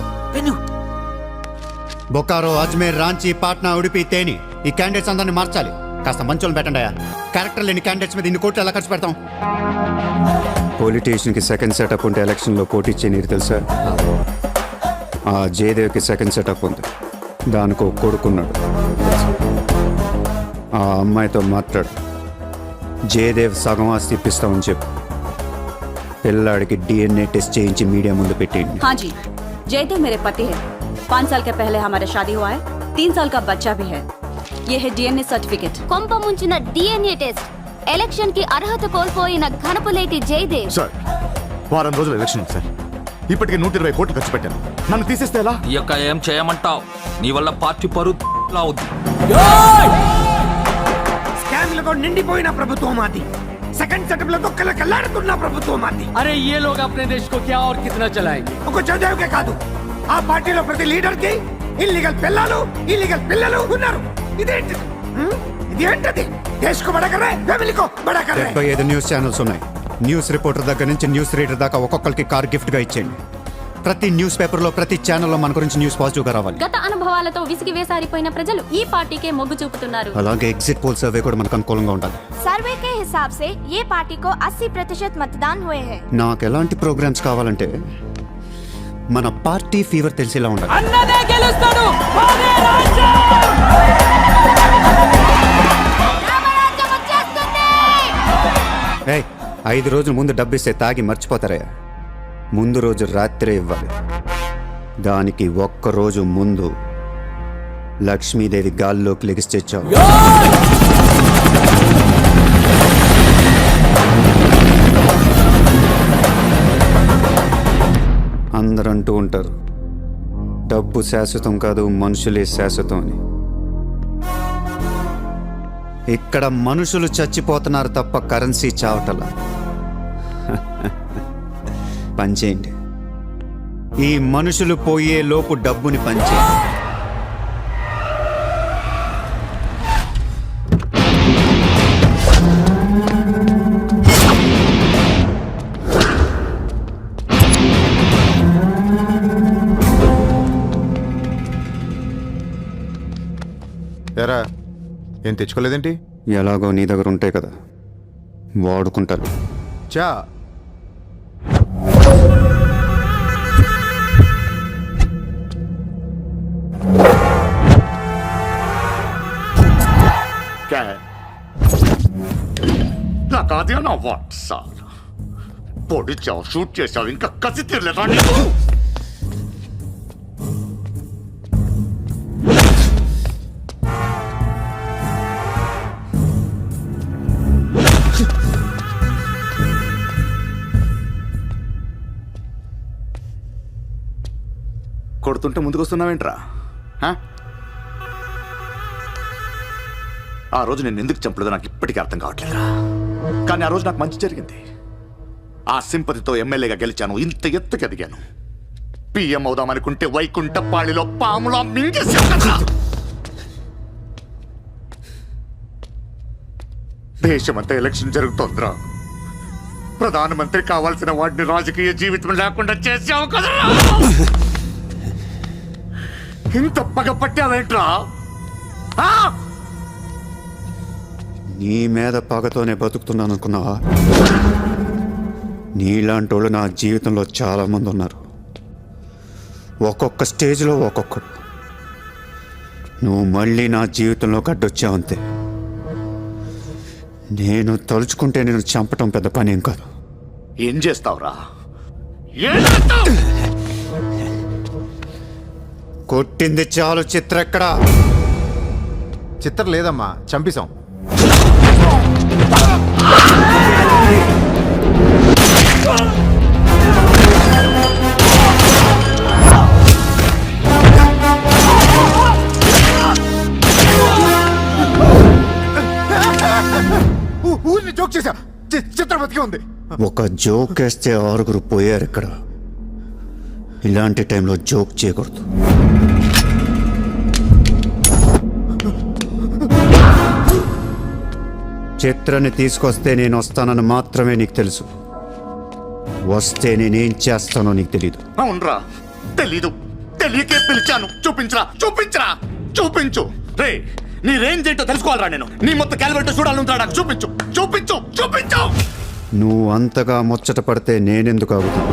బొకారో, అజ్మేర్, రాంచీ, పాట్నా, ఉడిపి, తేని, ఈ క్యాండిడేట్స్ అందరినీ మార్చాలి. కాస్త మంచోళ్ళని పెట్టండి. క్యారెక్టర్ లేని క్యాండిడేట్స్ మీద ఇన్ని కోట్లు ఎలా ఖర్చు పెడతాం? పొలిటీషియన్కి సెకండ్ సెటప్ ఉంటే ఎలక్షన్లో పోటీ చేయనీరు తెలుసా? ఆ జయదేవ్కి సెకండ్ సెటప్ ఉంది. దానికి ఒక కొడుకున్నాడు. ఆ అమ్మాయితో మాట్లాడు. జయదేవ్ సగం ఆస్తి ఇప్పిస్తామని చెప్పు. పిల్లాడికి DNA टेस्ट చేయించి మీడియా ముందు పెట్టేయండి. हाँ जी, जयदेव मेरे पति है. 5 साल के पहले हमारा शादी हुआ है. 3 साल का बच्चा भी है. ये है DNA सर्टिफिकेट. కొంప ముంచిన DNA టెస్ట్. ఎలక్షన్ కి అర్హత కోల్పోయిన ఘనపులేటి జయదేవ్. సార్, వారం రోజులు ఎలక్షన్ సార్. ఇప్పటికే 120 కోట్లు ఖర్చు పెట్టాను. నన్ను తీసేస్తే ఎలా? ఈ యొక్క ఏం చేయమంటావు? నీ వల్ల పార్టీ పరువు అవుద్ది. స్కామ్లతో నిండిపోయిన ప్రభుత్వం మాది. సెకండ్ సెటప్ లతో కలకలాడుతున్న ప్రభుత్వం మాది. అరే ये लोग अपने देश को क्या और कितना चलाएंगे? ఒక జయదేవ్ కే కాదు, ఆ పార్టీలో ప్రతి లీడర్ కి ఇల్లీగల్ పిల్లలు ఇల్లీగల్ పిల్లలు ఉన్నారు. ఇదేంటి ఇదేంటది? దేశ్ కో బడా కర్ రహే, ఫ్యామిలీ కో బడా కర్ రహే. 75 న్యూస్ ఛానల్స్ ఉన్నాయి. న్యూస్ రిపోర్టర్ దగ్గర నుంచి న్యూస్ రీడర్ దాకా ఒక్కొక్కరికి కార్ గిఫ్ట్ గా ఇచ్చేయండి. ప్రతి న్యూస్ పేపర్ లో, ప్రతి ఛానల్లో మన గురించి న్యూస్ పాజిటివ్ గా రావాలి. గత అనుభవాలతో విసిగి వేసారిపోయిన ప్రజలు ఈ పార్టీకే మొగ్గు చూపుతున్నారు. అలాగే ఎగ్జిట్ పోల్ సర్వే కూడా మనకు అనుకూలంగా ఉండాలి. सर्वे के हिसाब से ये पार्टी को 80% मतदान हुए हैं. నాకు ఎలాంటి ప్రోగ్రామ్స్ కావాలంటే మన పార్టీ ఫీవర్ తెలిసేలా ఉండాలి. అన్నదే గెలుస్తాడు. మాదే రాజ్యం. రామరాజ్యం వచ్చేస్తుంది. 5 రోజుల ముందు డబ్బిస్తే తాగి మర్చిపోతారయ్యా. ముందు రోజు రాత్రే ఇవ్వాలి. దానికి ఒక్క రోజు ముందు లక్ష్మీదేవి గాల్లోకి లెగిస్తే చాలు. అందరూ అంటూ ఉంటారు డబ్బు శాశ్వతం కాదు, మనుషులే శాశ్వతం అని. ఇక్కడ మనుషులు చచ్చిపోతున్నారు తప్ప కరెన్సీ చావటలా. పనిచేయండి. ఈ మనుషులు పోయే లోపు డబ్బుని పనిచేయండి. ఎరా ఏం తెచ్చుకోలేదేంటి? ఎలాగో నీ దగ్గర ఉంటాయి కదా, వాడుకుంటాను. చా क्या है? लगा दिया ना वाट साल పొడి చావు షూట్ చేసావు, ఇంకా కసి తీరలేదా నీకు? కొడుతుంటే ముందుకు వస్తున్నావేంట్రా? ఆ రోజు నేను ఎందుకు చంపలేదో నాకు ఇప్పటికీ అర్థం కావట్లేదురా. కానీ ఆ రోజు నాకు మంచి జరిగింది. ఆ సింపతితో ఎమ్మెల్యేగా గెలిచాను, ఇంత ఎత్తుకు ఎదిగాను. పిఎం అవుదామనుకుంటే వైకుంఠపాళిలో పాములా మింగేసావు కదా. దేశమంతా ఎలక్షన్ జరుగుతోందిరా. ప్రధానమంత్రి కావాల్సిన వాడిని రాజకీయ జీవితం లేకుండా చేసావు కదా. ఇంత పగ పట్టావేంట్రా? నీ మీద పగతోనే బతుకుతున్నాను అనుకున్నావా? నీలాంటి వాళ్ళు నా జీవితంలో చాలామంది ఉన్నారు. ఒక్కొక్క స్టేజ్లో ఒక్కొక్కడు. నువ్వు మళ్ళీ నా జీవితంలో గడ్డొచ్చావంతే. నేను తలుచుకుంటే నేను చంపటం పెద్ద పని ఏం కాదు. ఏం చేస్తావురా? కొట్టింది చాలు. చిత్ర ఎక్కడా? చిత్ర లేదమ్మా, చంపేశాం. ఊరిని జోక్ చేశా. చిత్ర బతికి ఉంది. ఒక జోక్ వేస్తే 6 పోయారు ఇక్కడ. ఇలాంటి టైంలో జోక్ చేయకూడదు. చిత్రని తీసుకొస్తే నేను వస్తానని మాత్రమే నీకు తెలుసు. వస్తే నేనేం చేస్తానో నీకు తెలీదు. అవునరా, తెలీదు. తెలియకే పిలిచాను. చూపించరా, చూపించరా, చూపించు. రే, నీ రేంజ్ ఏంటో తెలుసుకోవాలరా నేను. నీ మొత్తం క్యాలిబర్ చూడాలంటారా? నాకు చూపించు, చూపించు, చూపించు. నువ్వు అంతగా ముచ్చట పడితే నేనెందుకు ఆగుతాను?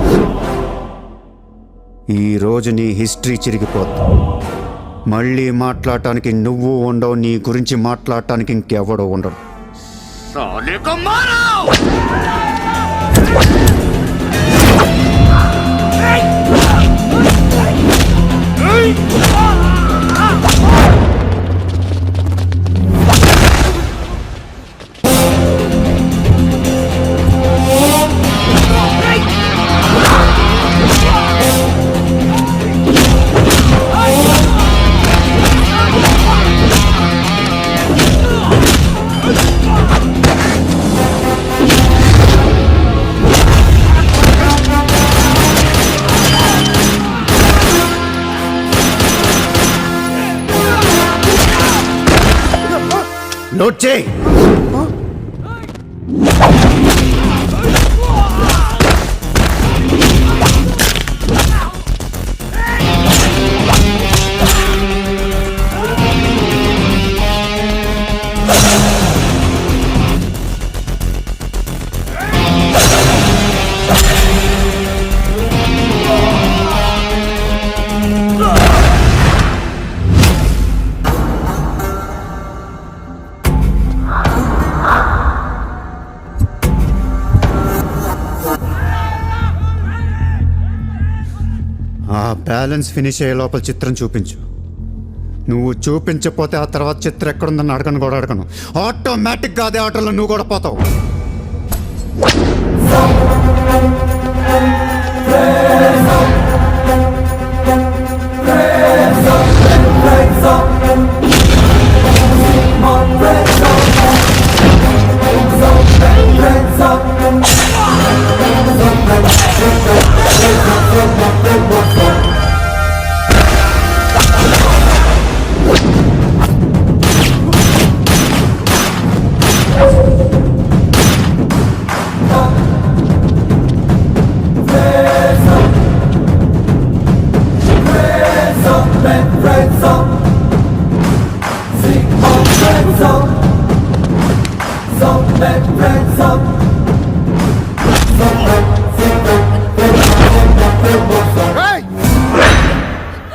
ఈరోజు నీ హిస్టరీ చిరిగిపోద్ది. మళ్ళీ మాట్లాడటానికి నువ్వు ఉండవు, నీ గురించి మాట్లాడటానికి ఇంకెవడో ఉండడు. साले को मारो! లోడ్ చేయి. ఆ బ్యాలెన్స్ ఫినిష్ అయ్యే లోపల చిత్రం చూపించు. నువ్వు చూపించకపోతే ఆ తర్వాత చిత్రం ఎక్కడుందని అడగను కూడా అడగను. ఆటోమేటిక్గా అదే ఆటోలో నువ్వు కూడా పోతావు.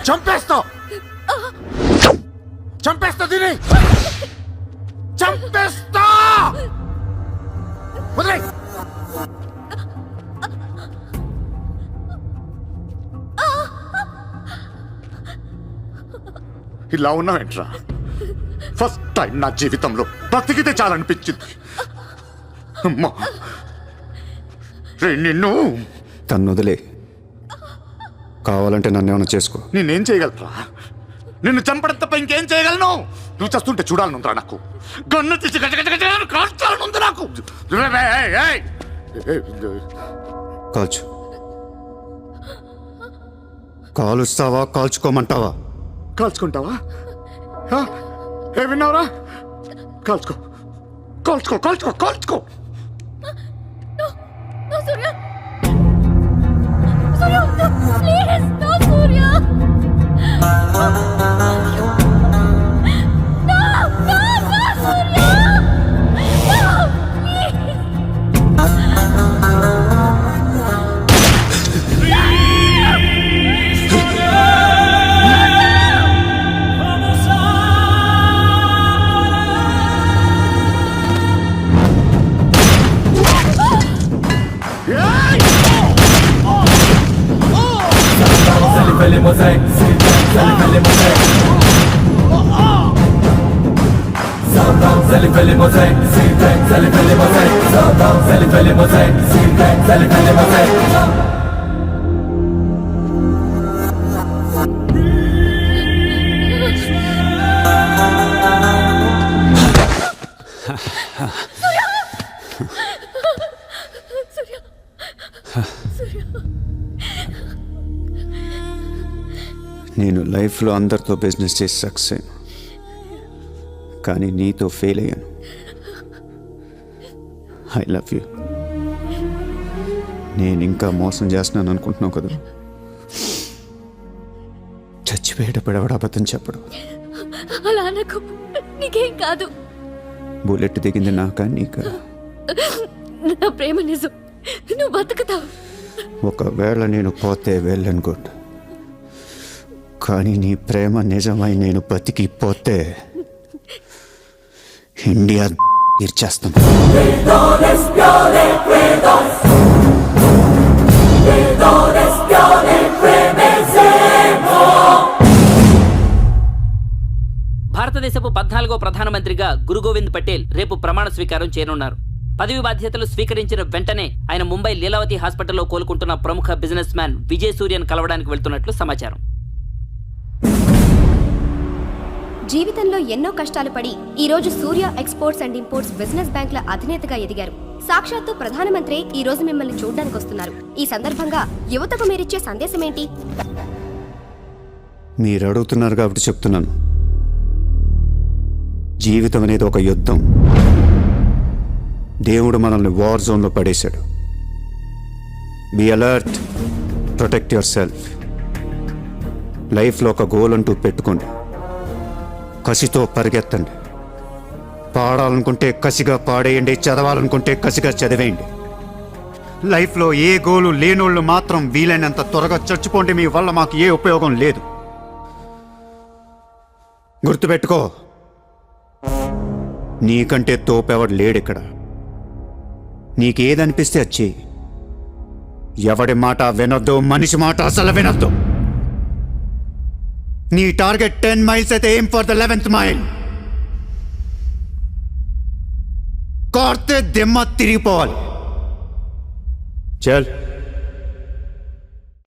చంపేస్తా చంపేస్తా దీని చంపేస్తా. వదిలేయ్. ఇలా ఉన్నావేంట్రా? ఫస్ట్ టైం నా జీవితంలో బ్రతికితే చాలనిపించింది. అమ్మా రే నిన్ను. తను వదిలే. కావాలంటే నన్ను ఏమైనా చేసుకో. నేనేం చేయగలరా? నిన్ను చంపడం తప్ప ఇంకేం చేయగలను? నువ్వు చేస్తుంటే చూడాలనుందిరా నాకు. గన్ను తీసి కాల్చాలనుంది నాకు. కాల్చు. కాలుస్తావా కాల్చుకోమంటావా? కాల్చుకుంటావా? ఏ విన్నావురా? కాల్చుకో కాల్చుకో కాల్చుకో కాల్చుకో. సూర్య సూర్య ప్లీజ్ నో సూర్య. నేను లైఫ్లో అందరితో బిజినెస్ చేసి సక్సెస్ అయ్యాను, కానీ నీతో ఫెయిల్ అయ్యాను. I love you. నేను ఇంకా మోసం చేస్తున్నాను అనుకుంటున్నావు కదా? చచ్చిపోయేటప్పుడు ఎవడ అబద్ధం చెప్పడు. అలా అనకు, నీకేం కాదు. బుల్లెట్ దిగింది నాకా నీకా? నా ప్రేమ నిజం, నువ్వు బతుకుతావు. ఒకవేళ నేను పోతే వెళ్ళను గుడ్, కానీ నీ ప్రేమ నిజమై నేను బతికిపోతే ఇండియా తీర్చేస్తాను. భారతదేశపు 14వ ప్రధానమంత్రిగా గురు గోవింద్ పటేల్ రేపు ప్రమాణ స్వీకారం చేయనున్నారు. పదవి బాధ్యతలు స్వీకరించిన వెంటనే ఆయన ముంబై లీలావతి హాస్పిటల్లో కోలుకుంటున్న ప్రముఖ బిజినెస్ మ్యాన్ విజయ్ సూర్యను కలవడానికి వెళ్తున్నట్లు సమాచారం. జీవితంలో ఎన్నో కష్టాలు పడి ఈ రోజు సూర్య ఎక్స్పోర్ట్స్ అండ్ ఇంపోర్ట్స్ బిజినెస్ బ్యాంకుల అధినేతగా ఎదిగారు. సాక్షాత్తు ప్రధానమంత్రి ఈ రోజు మిమ్మల్ని చూడడానికి వస్తున్నారు. ఈ సందర్భంగా యువతకు మీరిచ్చే సందేశం ఏంటి? మీరు అడుగుతున్నారు కాబట్టి చెప్తున్నాను. జీవితం అనేది ఒక యుద్ధం. దేవుడు మనల్ని వార్ జోన్లో పడేశాడు. Be alert, protect yourself. లైఫ్లో ఒక గోల్ అంటూ పెట్టుకోండి. కసితో పరిగెత్తండి. పాడాలనుకుంటే కసిగా పాడేయండి, చదవాలనుకుంటే కసిగా చదివేయండి. లైఫ్లో ఏ గోలు లేనోళ్ళు మాత్రం వీలైనంత త్వరగా చచ్చిపోండి. మీ వల్ల మాకు ఏ ఉపయోగం లేదు. గుర్తుపెట్టుకో, నీకంటే తోపెవడు లేడిక్కడ. నీకేదనిపిస్తే వచ్చి ఎవడి మాట వినొద్దు, మనిషి మాట అసలు వినొద్దు. నీ టార్గెట్ 10 మైల్స్ అయితే aim for the 11th mile. కార్తే దిమ్మ తిరిగిపోవాలి. చల్.